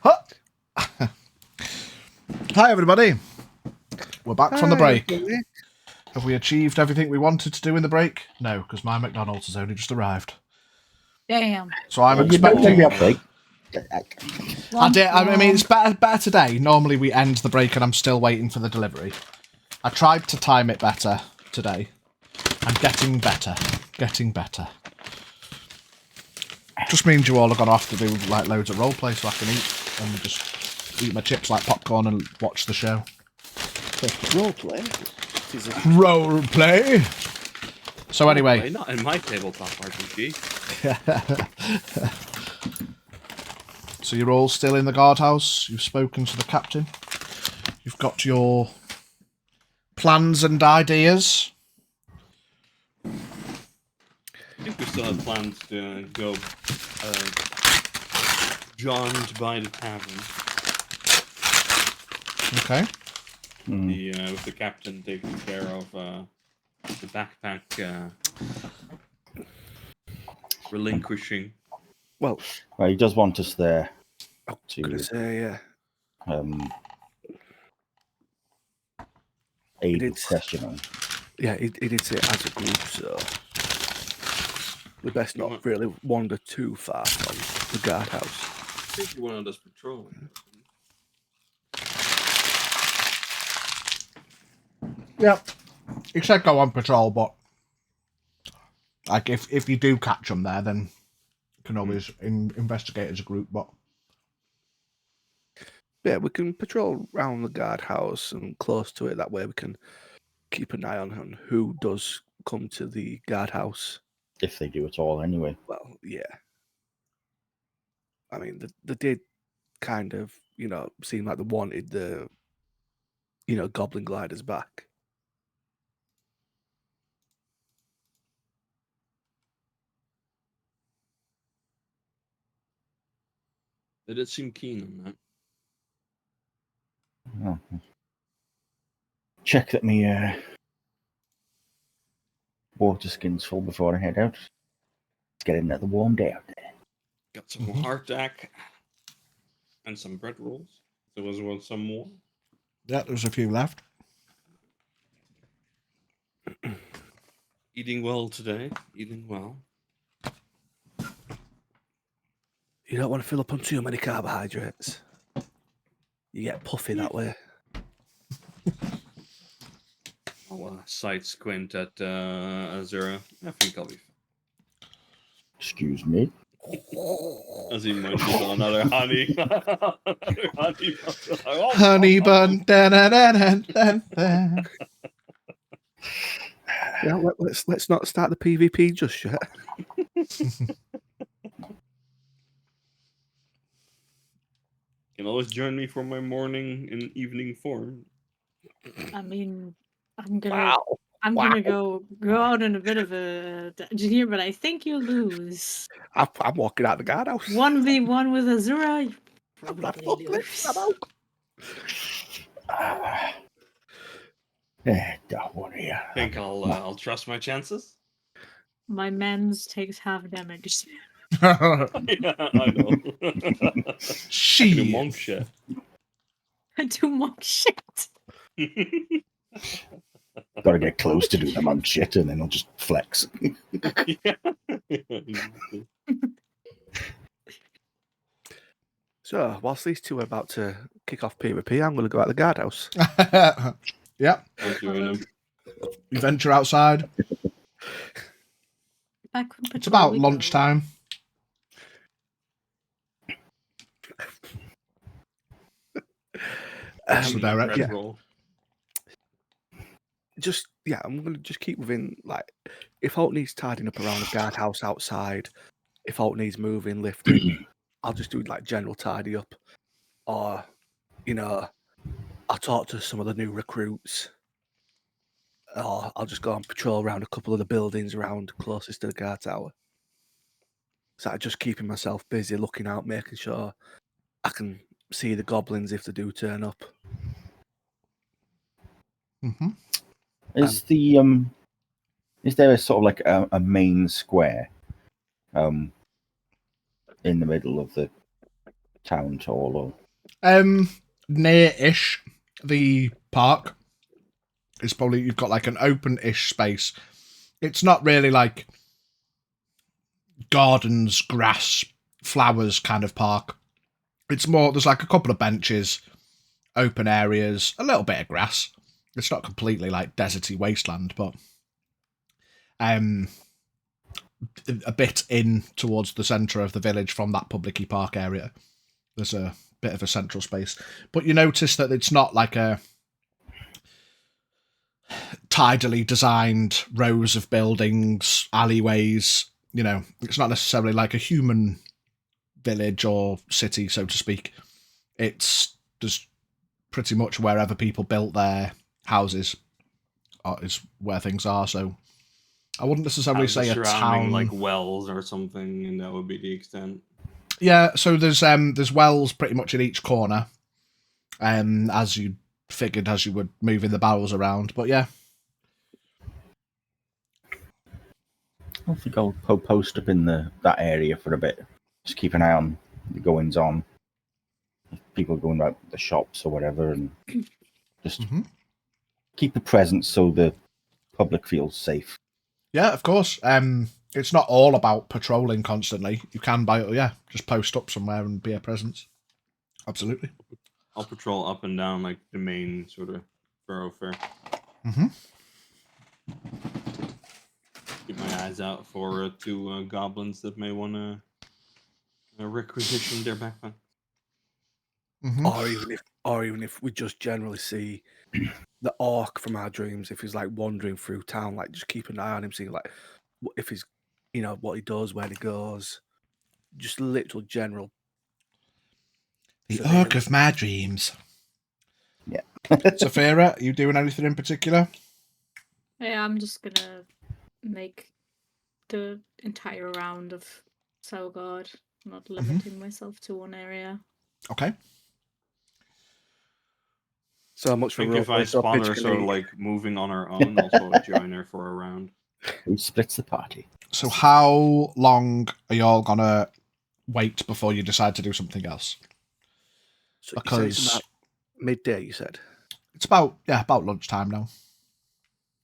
Huh. Hi, everybody. We're back from the break. Have we achieved everything we wanted to do in the break? No, because my McDonald's has only just arrived. Damn. So I'm You better expecting. be up big. I mean, it's better today. Normally we end the break and I'm still waiting for the delivery. I tried to time it better today. I'm getting better. Getting better. Just means you all are going to have to do like loads of roleplay so I can eat and just eat my chips like popcorn and watch the show. Roleplay? Roleplay. So anyway, Wait, not in my tabletop RPG. so you're all still in the guardhouse. You've spoken to the captain. You've got your plans and ideas. I think we still have plans to go jaunt by the tavern. Okay. With the captain taking care of the backpack relinquishing. Well, He does want us there I was to going to say, yeah. aid It with is. questioning. Yeah, he did say as a group, so we best You not want- really wander too far from the guardhouse. I think you wanted us patrolling. Yep. You said go on patrol, but like if you do catch them there, then you can always investigate as a group. But Yeah, we can patrol around the guardhouse and close to it. That way we can keep an eye on who does come to the guardhouse. If they do at all, anyway. Well, yeah. I mean, they did kind of, seem like they wanted the, goblin gliders back. They did seem keen on that. Oh. Check that my water skin's full before I head out. Let's get another warm day out there. Got some more hardtack and some bread rolls. There was some more. yeah, there's a few left. Eating well today. Eating well. You don't want to fill up on too many carbohydrates. You get puffy that way. I'll side squint at Azura. I think I'll be fine. Excuse me. As he munches on another honey. Honey bun. Da-da-da-da-da-da. Yeah, let's not start the PvP just yet. You can always join me for my morning and evening form. I mean, I'm gonna go out on a bit of a tangent here, but I think you'll lose. I'm walking out the guardhouse. 1v1 with Azura, you probably lose. Don't worry. Think I'll trust my chances? My mens takes half damage. Yeah, I know. I can do She. monk shit. I do monk shit. Gotta get close to do the monk shit and then I'll just flex. Yeah. So, whilst these two are about to kick off PvP, I'm going to go out the guardhouse. Yep. I'll join him. You venture outside. Back when It's patrol about we go. lunchtime. That's the direction. Bread roll. I'm going to just keep within, like, if Holt needs tidying up around the guardhouse outside, if Holt needs moving, lifting, I'll just do, like, general tidy up. Or, I'll talk to some of the new recruits. Or I'll just go and patrol around a couple of the buildings around closest to the guard tower. So I'm just keeping myself busy, looking out, making sure I can see the goblins if they do turn up. Mm-hmm. Is is there a sort of like a main square in the middle of the town hall? Near-ish the park. It's probably, you've got like an open-ish space. It's not really like gardens, grass, flowers kind of park. It's more, there's like a couple of benches, open areas, a little bit of grass. It's not completely like deserty wasteland, but a bit in towards the centre of the village from that public park area. There's a bit of a central space. But you notice that it's not like a tidily designed rows of buildings, alleyways. You know, it's not necessarily like a human village or city, so to speak. It's just pretty much wherever people built their houses is where things are. So I wouldn't necessarily say a town, like wells or something, and that would be the extent. Yeah, so there's wells pretty much in each corner, as you figured as you were moving the barrels around. But yeah, I think I'll post up in that area for a bit. Just keep an eye on the goings on. If people are going out the shops or whatever, and just keep a presence so the public feels safe. Yeah, of course. It's not all about patrolling constantly. You can just post up somewhere and be a presence. Absolutely. I'll patrol up and down like the main sort of thoroughfare. Keep my eyes out for two goblins that may want to requisition their backpack. Or even if we just generally see the orc from our dreams, if he's like wandering through town, like just keep an eye on him, see like if he's, what he does, where he goes, just literal general. The orc of my dreams. Yeah. Saphira, you doing anything in particular? Yeah, I'm just gonna make the entire round of Selgard, not limiting myself to one area. Okay. So much for I think if I spawn her sort of like moving on her own, also join her for a round. Who splits the party? So how long are y'all gonna wait before you decide to do something else? So Because it's about midday, you said. It's about lunchtime now.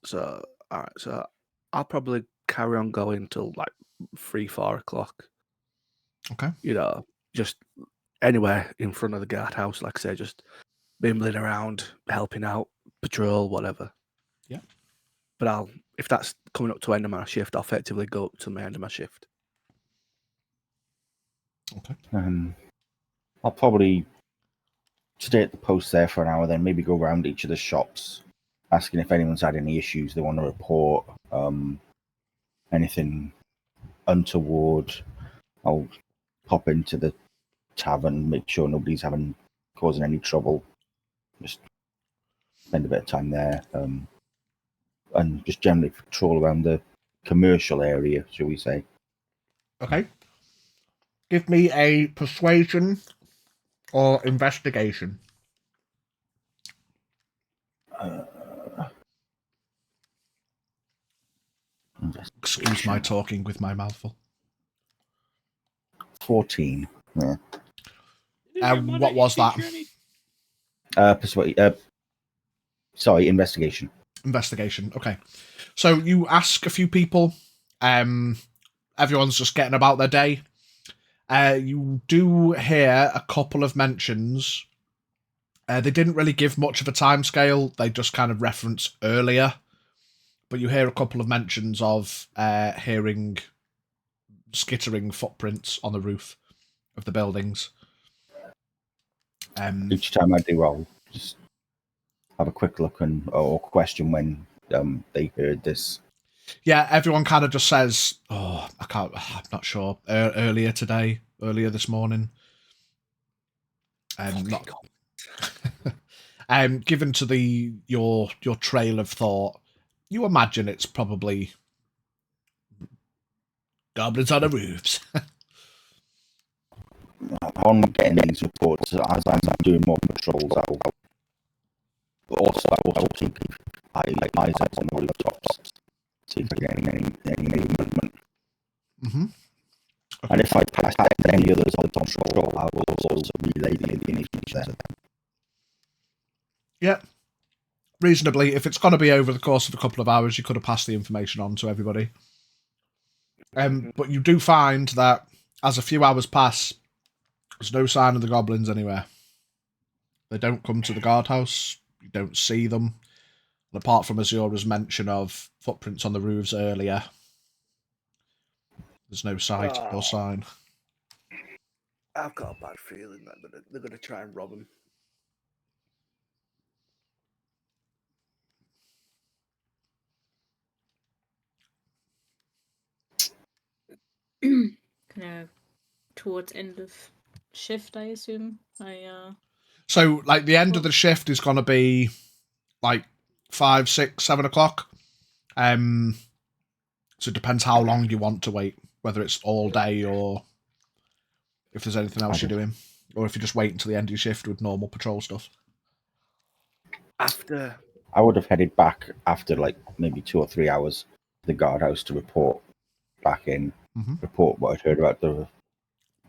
So all right, so I'll probably carry on going till like 3-4 o'clock. Okay. Just anywhere in front of the guardhouse, like I say, just bimbling around, helping out, patrol, whatever. Yeah. But if that's coming up to the end of my shift, I'll effectively go up to the end of my shift. Okay. I'll probably stay at the post there for an hour, then maybe go around each of the shops, asking if anyone's had any issues they want to report, anything untoward. I'll pop into the tavern, make sure nobody's causing any trouble. Just spend a bit of time there, and just generally patrol around the commercial area, shall we say. Okay. Give me a persuasion or investigation. Excuse my talking with my mouthful. 14. Yeah. What was that? Investigation. Investigation. Okay. So you ask a few people. Everyone's just getting about their day. You do hear a couple of mentions. They didn't really give much of a timescale. They just kind of reference earlier. But you hear a couple of mentions of hearing skittering footprints on the roof of the buildings. Each time I do, I'll just have a quick look or question when they heard this. Yeah, everyone kind of just says, "Oh, I'm not sure." Earlier this morning. Given to your trail of thought, you imagine it's probably goblins on the roofs. On getting these reports, as I'm doing more patrols, I'll also keep eyes up on the rooftops, see if I get any movement. Mm-hmm. And if I pass any others on shore, I will also relay the information to them. Yeah. Reasonably, if it's going to be over the course of a couple of hours, you could have passed the information on to everybody. But you do find that as a few hours pass, there's no sign of the goblins anywhere. They don't come to the guardhouse. You don't see them. And apart from Azura's mention of footprints on the roofs earlier, there's no sight or sign. I've got a bad feeling that they're going to try and rob him. Towards end of shift, I assume. So, like, the end of the shift is going to be like 5, 6, 7 o'clock. So it depends how long you want to wait, whether it's all day or if there's anything else you're doing, or if you just wait until the end of your shift with normal patrol stuff. After I would have headed back after like maybe 2 or 3 hours to the guardhouse to report back in, report what I'd heard about the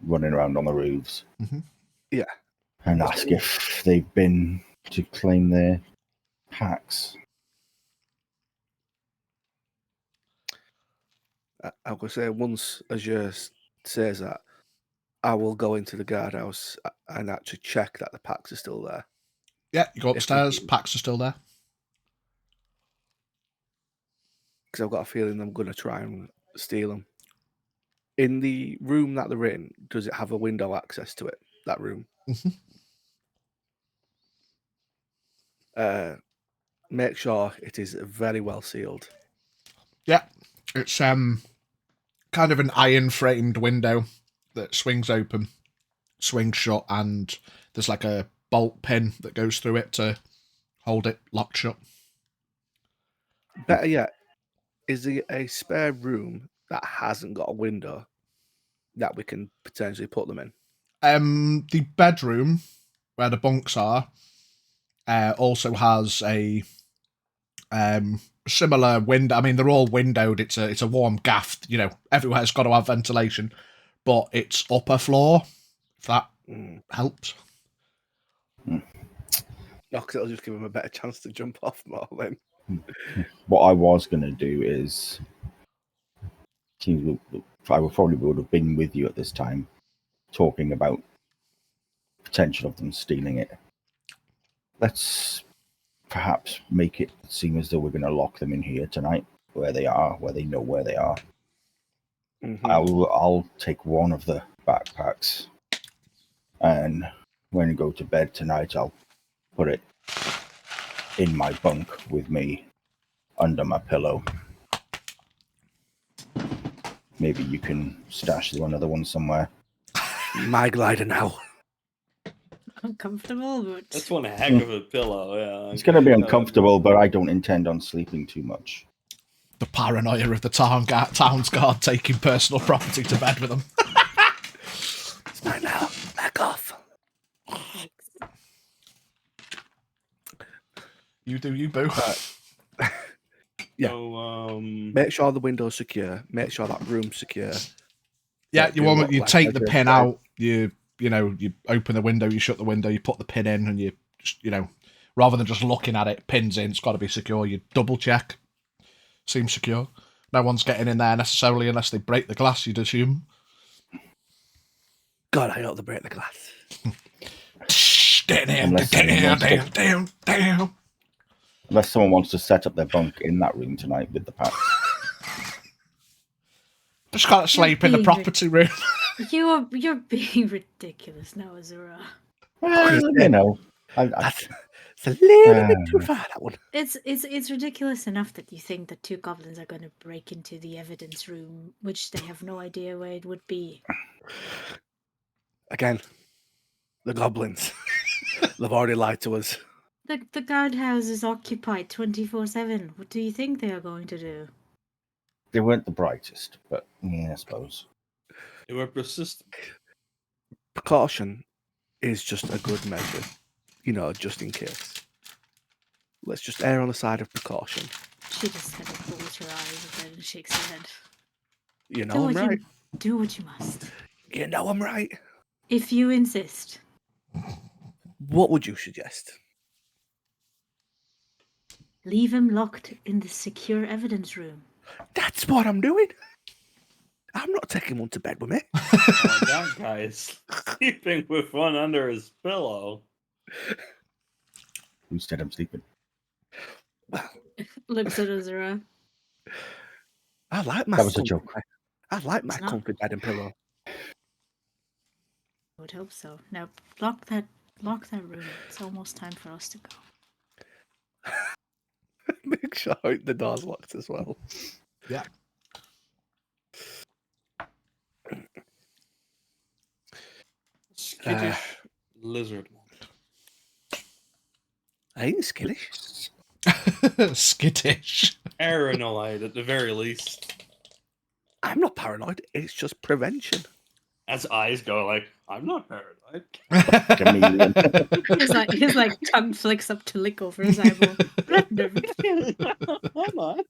running around on the roofs. Yeah. And ask if they've been to claim their packs. I would say once Azure says that, I will go into the guardhouse and actually check that the packs are still there. Yeah, you go upstairs, packs are still there. Because I've got a feeling I'm going to try and steal them. In the room that they're in, does it have a window access to it, that room? Make sure it is very well sealed. Yeah, it's kind of an iron-framed window that swings open, swings shut, and there's like a bolt pin that goes through it to hold it locked shut. Better yet, is there a spare room that hasn't got a window that we can potentially put them in? The bedroom where the bunks are also has a similar window. I mean, they're all windowed. It's a warm gaff. You know, everywhere's got to have ventilation, but it's upper floor. If that helps. No, because it'll just give them a better chance to jump off more then. What I was going to do is, I probably would have been with you at this time, talking about potential of them stealing it. Let's perhaps make it seem as though we're going to lock them in here tonight, where they are, where they know where they are. I'll take one of the backpacks, and when I go to bed tonight, I'll put it in my bunk with me under my pillow. Maybe you can stash one other one somewhere. My glider now. Uncomfortable, but That's one heck of a pillow. Yeah, It's going to be uncomfortable, but I don't intend on sleeping too much. The paranoia of the town's guard taking personal property to bed with them. It's mine now. Back off. You do you, boo. Yeah. So, Make sure the window's secure. Make sure that room's secure. Yeah, you take the pin out. You open the window, you shut the window, you put the pin in, and you rather than just looking at it, pins in. It's got to be secure. You double check. Seems secure. No one's getting in there necessarily unless they break the glass. You'd assume. God, I hope they break the glass. Damn. Unless someone wants to set up their bunk in that room tonight with the packs. Just can't sleep in the property room. You're being ridiculous now, Azura. Well, It's a little bit too far, that one. It's ridiculous enough that you think that two goblins are going to break into the evidence room, which they have no idea where it would be. Again, the goblins. They've already lied to us. The guardhouse is occupied 24/7. What do you think they are going to do? They weren't the brightest, but yeah, I suppose. they were persistent. Precaution is just a good measure, just in case. Let's just err on the side of precaution. She just kind of pulls her eyes and then shakes her head. I'm right. Do what you must. You know I'm right. If you insist. What would you suggest? Leave him locked in the secure evidence room. That's what I'm doing. I'm not taking one to bed with me. Oh, that guy is sleeping with one under his pillow. Who said I'm sleeping? Well, Looks at Azura. I like my That was a comfy joke. bed. I like my It's not. comfy bed and pillow. I would hope so. Now lock that room. It's almost time for us to go. Make sure the door's locked as well. Yeah. Skittish lizard moment. I ain't skittish. Skittish. Paranoid at the very least. I'm not paranoid. It's just prevention. As eyes go like, I'm not paranoid. Chameleon. His like tongue flicks up to lick over his eyeball. I'm not.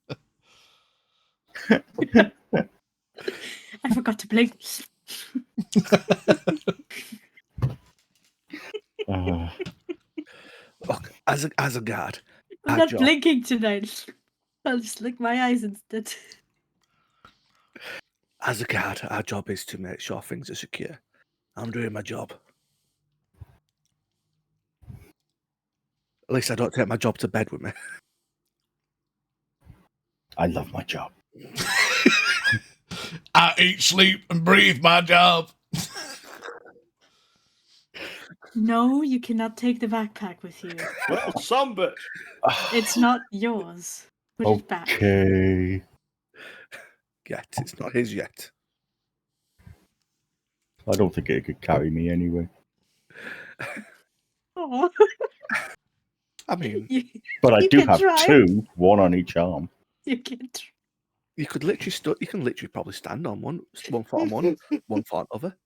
I forgot to blink. Look, as a guard, I'm our not job, blinking tonight. I'll just lick my eyes instead. as a guard, our job is to make sure things are secure. I'm doing my job. At least I don't take my job to bed with me. I love my job. I eat, sleep, and breathe my job. No, you cannot take the backpack with you. Well, some bitch. It's not yours. Put it back. Okay. Yet. It's not his yet. I don't think it could carry me anyway. Aw. I mean, But I You do can have try. two, one on each arm. You can't. you could literally you can literally probably stand on one foot on one foot on the other.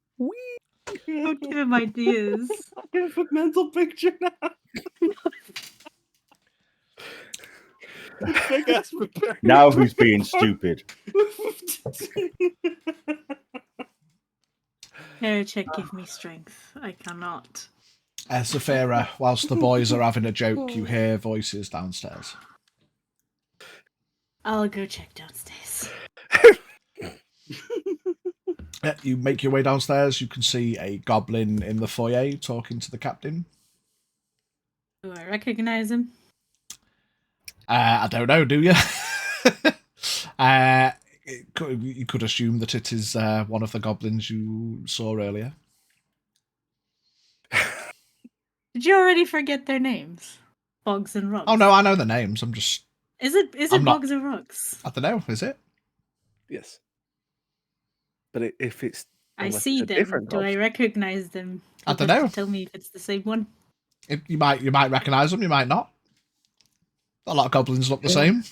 Don't give him ideas. I have a mental picture now. Big ass prepared. Now who's being stupid? Check, give me strength. I cannot. Saphira, whilst the boys are having a joke, you hear voices downstairs. I'll go check downstairs. You make your way downstairs. You can see a goblin in the foyer talking to the captain. Do I recognize him? I don't know, do you? You could assume that it is one of the goblins you saw earlier. Did you already forget their names? Boggs and Rogz. Oh no, I know the names. I'm just, Is it I'm not- Boggs and Rogz? I don't know. Is it? Yes. But if it's I unless see it's a them. different Do I goblin. recognize them? I You'll don't have to know. Tell me if it's the same one. You might recognise them. You might not. A lot of goblins look the same.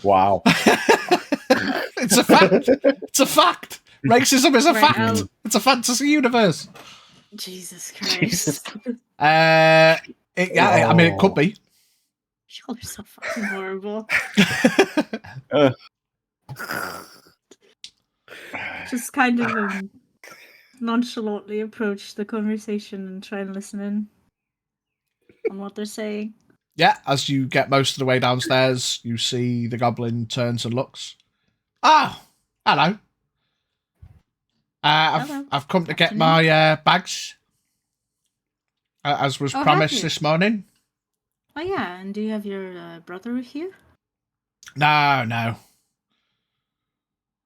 Wow. It's a fact. It's a fact. Racism is a Right, fact. It's a fantasy universe. Jesus Christ. I mean, it could be. Y'all are so fucking horrible. Just kind of nonchalantly approach the conversation and try and listen in on what they're saying. Yeah, as you get most of the way downstairs, you see the goblin turns and looks. Oh, hello. Hello. I've come to get Afternoon. my bags, as was Oh, have promised you? this morning. Oh yeah, and do you have your brother with you? No.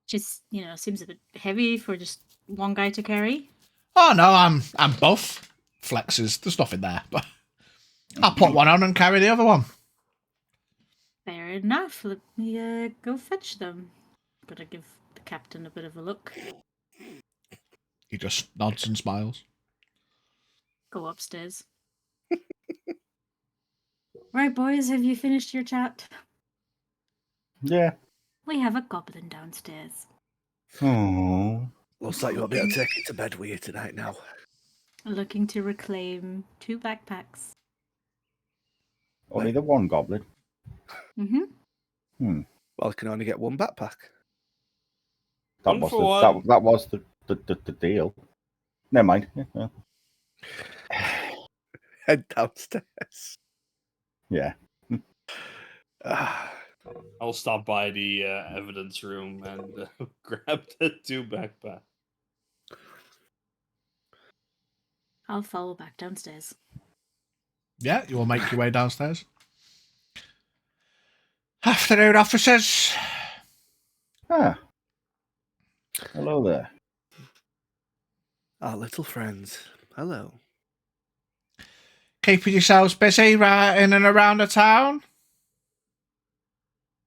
Just, seems a bit heavy for just one guy to carry. Oh no, I'm buff. Flexes. There's nothing there, but I'll put one on and carry the other one. Fair enough. Let me go fetch them. Gotta give the captain a bit of a look. He just nods and smiles. Go upstairs. Right, boys, have you finished your chat? Yeah. We have a goblin downstairs. Oh. Looks like you won't be able to take it to bed with you tonight now. Looking to reclaim 2 backpacks. Only the one goblin. Mm-hmm. Well, I can only get one backpack. That One was for one. that was the deal. Never mind. Head downstairs. Yeah. Ah, I'll stop by the evidence room and grab the 2 backpacks. I'll follow back downstairs. Yeah, you will make your way downstairs. Afternoon, officers. Ah. Hello there. our little friends. Hello. Keeping yourselves busy right in and around the town?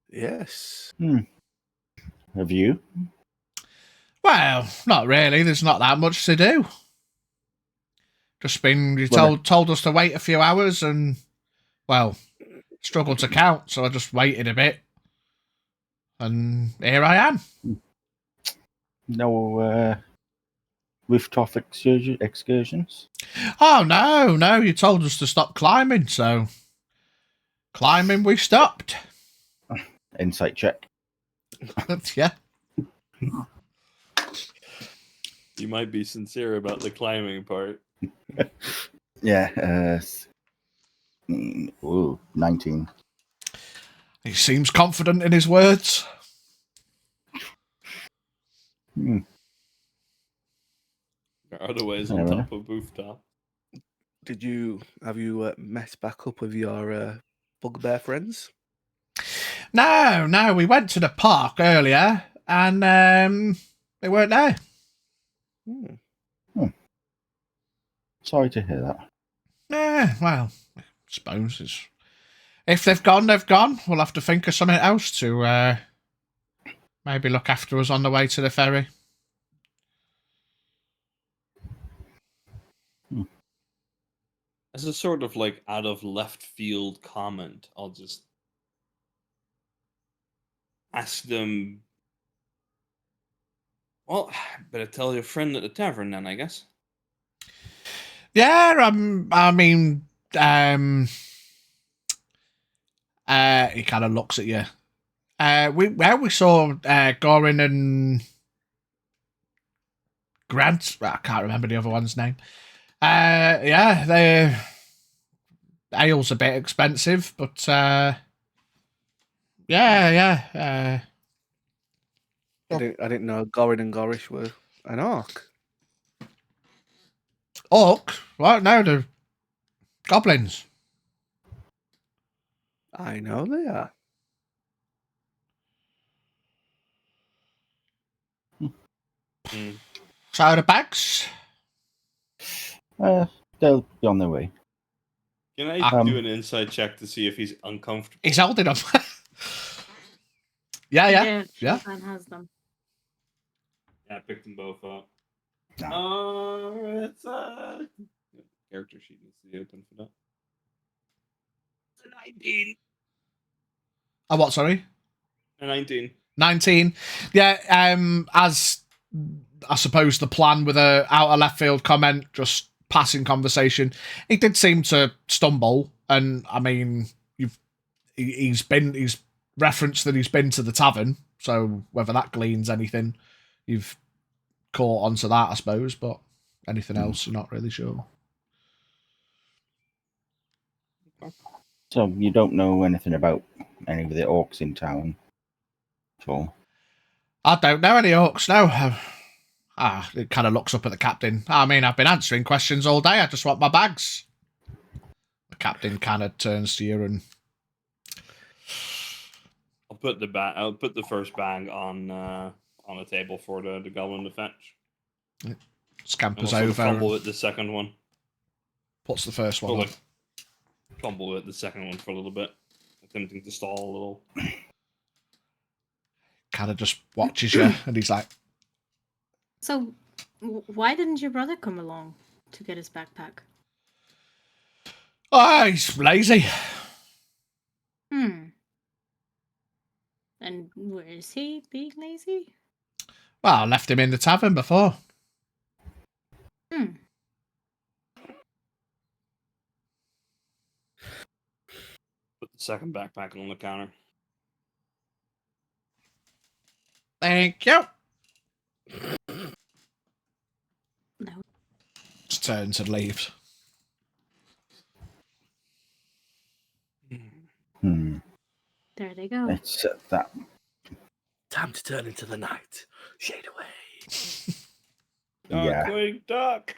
Yes. Have you? Well, not really. There's not that much to do. Just been you Well, told us to wait a few hours and, well, struggled to count, so I just waited a bit. And here I am. No rooftop excursions? Oh, no, you told us to stop climbing, so climbing we stopped. Insight check. Yeah. You might be sincere about the climbing part. Yeah. 19. He seems confident in his words. There are other ways on Yeah, top of rooftop. Have you met back up with your bugbear friends? No, we went to the park earlier and they weren't there. Sorry to hear that. Yeah, well, I suppose it's... If they've gone, they've gone. We'll have to think of something else to maybe look after us on the way to the ferry. As a sort of like out of left field comment, I'll just ask them. Well, better tell your friend at the tavern then, I guess. Yeah, he kind of looks at you. We saw Gorin and Grant. Well, I can't remember the other one's name. Yeah, ale's a bit expensive, but yeah. I didn't know Gorin and Gorish were an orc. Orc? What? No, they're goblins. I know they are. So the bags? They'll be on their way. Can I do an inside check to see if he's uncomfortable? He's holding them. Yeah. Showtime has them. Yeah, I picked them both up. No. It's character sheet needs to be open for that. It's a 19. Oh, what? Sorry. A 19. 19. Yeah. As I suppose the plan with a out of left field comment, just passing conversation. He did seem to stumble, and I mean, he's referenced that he's been to the tavern. So whether that gleans anything, you've caught onto that, I suppose. But anything else, you're not really sure. So you don't know anything about any of the orcs in town at all? I don't know any orcs, no. It kind of looks up at the captain. I mean, I've been answering questions all day. I just want my bags. The captain kind of turns to you and... I'll put the first bag on a table for the goblin to fetch. Scampers And we'll over. sort of fumble and with the second one. puts the first one Well, on. like, fumble with the second one for a little bit, attempting to stall a little. Kind of just watches you, and he's like, So, why didn't your brother come along to get his backpack? "Oh, he's lazy." And where is he being lazy? Well, I left him in the tavern before. Hmm. Put the second backpack on the counter. Thank you. turns and leaves. Hmm. There they go. It's that. Time to turn into the night. Shade away. Yeah. Darkwing Duck.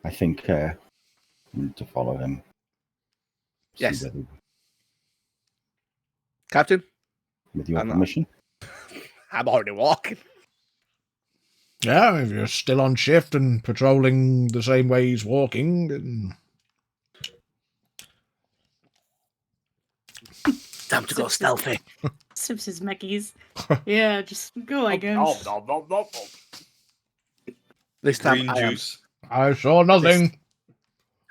I think we need to follow him. See Yes. whether- Captain, with your I'm not- permission. I'm already walking. Yeah, if you're still on shift and patrolling the same way he's walking, then... Time to go Sips stealthy. Sips his Meckies. Yeah, just go, I guess. This time Green I am. juice. I saw nothing.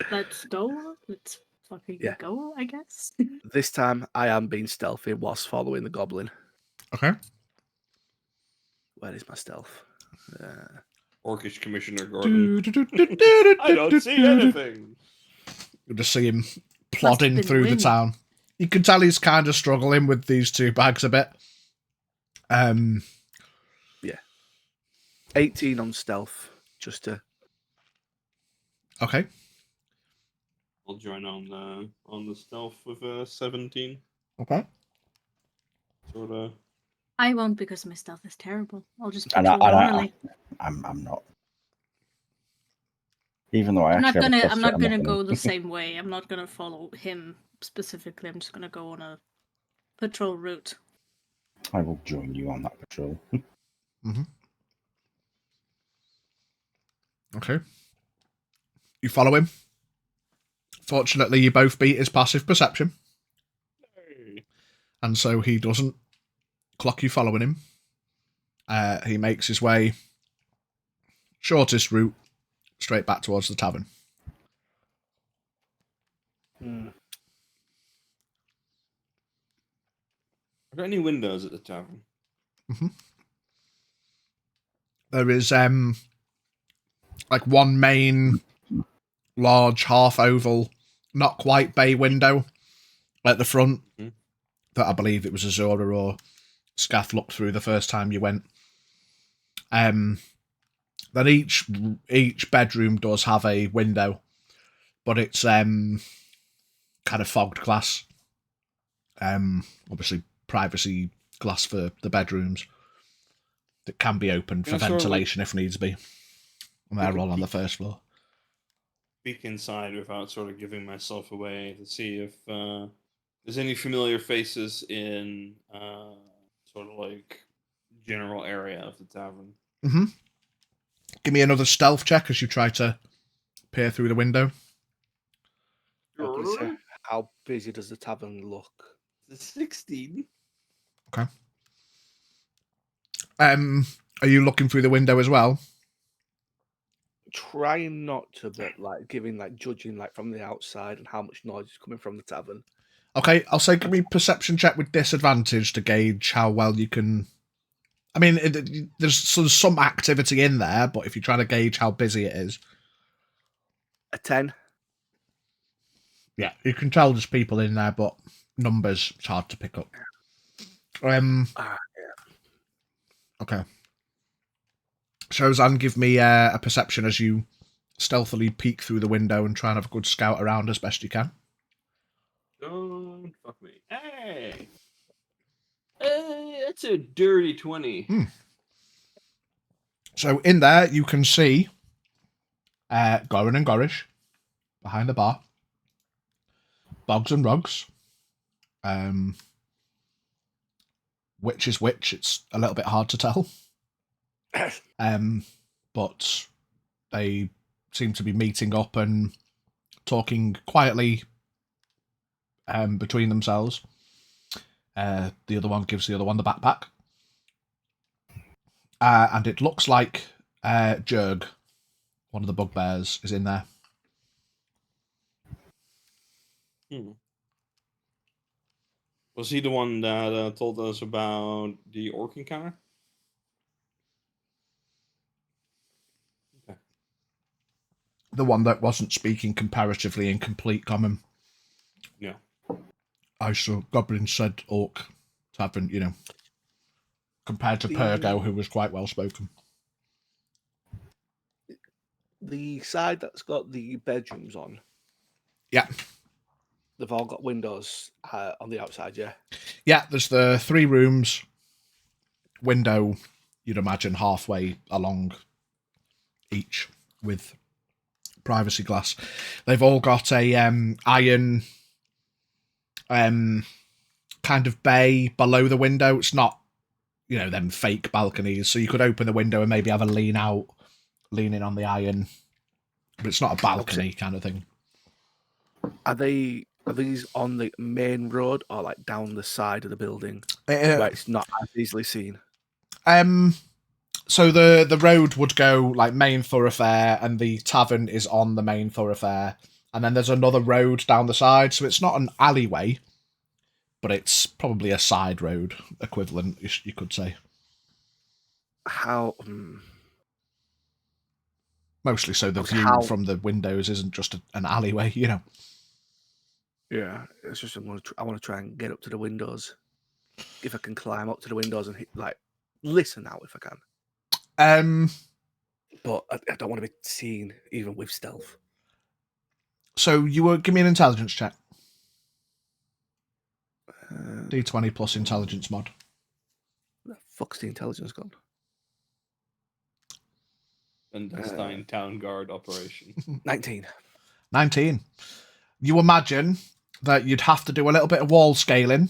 Let's go. Let's fucking Yeah. go, I guess. This time I am being stealthy whilst following the goblin. Okay. Where is my stealth? Orcish Commissioner Gordon. I I don't see anything. You just see him plodding been through the wind. town. You can tell he's kind of struggling with these 2 bags a bit. 18 on stealth, just to. Okay. I'll join on the stealth with 17. Okay. Sort of. I won't because my stealth is terrible. I'll just And patrol normally. I'm not. Even though I I'm not actually have a gonna. plus I'm two, not gonna go the same way. I'm not gonna follow him specifically. I'm just gonna go on a patrol route. I will join you on that patrol. Okay. You follow him. Fortunately, you both beat his passive perception, Hey. and so he doesn't clock you following him. He makes his way shortest route straight back towards the tavern. Are there any windows at the tavern? There is like one main large half oval, not quite bay window at the front that I believe it was Azora or Scath looked through the first time you went. Then each bedroom does have a window, but it's kind of fogged glass. Obviously privacy glass for the bedrooms that can be opened for Yeah, sort of ventilation if needs be. And they're all on the first floor. Peek inside without sort of giving myself away to see if there's any familiar faces in sort of like general area of the tavern. Give me another stealth check as you try to peer through the window. How busy does the tavern look? The 16. Okay. Are you looking through the window as well? Trying not to, but like giving, like judging, like from the outside and how much noise is coming from the tavern. Okay, I'll say give me perception check with disadvantage to gauge how well you can... I mean, there's some activity in there, but if you're trying to gauge how busy it is... A 10. Yeah, you can tell there's people in there, but numbers, it's hard to pick up. Okay. Shozan, give me a perception as you stealthily peek through the window and try and have a good scout around as best you can. Don't fuck me. Hey! Hey, that's a dirty 20. So in there, you can see Goran and Gorish behind the bar. Boggs and Rogz. Which is which, it's a little bit hard to tell. But they seem to be meeting up and talking quietly between themselves. The other one gives the other one the backpack. And it looks like Jurg, one of the bugbears, is in there. Was he the one that told us about the orc encounter? Okay. The one that wasn't speaking comparatively in complete common. Yeah. I saw Goblins said orc tavern, you know, compared to Pergo, who was quite well spoken. The side that's got the bedrooms on, Yeah. they've all got windows on the outside, yeah? Yeah, there's the 3 rooms, window, you'd imagine halfway along each with privacy glass. They've all got a iron kind of bay below the window. It's not, them fake balconies, so you could open the window and maybe have a leaning on the iron, but it's not a balcony kind of thing. Are these on the main road or like down the side of the building where it's not as easily seen? So the road would go like main thoroughfare, and the tavern is on the main thoroughfare, and then there's another road down the side, so it's not an alleyway, but it's probably a side road equivalent, you could say. How? Mostly so the view from the windows isn't just an alleyway, Yeah, it's just I want to try and get up to the windows. If I can climb up to the windows and listen out if I can. But I don't want to be seen even with stealth. So give me an intelligence check. D20 plus intelligence mod. The fuck's the intelligence gone? Clandestine town guard operation. 19. 19. You imagine that you'd have to do a little bit of wall scaling,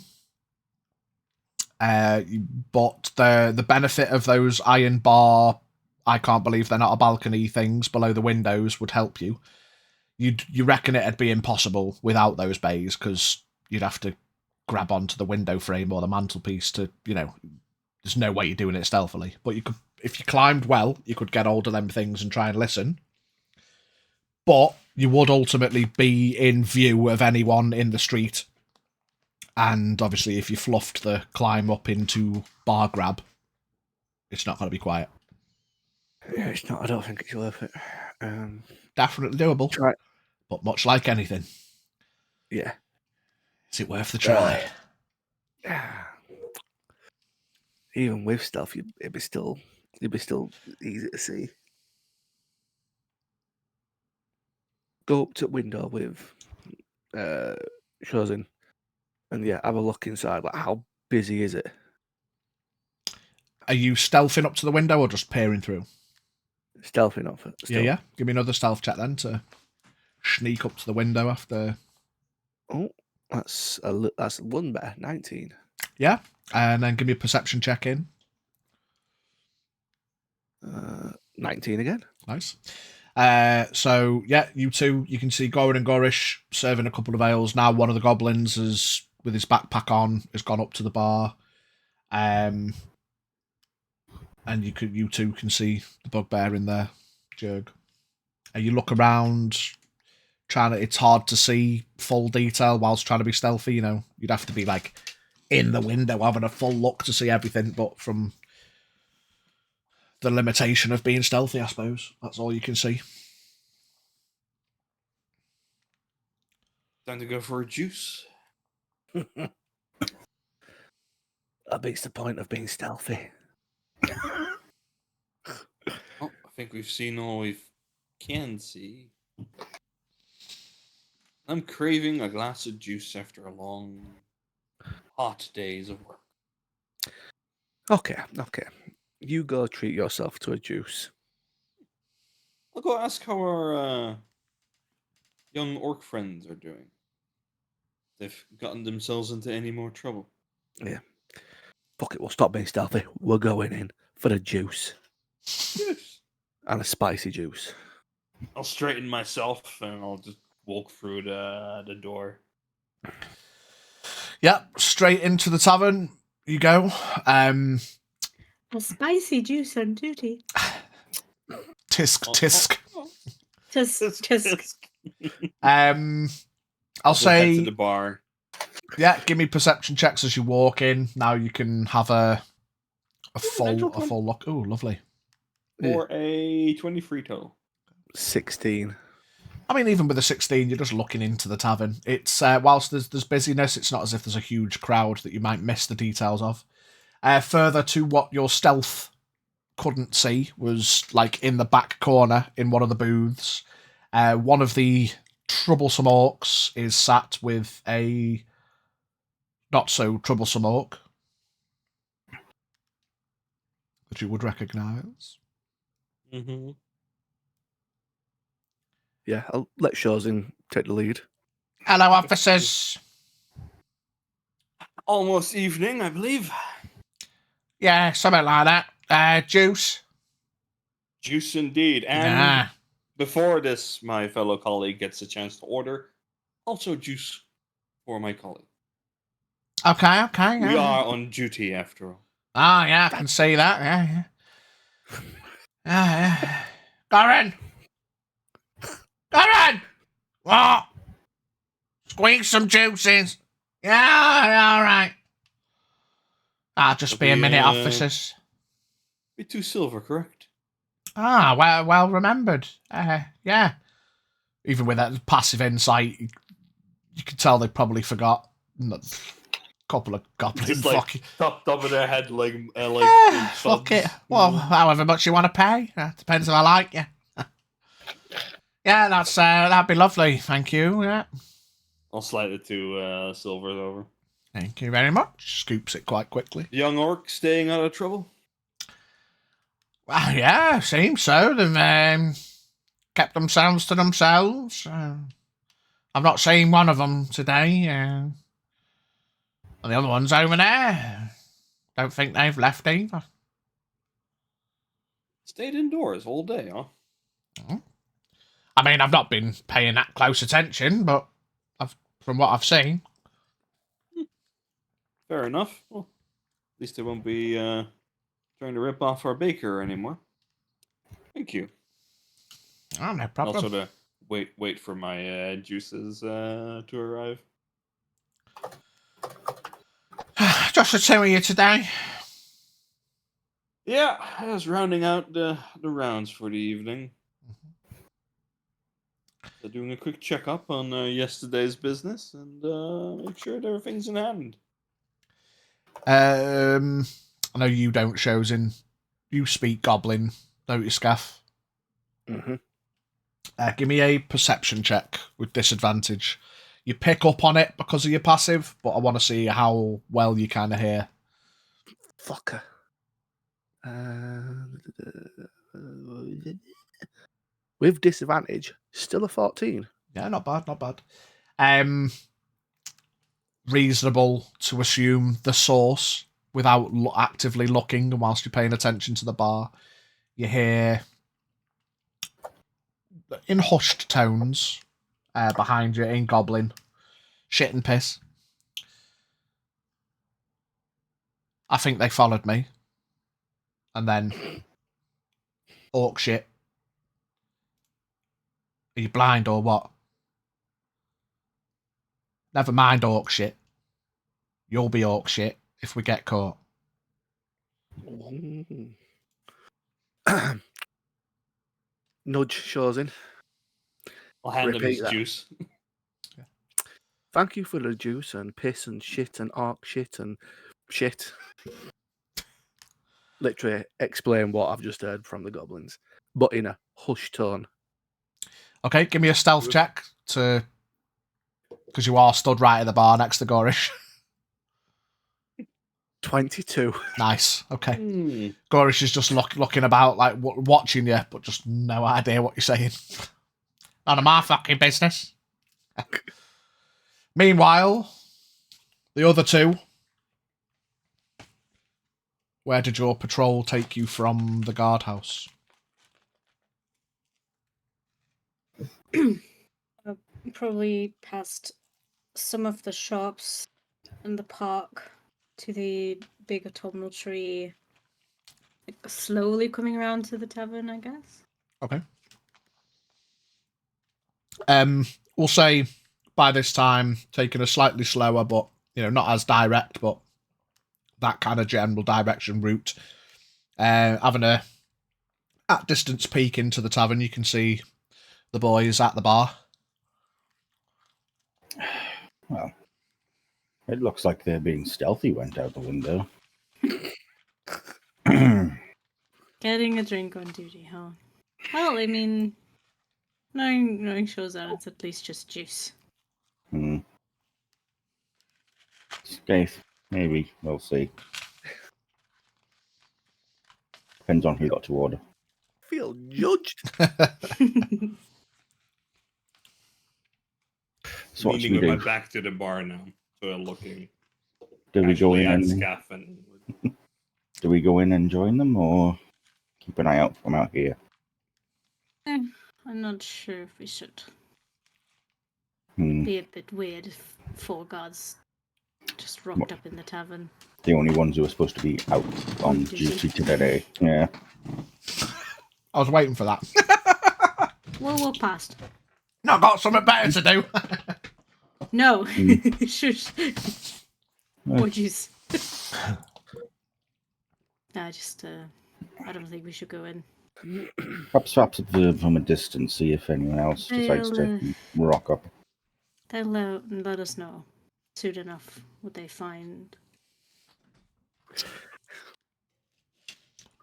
but the benefit of those iron bar, I can't believe they're not a balcony things below the windows would help you. You reckon it'd be impossible without those bays, because you'd have to grab onto the window frame or the mantelpiece to, there's no way you're doing it stealthily. But you could, if you climbed well, you could get hold of them things and try and listen. But you would ultimately be in view of anyone in the street. And obviously, if you fluffed the climb up into bar grab, it's not going to be quiet. Yeah, it's not. I don't think it's worth it. Definitely doable. Try. But much like anything. Yeah. Is it worth the try? Even with stealth, it'd be still easy to see. Go up to window with Chosen, and have a look inside. Like, how busy is it? Are you stealthing up to the window or just peering through? Stealthing up. Yeah. Give me another stealth check then to sneak up to the window after. Oh, that's one better. 19. Yeah, and then give me a perception check in. 19 again. Nice. So you two, you can see Goran and Gorish serving a couple of ales. Now one of the goblins is with his backpack on, has gone up to the bar. And you two can see the bugbear in there, Jurg. You look around, it's hard to see full detail whilst trying to be stealthy, You'd have to be like in the window having a full look to see everything, but from the limitation of being stealthy, I suppose. That's all you can see. Time to go for a juice. That beats the point of being stealthy. I think we've seen all we can see. I'm craving a glass of juice after a long, hot days of work. Okay. You go treat yourself to a juice. I'll go ask how our young orc friends are doing. They've gotten themselves into any more trouble. Yeah. Fuck it, we'll stop being stealthy. We're going in for the juice. Yes. And a spicy juice. I'll straighten myself and I'll just walk through the door. Yeah, straight into the tavern you go. A spicy juice on duty. Tisk. Tisk. I'll say head to the bar. Yeah, give me perception checks as you walk in. Now you can have a full look. Oh, lovely. Or a 23 total. 16. I mean, even with a 16, you're just looking into the tavern. It's whilst there's busyness, it's not as if there's a huge crowd that you might miss the details of. Further to what your stealth couldn't see was like in the back corner in one of the booths. One of the troublesome orcs is sat with a not so troublesome orc that you would recognise. Mm-hmm. Yeah, I'll let Shawzin take the lead. Hello, officers. Almost evening, I believe. Yeah, something like that. Juice. Juice indeed. And Yeah. before this, my fellow colleague gets a chance to order. Also juice for my colleague. Okay. We Yeah. are on duty after all. Oh, yeah, I can see that. Yeah. Yeah. Gorin! What? Squeeze some juices. Yeah, all right. I'll just be a minute, officers. Be 2 silver, correct? Ah, well remembered. Yeah. Even with that passive insight, you could tell they probably forgot. A couple of goblin Just like fucking... top of their head, like fuck it. thuds. Well, however much you want to pay. Depends if I like you. Yeah, that'd be lovely. Thank you. Yeah. I'll slide it to silver over. Thank you very much. Scoops it quite quickly. Young orc staying out of trouble? Well, yeah, seems so. They've kept themselves to themselves. I've not seen one of them today. And the other one's over there. Don't think they've left either. Stayed indoors all day, huh? I mean, I've not been paying that close attention, but from what I've seen. Fair enough. Well, at least they won't be trying to rip off our baker anymore. Thank you. Oh, no problem. Also to wait for my juices to arrive. Just the two of you today. Yeah, I was rounding out the rounds for the evening. So doing a quick checkup on yesterday's business and make sure that everything's in hand. I know you don't, Chosen. You speak Goblin, don't you, Scaff? Mm-hmm. Give me a perception check with disadvantage. You pick up on it because of your passive, but I want to see how well you kind of hear. Fucker. With disadvantage, still a 14. Yeah, not bad. Reasonable to assume the source without actively looking, and whilst you're paying attention to the bar, you hear in hushed tones behind you in Goblin, shit and piss. I think they followed me. And then orc shit. Are you blind or what? Never mind orc shit. You'll be orc shit if we get caught. Nudge Shawzin. I'll hand him Repeat his that. juice. Thank you for the juice and piss and shit and orc shit and shit. Literally explain what I've just heard from the goblins, but in a hushed tone. Okay, give me a stealth check because you are stood right at the bar next to Gorish. 22. Nice. Okay. Gorish is just looking about, like watching you, but just no idea what you're saying. None of my fucking business. Meanwhile, the other two. Where did your patrol take you from the guardhouse? Probably past some of the shops in the park to the big autumnal tree, like slowly coming around to the tavern, I guess. Okay. We'll say by this time, taking a slightly slower, but not as direct, but that kind of general direction route. Having a at distance peek into the tavern, you can see the boys at the bar. Well, it looks like they're being stealthy went out the window. Getting a drink on duty, huh? Well, I mean, knowing shows that it's at least just juice. Scathe, maybe. We'll see. Depends on who got to order. Feel judged. So what should Leaning we with do? my back to the bar now, sort of looking Do we go casually in at and Scaff and join them, or keep an eye out from out here? I'm not sure if we should. Hmm. Be a bit weird if 4 guards just rocked What? up in the tavern. The only ones who are supposed to be out on duty today. Yeah. I was waiting for that. We'll walk past. No, I've got something better to do. No, shush. More juice. No, I don't think we should go in. Perhaps observe from a distance, see if anyone else decides to rock up. They'll let us know soon enough what they find.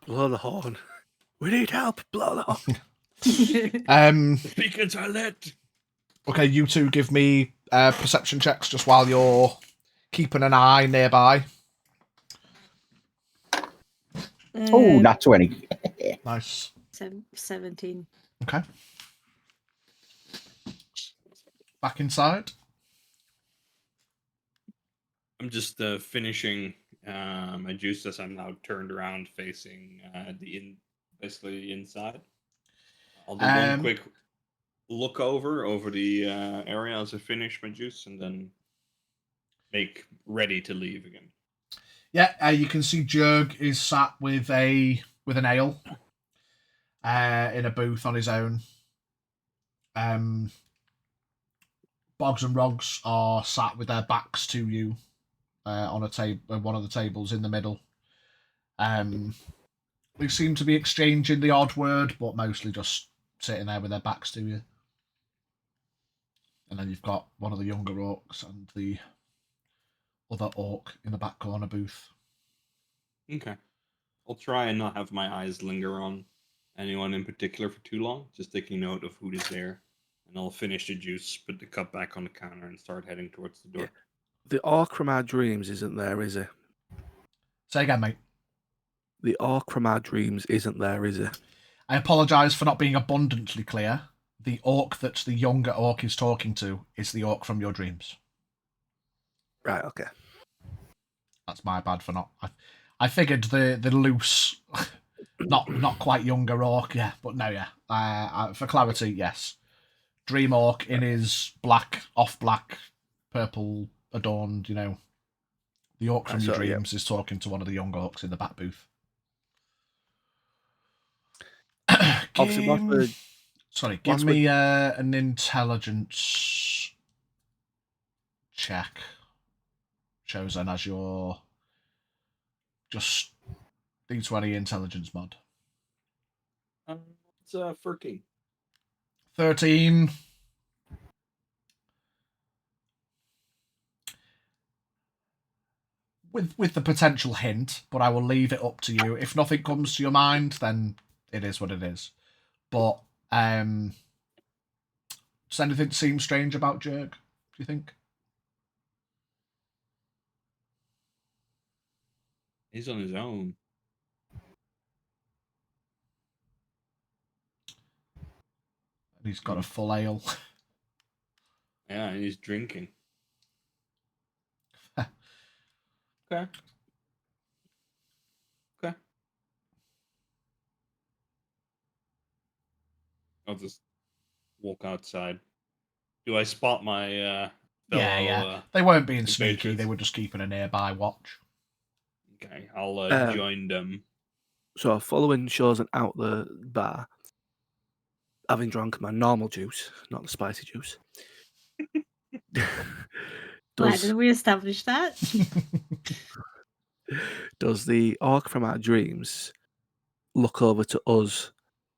Blow the horn. We need help. Blow the horn. Speak as I let. Okay, you two give me perception checks just while you're keeping an eye nearby. Oh, not 20. Nice. 17. Okay. Back inside. I'm just finishing my juice as I'm now turned around facing basically the inside. I'll do one quick look over the area as I finish my juice, and then make ready to leave again. Yeah, you can see Jurg is sat with an ale in a booth on his own. Boggs and Rogz are sat with their backs to you on a table, one of the tables in the middle. They seem to be exchanging the odd word, but mostly just sitting there with their backs to you. And then you've got one of the younger orcs and the other orc in the back corner booth. Okay. I'll try and not have my eyes linger on anyone in particular for too long, just taking note of who is there. And I'll finish the juice, put the cup back on the counter, and start heading towards the door. Yeah. The orc from our dreams isn't there, is it? Say again, mate. The orc from our dreams isn't there, is it? I apologise for not being abundantly clear. The orc that the younger orc is talking to is the orc from your dreams. Right, okay. That's my bad for not... I figured the loose, not quite younger orc, yeah, but no, yeah. For clarity, yes. Dream orc in his off black, purple adorned, the orc from your dreams is talking to one of the young orcs in the back booth. Give me an intelligence check, chosen as your just D20 intelligence mod. It's 13. 13. With the potential hint, but I will leave it up to you. If nothing comes to your mind, then it is what it is. But does anything seem strange about Jurg, do you think? He's on his own. And he's got a full ale. Yeah, and he's drinking. Okay. I'll just walk outside. Do I spot my fellow... Yeah. They weren't being sneaky. compatriots? They were just keeping a nearby watch. Okay, I'll join them. So following Chosen out the bar, having drunk my normal juice, not the spicy juice. Why did we establish that? Does the orc from our dreams look over to us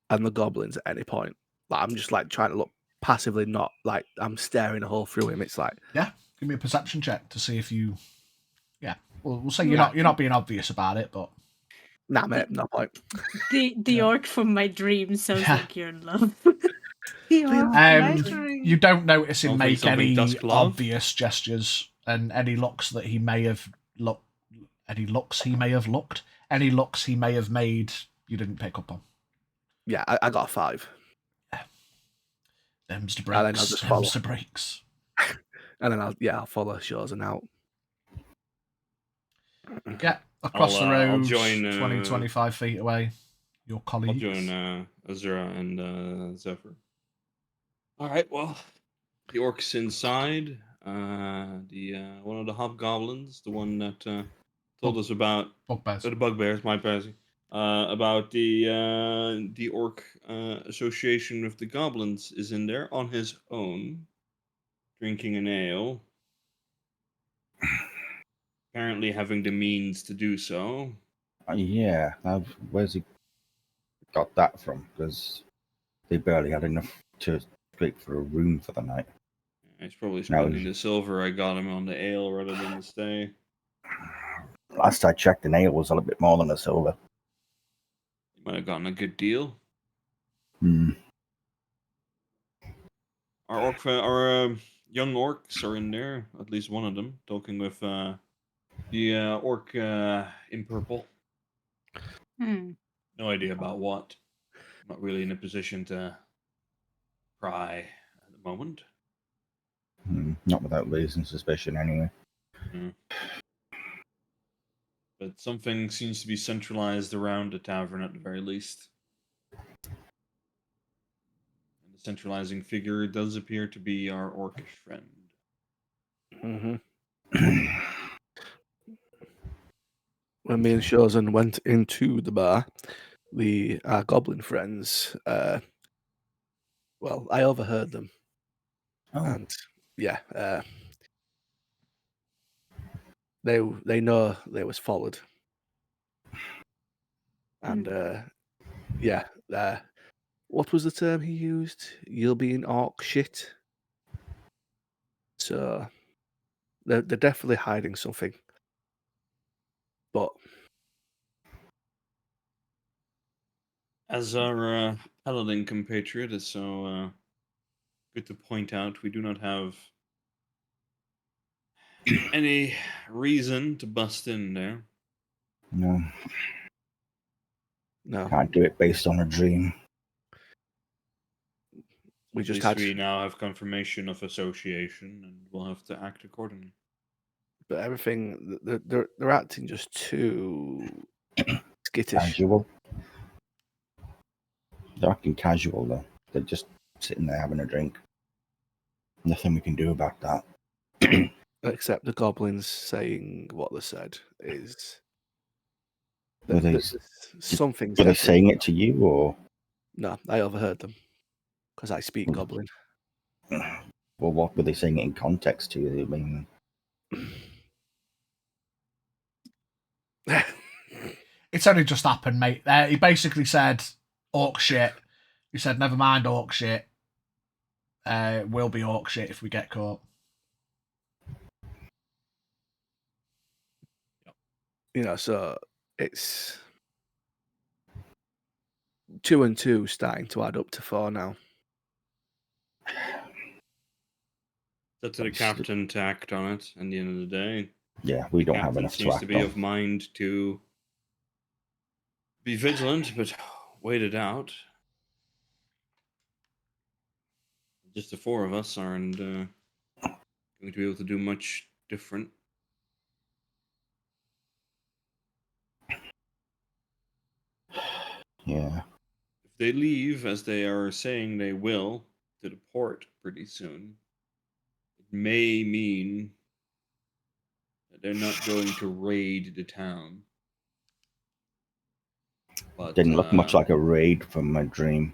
and the goblins at any point? Like, I'm just trying to look passively, not like I'm staring a hole through him. It's like, yeah, give me a perception check to see if you. Yeah, we'll say you're not being obvious about it, but Nah, mate, no point. The orc from my dreams sounds Yeah. like you're in love. The orc You don't notice him make Something any dusk love? obvious gestures, and any looks that he may have any looks he may have made, you didn't pick up on. Yeah, I got a 5. Them's the And then I'll breaks. just Them's the breaks. And then I'll follow Shows out. Yeah, across the road, I'll join 20, 25 feet away. Your I'll colleagues. join Azura and Zephyr. All right. Well, the orcs inside. The one of the hobgoblins, the one that told us about Bugbears. the bugbears. My bad. About the orc association with the goblins is in there on his own, drinking an ale. Apparently having the means to do so. Yeah, where's he got that from? Because they barely had enough to pay for a room for the night. He's probably spending the silver I got him on the ale rather than the stay. Last I checked, an ale was a little bit more than a silver. He might have gotten a good deal. Hmm. Our young orcs are in there, at least one of them, talking with the orc in purple. Hmm. No idea about what. Not really in a position to pry at the moment. Not without raising suspicion, anyway. But something seems to be centralized around the tavern at the very least. And the centralizing figure does appear to be our orcish friend. When me and Shozen went into the bar, our goblin friends, well, I overheard them. Oh, And yeah, they know they was followed. And what was the term he used? You'll be in orc shit. So they're definitely hiding something. But As our paladin compatriot is so good to point out, we do not have any reason to bust in there. no. no, Can't do it based on a dream. we At just least had. we now have confirmation of association, and we'll have to act accordingly. But everything they're acting just too skittish. Casual. They're acting casual, though. They're just sitting there having a drink. Nothing we can do about that. Except the goblins saying what they said is Were they, something. were they saying it to you, or? No, I overheard them because I speak goblin. Well, what were they saying it in context to you? I mean, It's only just happened, mate. He basically said, orc shit. He said, never mind orc shit. We'll be orc shit if we get caught. So it's 2 and 2 starting to add up to 4 now. It's up to the captain to act on it. At the end of the day, yeah, we don't have enough to seems act to be on. of mind to be vigilant, but wait it out. Just the 4 of us aren't going to be able to do much different. Yeah. If they leave, as they are saying they will, to the port pretty soon, it may mean that they're not going to raid the town. But Didn't look much like a raid from my dream.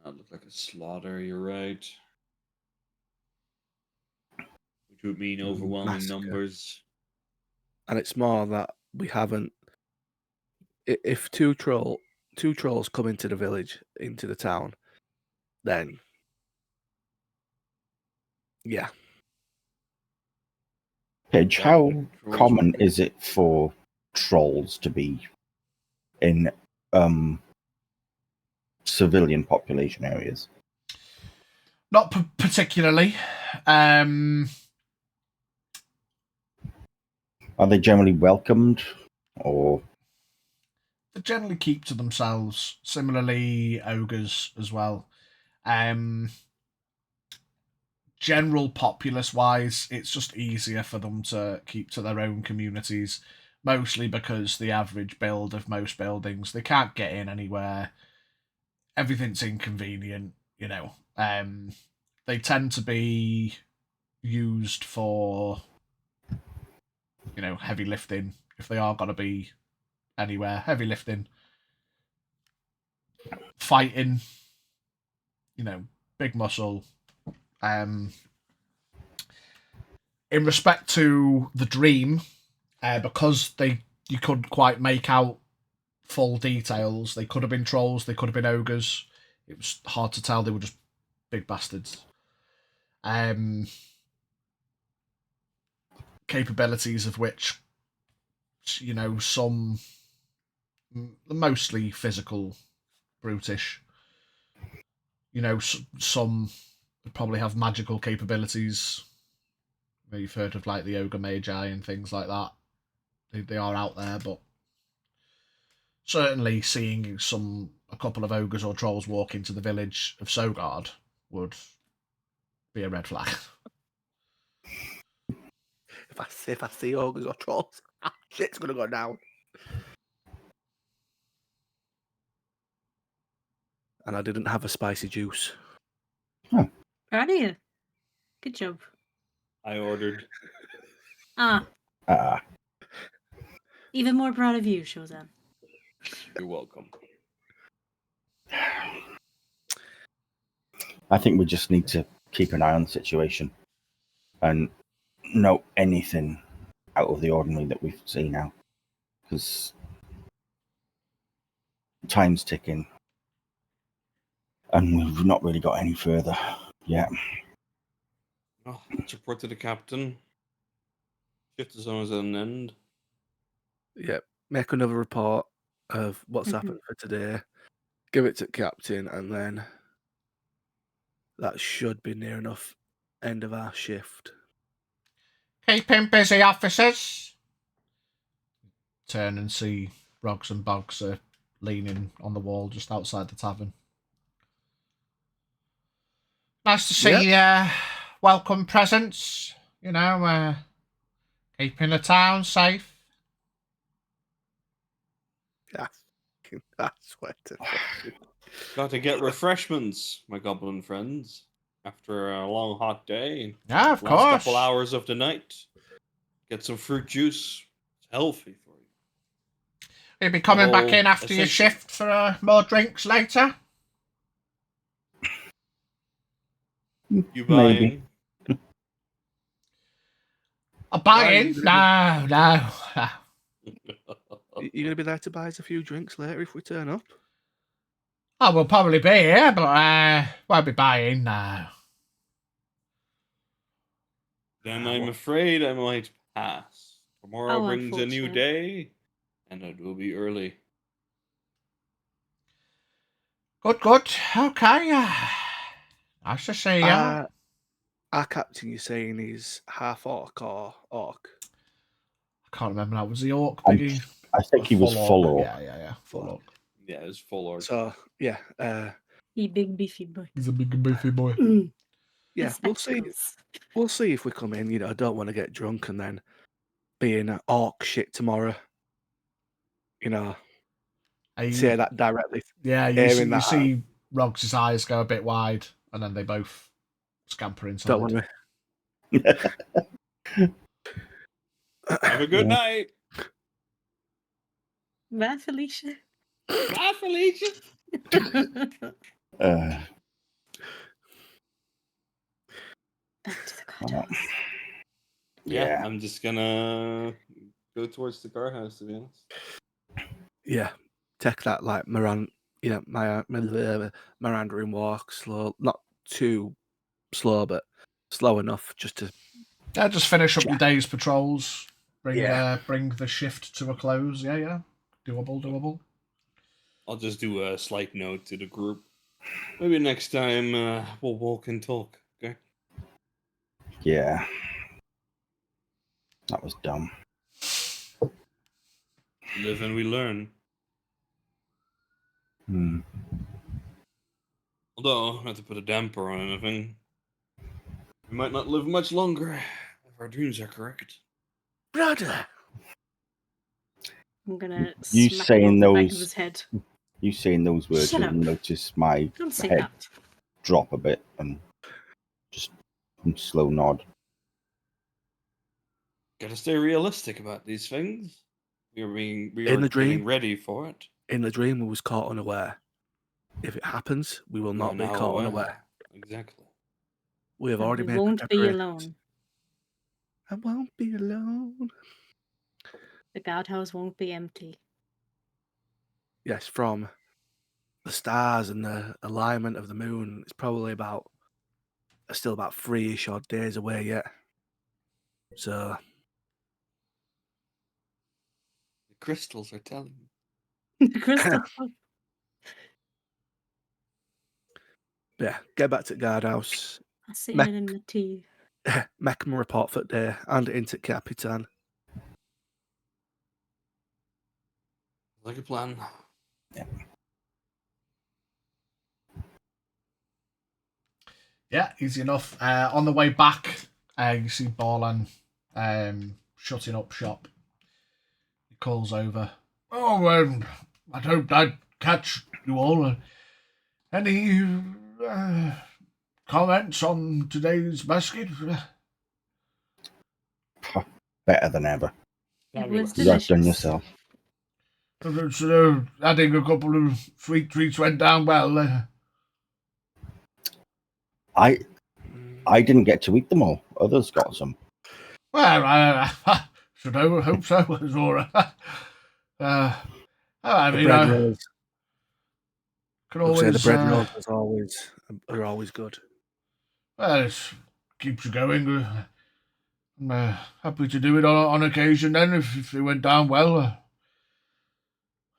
That looked like a slaughter, you're right. Which would mean overwhelming Massacre. numbers. And it's more that we haven't. If two trolls come into the village, into the town, then yeah. Pidge, how Trolls common would be- is it for trolls to be in civilian population areas? Not particularly. Are they generally welcomed, or They generally keep to themselves. Similarly, ogres as well. General populace-wise, it's just easier for them to keep to their own communities, mostly because the average build of most buildings, they can't get in anywhere. Everything's inconvenient, you know. They tend to be used for, you know, heavy lifting. If they are going to be anywhere, heavy lifting, fighting, you know, big muscle. In respect to the dream, because you couldn't quite make out full details, they could have been trolls, they could have been ogres. It was hard to tell. They were just big bastards. Capabilities of which, you know, some mostly physical, brutish. You know, some probably have magical capabilities. You've heard of like the ogre magi and things like that. They are out there, but certainly seeing a couple of ogres or trolls walk into the village of Sogard would be a red flag. If I see ogres or trolls, shit's gonna go down. And I didn't have a spicy juice. Proud of you. Good job. I ordered. Even more proud of you, Shozan. You're welcome. I think we just need to keep an eye on the situation and know anything out of the ordinary that we see now, because time's ticking and we've not really got any further yet. Oh, let's report to the captain. Shift is almost at an end. Yep. Make another report of what's happened for today. Give it to captain, and then that should be near enough end of our shift. Keep him busy, officers. Turn and see Rogz and Boggs are leaning on the wall just outside the tavern. Nice to see welcome presents, you know, keeping the town safe. I swear to God. Got to get refreshments, my goblin friends. After a long hot day. Yeah, of last course. Couple hours of the night. Get some fruit juice. It's healthy for you. You'll be coming back in after your essential- shift for more drinks later? You Maybe. buying? A buy-in? No. You're gonna be there to buy us a few drinks later if we turn up. I will probably be here, but won't be buying now. Then I'm afraid I might pass. Tomorrow Oh, brings a new unfortunate. day, and it will be early. Good. Okay. Nice to see you. Our captain, you're saying, is half orc or orc? I can't remember now. Was the orc I'm- biggie? I think he was full orc. Yeah. Full orc. Yeah, it's full orc. So yeah, You big beefy boy. He's a big beefy boy. yeah, With we'll see. spectacles. We'll see if we come in. You know, I don't want to get drunk and then be in orc shit tomorrow. You know, say that directly. Yeah, airing you that see Rog's eyes go a bit wide, and then they both scamper inside. Don't want to. Have a good night. Bye, Felicia. Bye, Felicia. Back to the courthouse. Yeah. I'm just gonna go towards the guardhouse, to be honest. Yeah, take that like Miranda. Yeah, my Miranda walk slow, not too slow, but slow enough just to. Yeah, just finish up your day's patrols. Bring Yeah. bring the shift to a close. Yeah. Doable. I'll just do a slight note to the group. Maybe next time we'll walk and talk. Okay. Yeah. That was dumb. Live and we learn. Hmm. Although, not to put a damper on anything, we might not live much longer if our dreams are correct. Brother! I'm gonna You smack him saying on the back of those- his head. You saying those words, Shut you'll up. notice my Don't say head that. drop a bit and just slow nod. Gotta stay realistic about these things. We are In the getting dream? ready for it. In the dream, we was caught unaware. If it happens, we will We not are be now caught aware. unaware. Exactly. We have And already we made won't be preparations. alone. I won't be alone. The guardhouse won't be empty. Yes, from the stars and the alignment of the moon, it's probably still about 3-ish odd days away yet. So, The crystals are telling me. The crystal. yeah, get back to the guardhouse, I seen Mac- it in the tea. make him a report for the day, and into Capitan. Like a plan. Yeah, easy enough. On the way back, you see Borland shutting up shop. He calls over. Oh, I hope I'd catch you all. Any comments on today's basket? Better than ever. It was You have done delicious. yourself. So, adding a couple of sweet treats went down well. I didn't get to eat them all. Others got some. Well, I should hope so, Zora. I The mean, bread I rolls. can I would say always. the bread rolls are always good. Well, it keeps you going. I'm happy to do it on occasion then, if they went down well.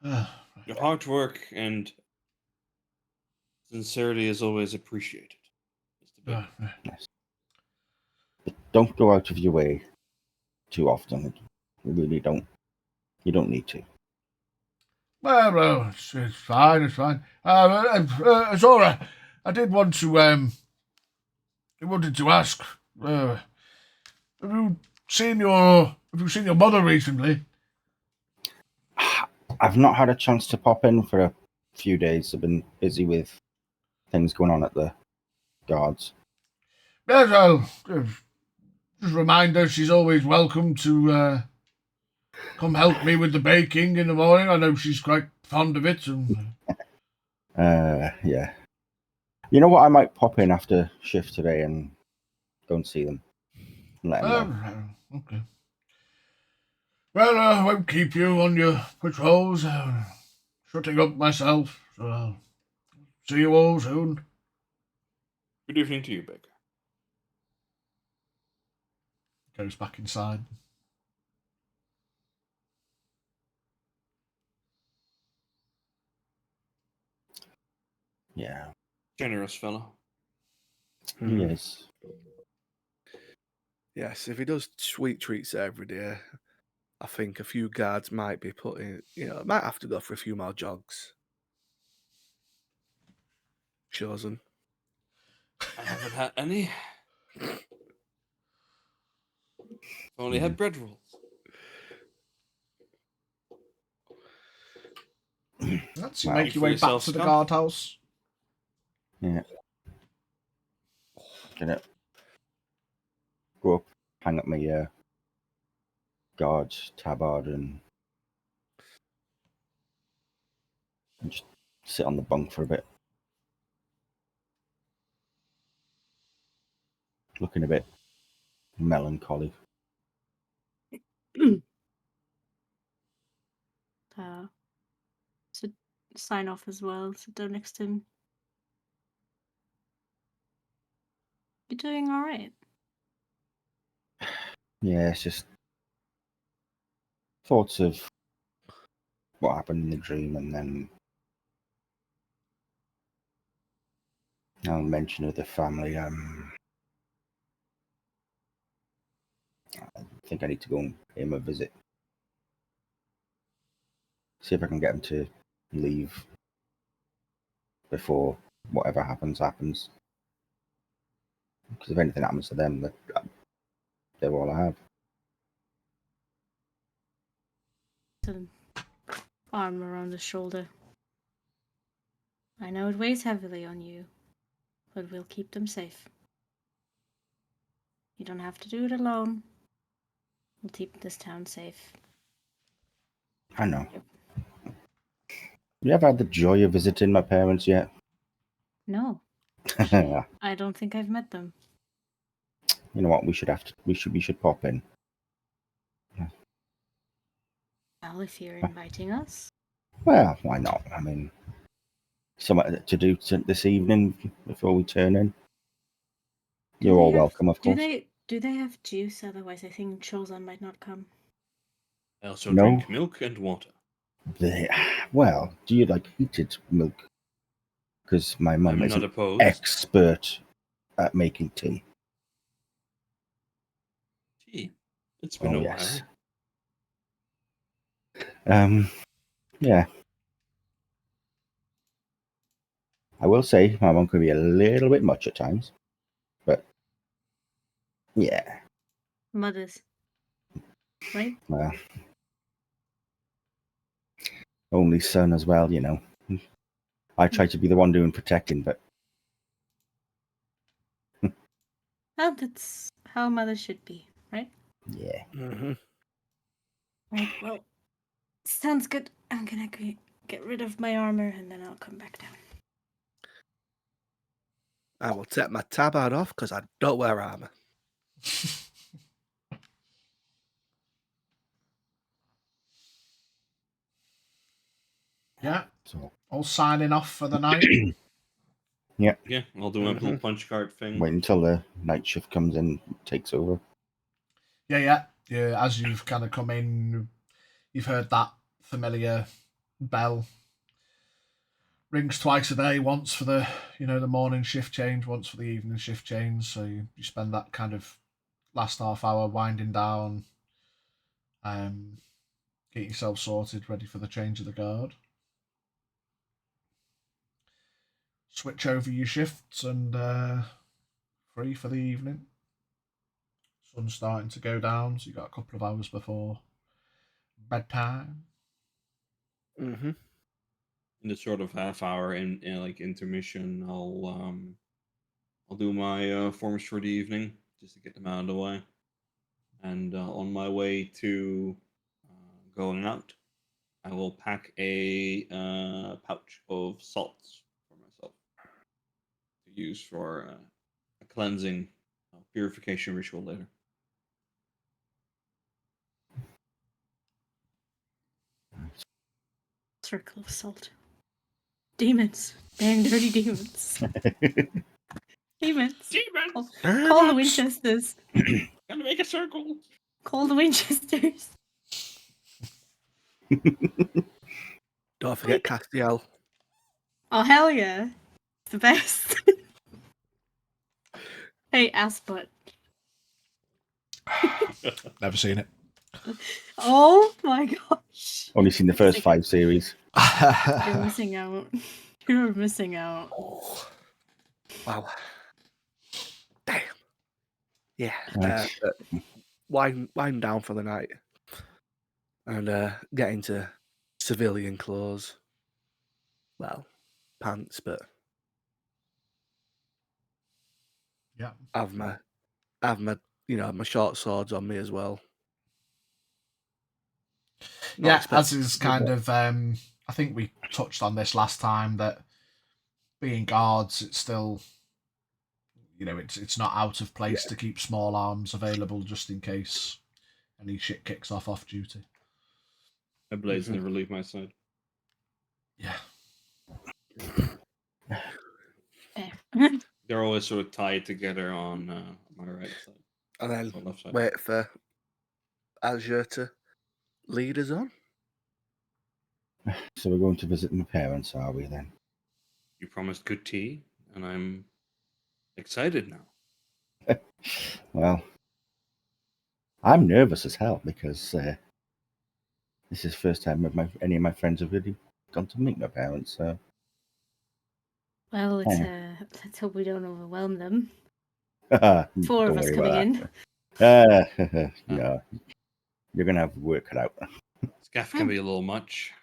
Your hard work and sincerity is always appreciated. Mr. Baker. Yes. But don't go out of your way too often. You really don't. You don't need to. Well, it's fine, it's fine. Zora, I did want to, I wanted to ask, have you seen your mother recently? I've not had a chance to pop in for a few days. I've been busy with things going on at the guards. Yes, I'll just remind her she's always welcome to come help me with the baking in the morning. I know she's quite fond of it. Yeah. You know what? I might pop in after shift today and go and see them. And let them know. Okay. Well, I won't keep you on your patrols. Shutting up myself, so I'll see you all soon. Good evening to you, Baker. Goes back inside. Yeah. Generous fellow. He is. Yes, if he does sweet treats every day, I think a few guards might be might have to go for a few more jogs. Chosen. I haven't had any. Only had bread rolls. That's you Wow. make your way back yourself, to the Scott. guardhouse. Yeah. Gonna go up, hang up my guard tabard and just sit on the bunk for a bit. Looking a bit melancholy. So sign off as well. Sit down next to him. You're doing all right. Yeah, it's just thoughts of what happened in the dream and then I'll mention of the family. I think I need to go and pay him a visit. See if I can get him to leave before whatever happens. Because if anything happens to them, they're all I have. An arm around his shoulder. I know it weighs heavily on you, but we'll keep them safe. You don't have to do it alone. We'll keep this town safe. I know. You ever had the joy of visiting my parents yet? No, You I don't think I've met them. know what? We should pop in. Well, if you're inviting us. Well, why not? I mean, something to do this evening before we turn in. You're all welcome, of course. Do they have juice? Otherwise, I think Chozan might not come. I also No. drink milk and water. Well, do you like heated milk? Because my mum I'm is not an opposed. expert at making tea. Tea. It's been a Yes. while. Yeah. I will say my mum can be a little bit much at times, but yeah. Mothers. Right? Well, only son as well, you know. I try to be the one doing protecting, but Well, that's how mothers should be, right? yeah. Mm-hmm. Right, well, sounds good. I'm gonna get rid of my armor and then I'll come back down. I will take my tabard off because I don't wear armor. Yeah, So all signing off for the night. Yeah, I'll do my little punch card thing. wait until the night shift comes in, takes over. Yeah. As you've kind of come in, you've heard that familiar bell. Rings twice a day, once for the the morning shift change, once for the evening shift change. So you spend that kind of last half hour winding down, get yourself sorted, ready for the change of the guard. Switch over your shifts and free for the evening. Sun's starting to go down, so you got a couple of hours before bedtime. Mm-hmm. In the sort of half hour in like intermission, I'll do my forms for the evening just to get them out of the way. And on my way to going out, I will pack a pouch of salts for myself to use for a cleansing purification ritual later. Circle of salt. Demons. Dang dirty demons. Demons. Demons! Call the Winchesters. Gotta make a circle! Call the Winchesters. Don't forget Castiel. Oh, hell yeah. It's the best. Hey, Asput. Never seen it. Oh my gosh. Only seen the first 5 series. You're missing out. You're missing out. Wow. Damn. Yeah. Right. Wind down for the night and get into civilian clothes. Well, pants, but Yeah. have my my short swords on me as well. Not Yeah, expect- as is kind of I think we touched on this last time that being guards, it's still it's not out of place to keep small arms available just in case any shit kicks off duty. My blades never leave my side. Yeah. They're always sort of tied together on my right side. And then or left side. wait for Azure to lead us on. So we're going to visit my parents, are we then? You promised good tea, and I'm excited now. Well, I'm nervous as hell because this is the first time any of my friends have really gone to meet my parents. So Well, Yeah. let's hope we don't overwhelm them. don't 4 of us worry coming about in. no, you're gonna have work cut out. Scaff can be a little much.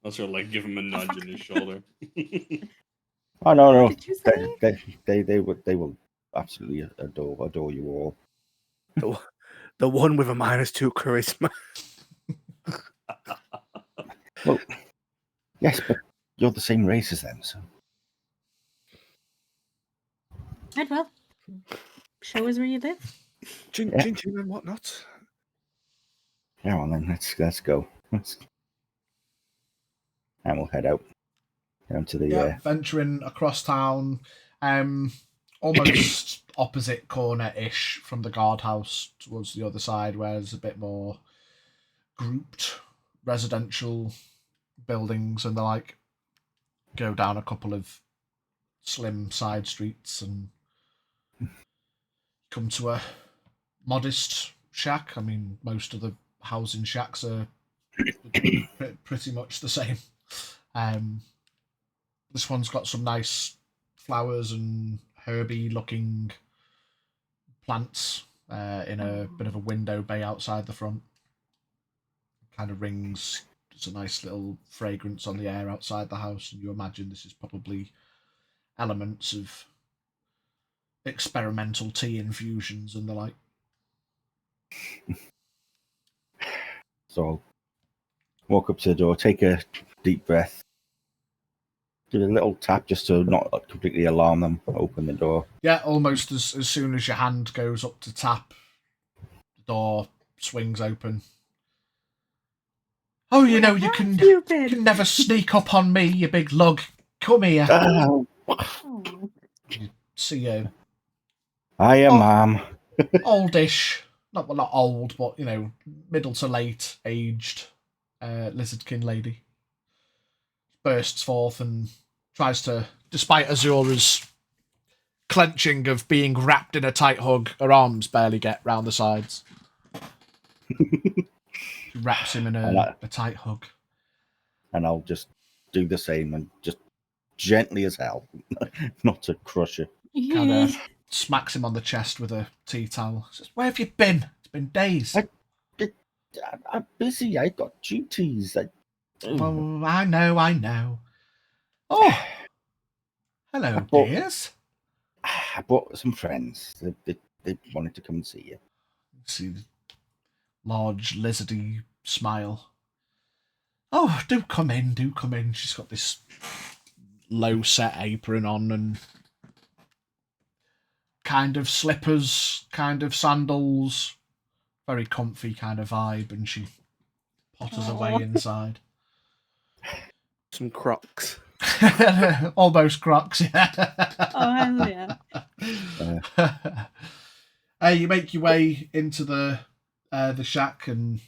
I'll sort of like give him a nudge in his shoulder. Oh no, What did you say? they will absolutely adore you all. The one with a -2 charisma. Well, yes, but you're the same race as them, so Right, well, show us where you live. Chin Yeah. chin chin and whatnot. yeah. Well, then let's go. And we'll head out down to the venturing across town, almost opposite corner-ish from the guardhouse towards the other side, where there's a bit more grouped residential buildings and the like. Go down a couple of slim side streets and come to a modest shack. I mean, most of the housing shacks are pretty much the same. This one's got some nice flowers and herby looking plants in a bit of a window bay outside the front. Kind of rings. It's a nice little fragrance on the air outside the house, and you imagine this is probably elements of experimental tea infusions and the like. So I'll walk up to the door, take a deep breath, do a little tap just to not completely alarm them, open the door. Yeah, almost as soon as your hand goes up to tap, the door swings open. Oh, you know, you can never sneak up on me, you big lug. Come here. Oh, You see a hiya, Mom. oldish, not old, but, you know, middle to late aged lizardkin lady. Bursts forth and tries to, despite Azura's clenching of being wrapped in a tight hug, her arms barely get round the sides. She wraps him in a tight hug. And I'll just do the same and just gently as hell, not to crush it. Kind of smacks him on the chest with a tea towel. Says, "Where have you been? It's been days." I'm busy. I got duties. Oh, I know. Oh, hello, dears. I brought some friends. They wanted to come and see you. See the large lizardy smile. Oh, do come in. She's got this low set apron on and kind of slippers, kind of sandals, very comfy kind of vibe, and she potters away inside. Some Crocs. Almost Crocs, yeah. Oh, hell yeah. You make your way into the shack, and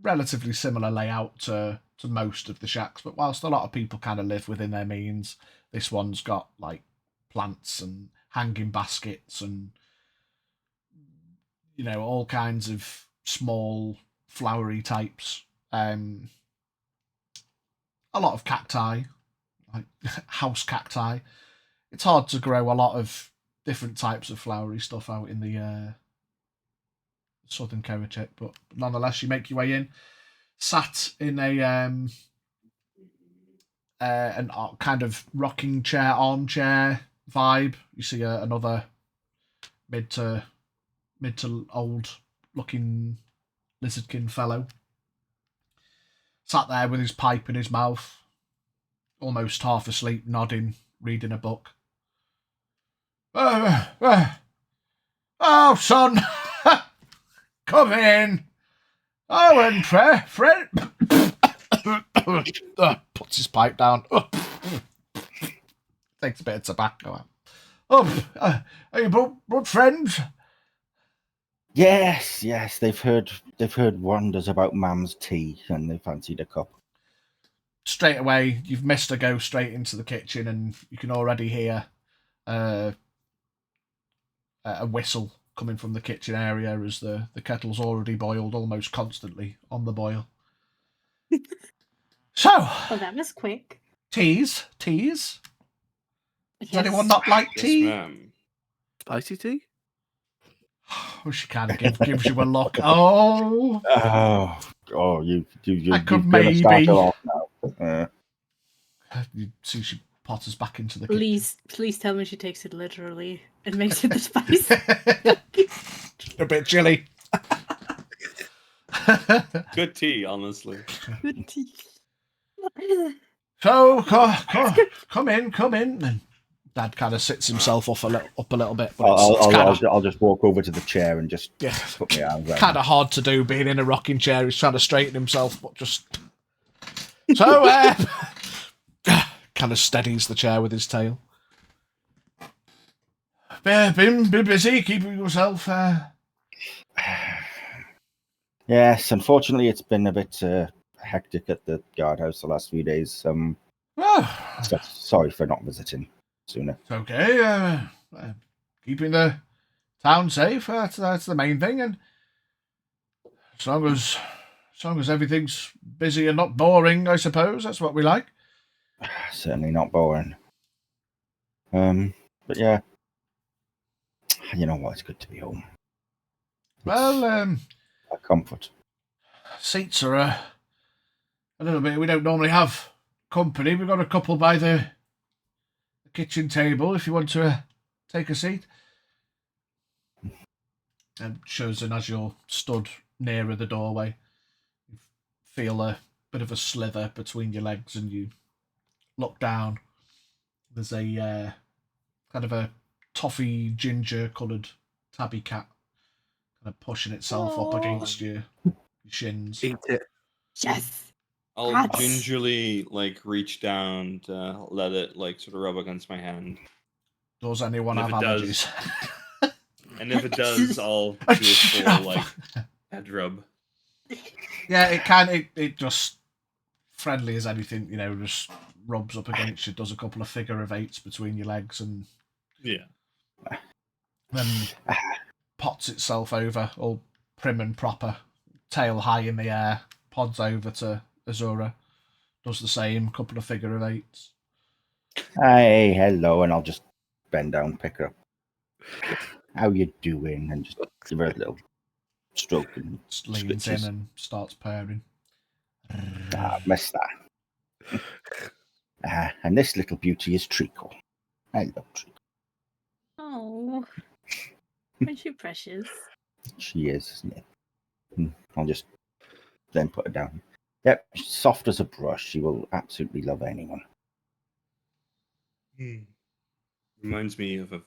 relatively similar layout to most of the shacks, but whilst a lot of people kind of live within their means, this one's got like plants and hanging baskets and, you know, all kinds of small flowery types. A lot of cacti, like house cacti. It's hard to grow a lot of different types of flowery stuff out in the southern Kerecekian, but nonetheless, you make your way in, sat in a an kind of rocking chair, armchair vibe. You see another mid to old looking lizardkin fellow sat there with his pipe in his mouth, almost half asleep, nodding, reading a book. Oh, son, come in. Oh, and friend. Puts his pipe down. Takes a bit of tobacco out. Oh, are you brought friends? Yes, they've heard wonders about Mam's tea, and they fancied a cup. straight away, you've missed a go straight into the kitchen, and you can already hear a whistle coming from the kitchen area as the kettle's already boiled almost constantly on the boil. So, Oh, that was quick. teas. Does Yes. anyone not like Yes, tea? ma'am. Spicy tea? Oh, she kind of gives you a look. Oh, You I could you're gonna start maybe. her off now. You see, she potters back into the kitchen. Please tell me she takes it literally and makes it the spice. A bit chilly. Good tea, honestly. Good tea. So, come in. And Dad kind of sits himself up a little bit. But I'll just walk over to the chair and just put my arms around. Kind of hard to do being in a rocking chair. He's trying to straighten himself, but just so kind of steadies the chair with his tail. Been busy keeping yourself. Yes, unfortunately, it's been a bit hectic at the guardhouse the last few days. So sorry for not visiting sooner. It's okay. Keeping the town safe. That's the main thing, and as long as everything's busy and not boring, I suppose that's what we like. Certainly not boring. But yeah, you know what? It's good to be home. Well, A comfort. seats are a little bit. We don't normally have company. We've got a couple by the kitchen table. If you want to take a seat, and shows in as you're stood nearer the doorway, you feel a bit of a slither between your legs, and you look down. There's a kind of a toffee ginger coloured tabby cat kind of pushing itself up against your shins. Eat it. Yes. I'll Cats. gingerly reach down to let it sort of rub against my hand. Does anyone And have if it allergies? And if it does, I'll do a full head rub. Yeah, it just friendly as anything, just rubs up against you, does a couple of figure of eights between your legs, and Yeah. then pots itself over, all prim and proper, tail high in the air, pods over to Azura, does the same, couple of figure of eights. Hey, hello, and I'll just bend down, pick her up. How you doing? And just give her a little stroke and Just leans stitches. in and starts purring. Missed that. And this little beauty is Treacle. Hello, Treacle. Oh, aren't you precious? She is, isn't it? I'll just then put her down. Yep, soft as a brush. She will absolutely love anyone. Reminds me of a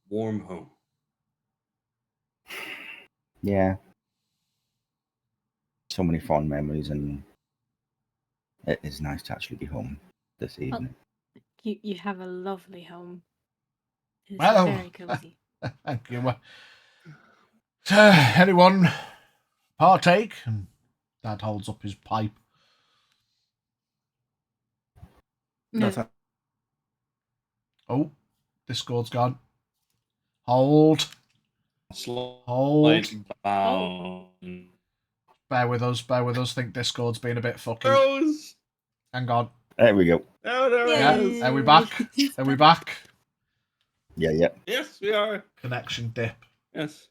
warm home. Yeah. So many fond memories, and it is nice to actually be home this evening. You have a lovely home. It's Well, very cozy. Thank you. Anyone partake? And Dad holds up his pipe. No, That's Oh, Discord's gone. Hold. Slight bow. Bear with us. Think Discord's being a bit fucking. Rose! Hang on. There we go. Oh, there Yeah, it is. are we back? Are we back? Yeah. Yes, we are. Connection dip. Yes.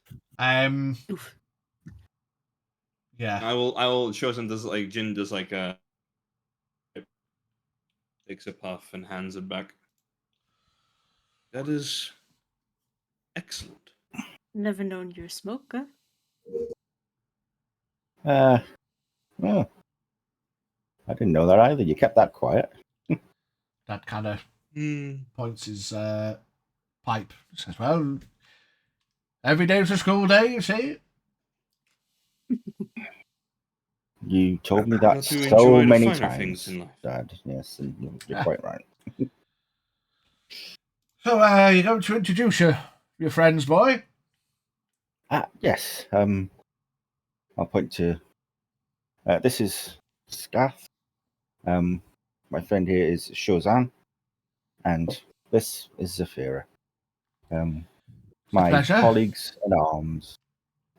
Oof. Yeah. I will show some does Jin does a takes a puff and hands it back. That is excellent. Never known you're a smoker. Oh, I didn't know that either. You kept that quiet. Dad kind of points his pipe. Says, "Well, every day's a school day, you see." You told me How that to so enjoy the many finer times, things in life. Dad. Yes, and you're Yeah. quite right. So, you're going to introduce your friends, boy? Yes. I'll point to. This is Scath. My friend here is Shozan, and this is Zafira. My pleasure. colleagues in arms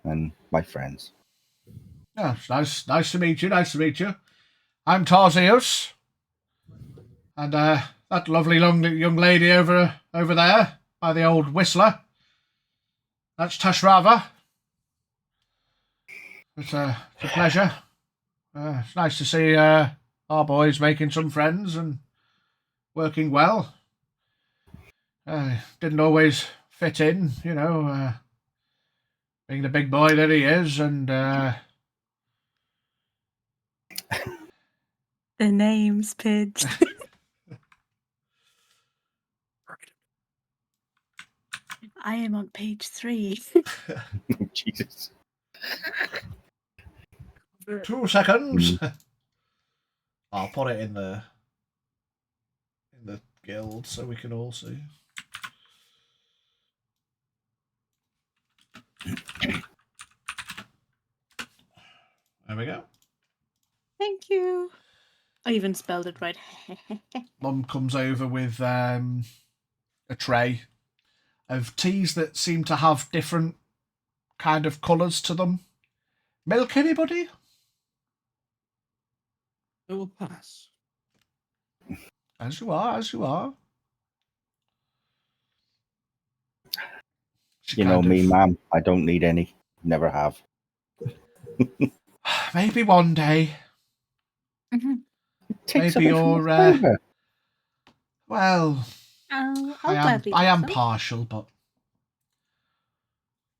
and my friends. Yeah, it's nice to meet you. Nice to meet you. I'm Tarzeus, and that lovely young lady over there by the old whistler. That's Tashrava. It's a pleasure. It's nice to see our boys making some friends and working well. Didn't always fit in, being the big boy that he is, and The name's Pidge. I am on page 3. Jesus. 2 seconds. I'll put it in the guild so we can all see. There we go. Thank you. I even spelled it right. Mum comes over with a tray of teas that seem to have different kind of colours to them. Milk, anybody? I will pass. As you are. She You know kind me, of- ma'am. I don't need any. Never have. Maybe one day. Takes Maybe away from you're, the flavour. Well, I'll I gladly do am so. partial, but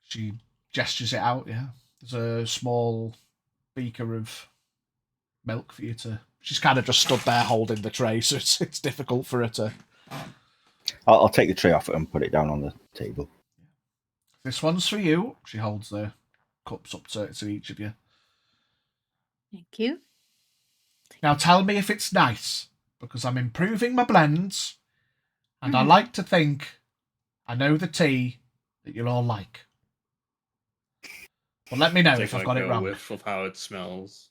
she gestures it out. Yeah, there's a small beaker of milk for you to. She's kind of just stood there holding the tray, so it's difficult for her to. I'll take the tray off it and put it down on the table. This one's for you. She holds the cups up to each of you. Thank you. Now tell me if it's nice, because I'm improving my blends, and I like to think I know the tea that you'll all like. Well, let me know if I've got it wrong. Whiff of how it smells.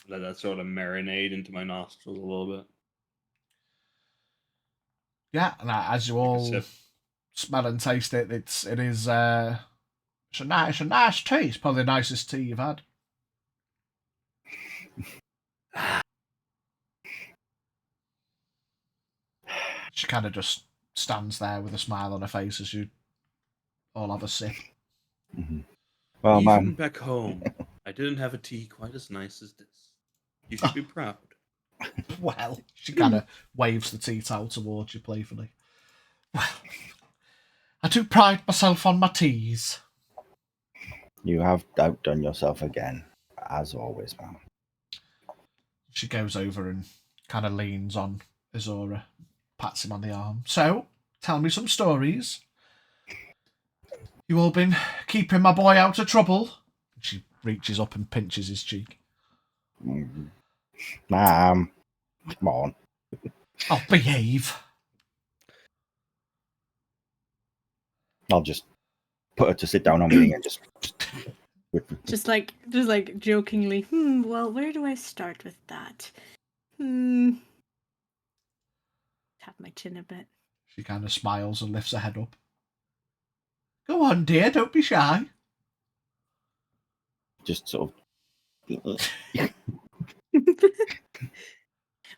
Let that sort of marinate into my nostrils a little bit. Yeah, and as you all smell and taste it, it's a nice tea. It's probably the nicest tea you've had. She kind of just stands there with a smile on her face as you all have a sip. Mm-hmm. Well, Even ma'am. back home, I didn't have a tea quite as nice as this. You should be proud. Well, she kind of waves the tea towel towards you playfully. Well, I do pride myself on my teas. You have outdone yourself again, as always, ma'am. She goes over and kind of leans on Azora, pats him on the arm. So, tell me some stories. You all been keeping my boy out of trouble? She reaches up and pinches his cheek. Ma'am, come on. I'll behave. I'll just put her to sit down on me and Just like jokingly. Well, where do I start with that? Tap my chin a bit. She kind of smiles and lifts her head up. Go on, dear, don't be shy. just sort of.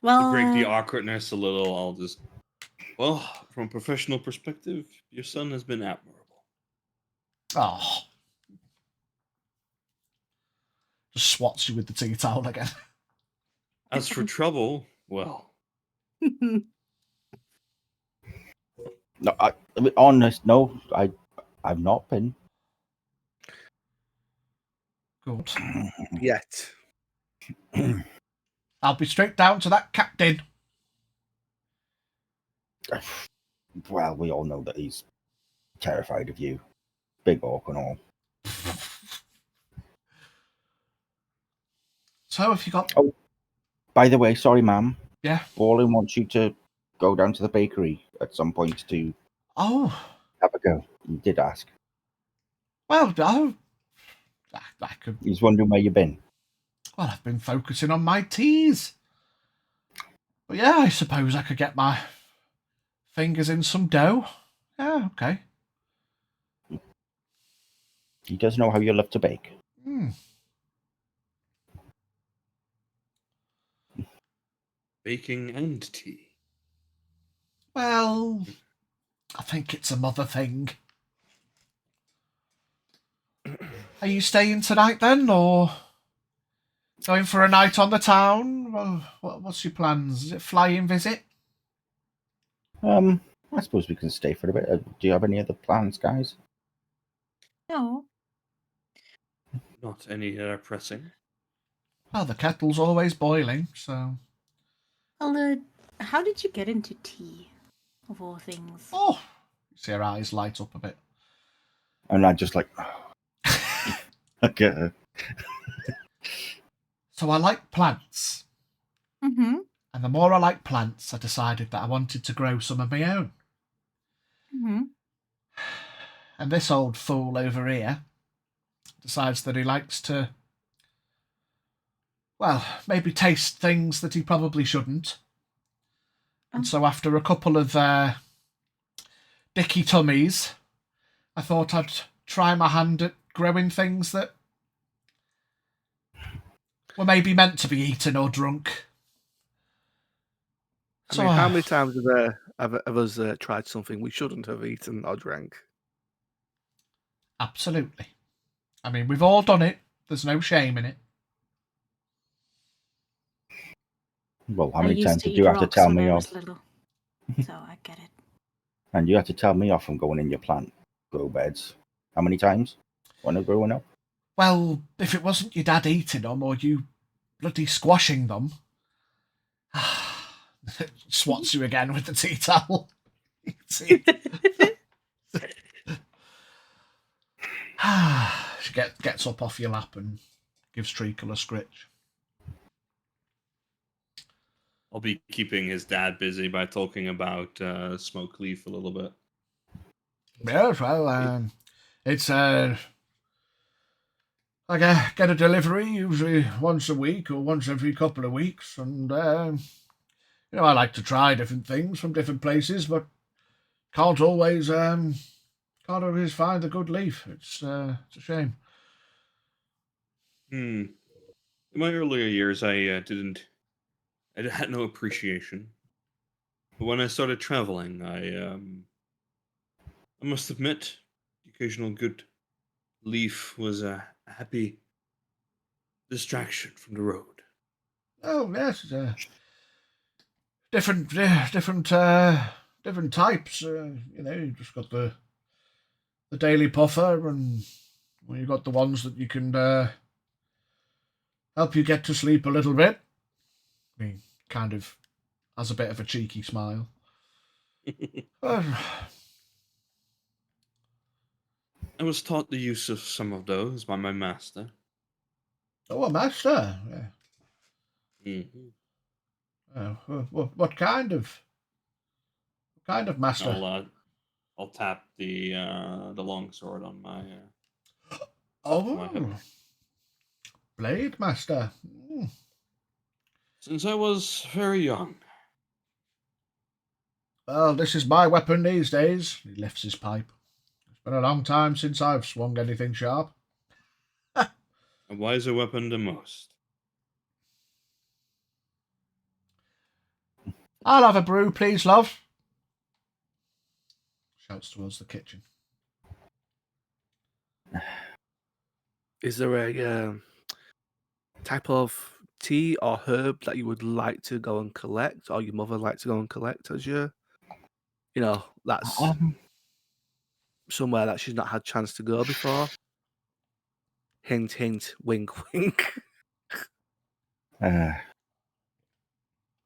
Well, To break the awkwardness a little, I'll just. Well, from a professional perspective, your son has been admirable. Oh. Just swats you with the tea towel again. As for trouble, well, No, I be honest. No, I've not been. Good. Yet. I'll be straight down to that captain. Well, we all know that he's terrified of you, big orc and all. So, have you got? Oh, by the way, sorry, ma'am. Yeah. Ballin wants you to go down to the bakery at some point to Oh. have a go. He did ask. Well, I could. He's wondering where you've been. Well, I've been focusing on my teas. But yeah, I suppose I could get my fingers in some dough. Yeah, okay. He does know how you love to bake. Hmm. Baking and tea. Well, I think it's a mother thing. Are you staying tonight then, or going for a night on the town? Well, what's your plans? Is it flying visit? I suppose we can stay for a bit. Do you have any other plans, guys? No. Not any that are pressing. Well, the kettle's always boiling, so. Well, how did you get into tea, of all things? Oh, you see her eyes light up a bit. And I just like, okay. So I like plants, Mm-hmm. and the more I like plants, I decided that I wanted to grow some of my own. Mm-hmm. And this old fool over here decides that he likes to, well, maybe taste things that he probably shouldn't. And so after a couple of dicky tummies, I thought I'd try my hand at growing things that were maybe meant to be eaten or drunk. I mean, how many times have us tried something we shouldn't have eaten or drank? Absolutely. I mean, we've all done it. There's no shame in it. Well, how I many used times to did eat you have to rocks tell when me I off? was little, so I get it. And you had to tell me off from going in your plant grow beds. How many times when I was growing up? Well, if it wasn't your dad eating them or you bloody squashing them, swats you again with the tea towel. She gets up off your lap and gives Treacle a scritch. I'll be keeping his dad busy by talking about Smoke Leaf a little bit. Yes, well, it's I get a delivery usually once a week or once every couple of weeks, and I like to try different things from different places, but can't always find a good leaf. It's a shame. In my earlier years, I had no appreciation. But when I started traveling, I must admit, the occasional good leaf was a happy distraction from the road. Oh yes, different types. You just got the daily puffer, and you got the ones that you can help you get to sleep a little bit. I mean, kind of has a bit of a cheeky smile. I was taught the use of some of those by my master. Oh, a master. Yeah. What kind of master? I'll tap the longsword on my my hip. Blade master. Since I was very young. Well, this is my weapon these days. He lifts his pipe. It's been a long time since I've swung anything sharp. A wiser weapon than most. I'll have a brew, please, love. Shouts towards the kitchen. Is there a type of tea or herb that you would like to go and collect, or your mother like to go and collect as that's somewhere that she's not had chance to go before? Hint, hint, wink, wink.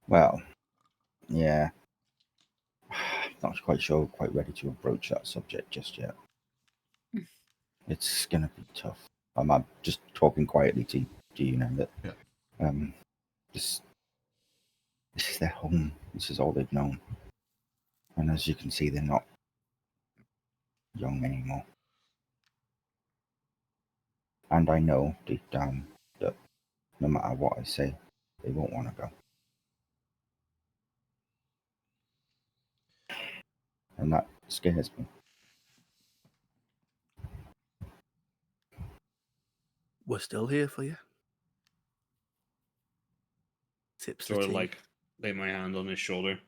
Well, yeah. Not quite ready to approach that subject just yet. It's gonna be tough. I'm just talking quietly to you now that this is their home. This is all they've known. And as you can see, they're not young anymore. And I know deep down that no matter what I say, they won't want to go. and that scares me. We're still here for you. Tips the Sort of tea. like lay my hand on his shoulder.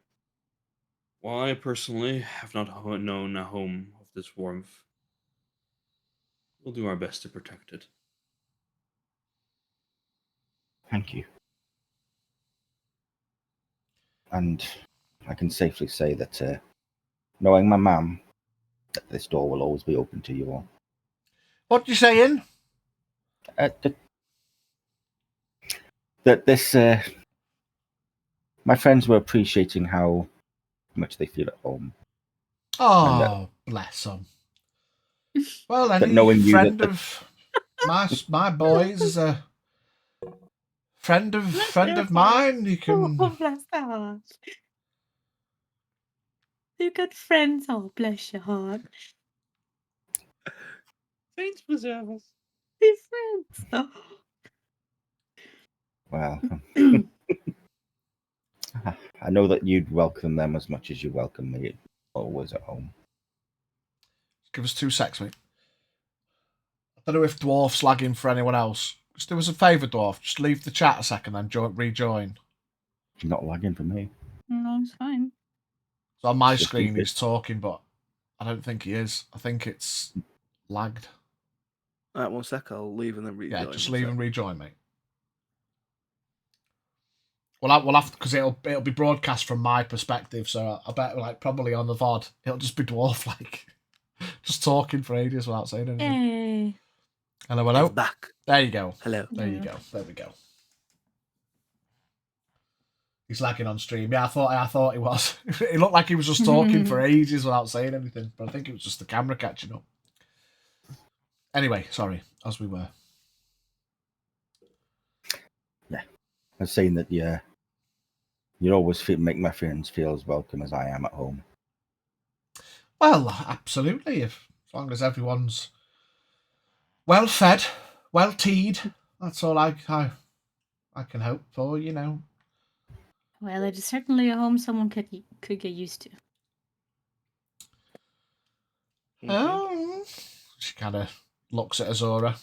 While I personally have not known a home of this warmth, we'll do our best to protect it. Thank you. And I can safely say that, knowing my mum, that this door will always be open to you all. What you saying? That this, my friends were appreciating how much they feel at home. Oh, bless them. Well, But any knowing you friend that- of my boys is a friend of Bless mine. You can. Oh, bless their heart. You got friends. Oh, bless your heart. Saints preserve us. They're friends. Well, Oh. I know that you'd welcome them as much as you welcome me always at home. Give us 2 secs, mate. I don't know if Dwarf's lagging for anyone else. Just do us a favour, Dwarf. Just leave the chat a second, then rejoin. You're not lagging for me. No, it's fine. So on my Just screen, keep it. he's talking, but I don't think he is. I think it's lagged. All right, 1 sec. I'll leave and then rejoin. Yeah, just 1 leave sec. and rejoin, mate. We'll have because it'll be broadcast from my perspective, so I bet probably on the VOD it'll just be Dwarf just talking for ages without saying anything. Hey. Hello, He's hello. back. There you go. Hello. There you go. There we go. He's lagging on stream. Yeah, I thought he was. It looked like he was just talking for ages without saying anything, but I think it was just the camera catching up. Anyway, sorry, as we were. I was saying that, yeah, you always make my friends feel as welcome as I am at home. Well, absolutely. As long as everyone's well fed, well teed, that's all I can hope for, you know. Well, it is certainly a home someone could get used to. Oh, she kind of looks at Azora.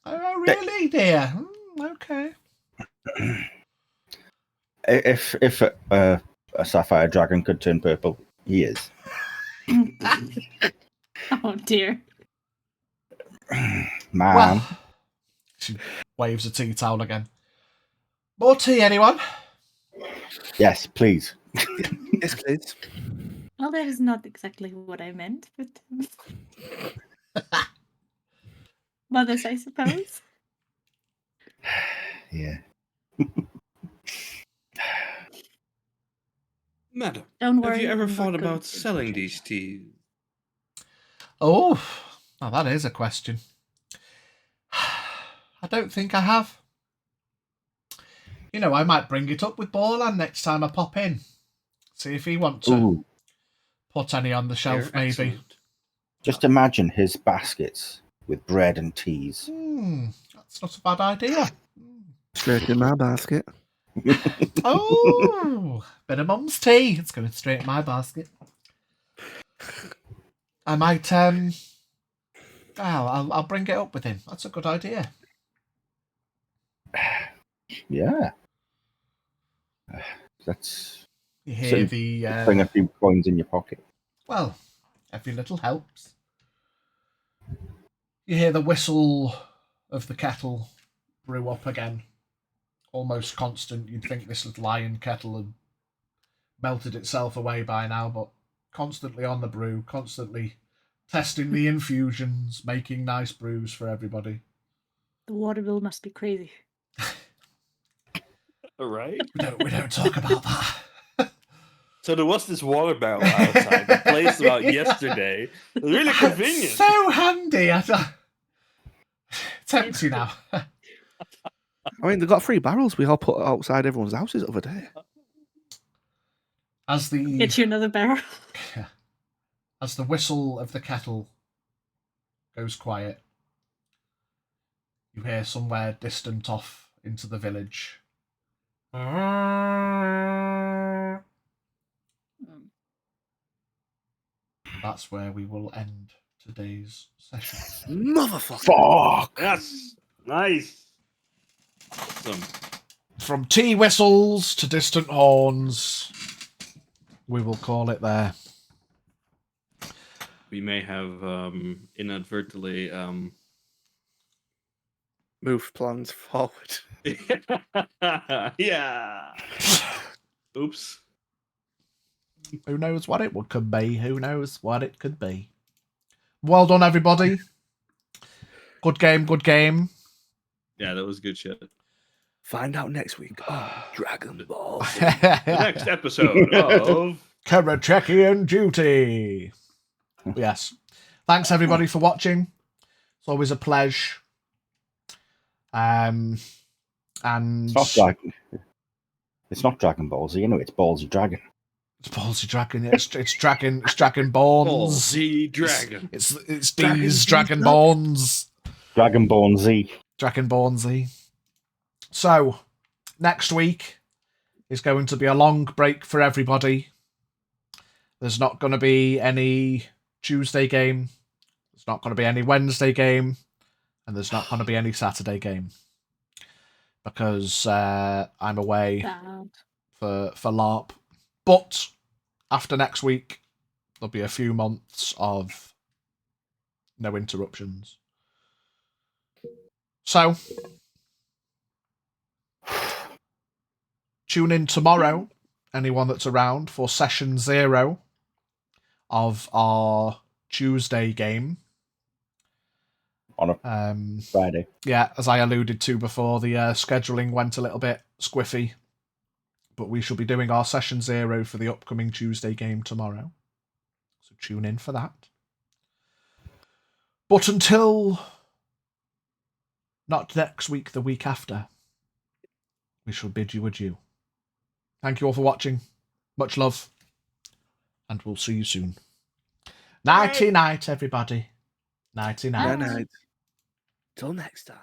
Oh, really, dear? Okay. If a sapphire dragon could turn purple, he is. Oh dear. Man, Well, she waves a tea towel again. More tea, anyone? yes, please. Yes, please. Well, that is not exactly what I meant, but mothers, I suppose. Yeah. Madam, Don't have worry. you ever I'm not thought going about to selling judge. these teas? Oh, now that is a question. I don't think I have. You know, I might bring it up with Borland next time I pop in. See if he wants to Ooh, put any on the shelf, They're maybe. excellent. just imagine his baskets with bread and teas. That's not a bad idea. Straight in my basket. Oh, bit of mum's tea. It's going straight in my basket. I might, I'll bring it up with him. That's a good idea. Yeah. That's You hear putting a few coins in your pocket. well, every little helps. You hear the whistle of the kettle brew up again. Almost constant. You'd think this little iron kettle had melted itself away by now, but constantly on the brew, constantly testing the infusions, making nice brews for everybody. The water bill must be crazy. All right. We don't talk about that. So there was this water barrel outside, the place about yesterday. It was really convenient. So handy. Tempts you now. I mean, they got 3 barrels we all put outside everyone's houses the other day. As the Get you another barrel. as the whistle of the kettle goes quiet, you hear somewhere distant off into the village. that's where we will end today's session. Motherfucker. Fuck! Yes. Nice. Awesome. From tea whistles to distant horns, we will call it there. We may have inadvertently Move plans forward. yeah. Oops. Who knows what it could be? Who knows what it could be? Well done, everybody. Good game, good game. Yeah, that was good shit. Find out next week on Dragon Ball. The next episode of Kerecekian Duty. Yes. Thanks, everybody, for watching. It's always a pleasure. And It's not Dragon Ball Z, it's Ballsy Dragon. it's Ballsy Dragon. It's Dragon Bones. Z Dragon. It's D's Dragon Bones. Dragonborn Z. Dragonborn Z. So, next week is going to be a long break for everybody. There's not going to be any Tuesday game. There's not going to be any Wednesday game. And there's not going to be any Saturday game. Because I'm away Sad. for LARP. But after next week, there'll be a few months of no interruptions. So, tune in tomorrow, anyone that's around, for session 0 of our Tuesday game. On a Friday. Yeah, as I alluded to before, the scheduling went a little bit squiffy. But we shall be doing our session 0 for the upcoming Tuesday game tomorrow. So tune in for that. But until not next week, the week after, we shall bid you adieu. Thank you all for watching. Much love. And we'll see you soon. Nighty night, everybody. Nighty night. Good night. Till next time.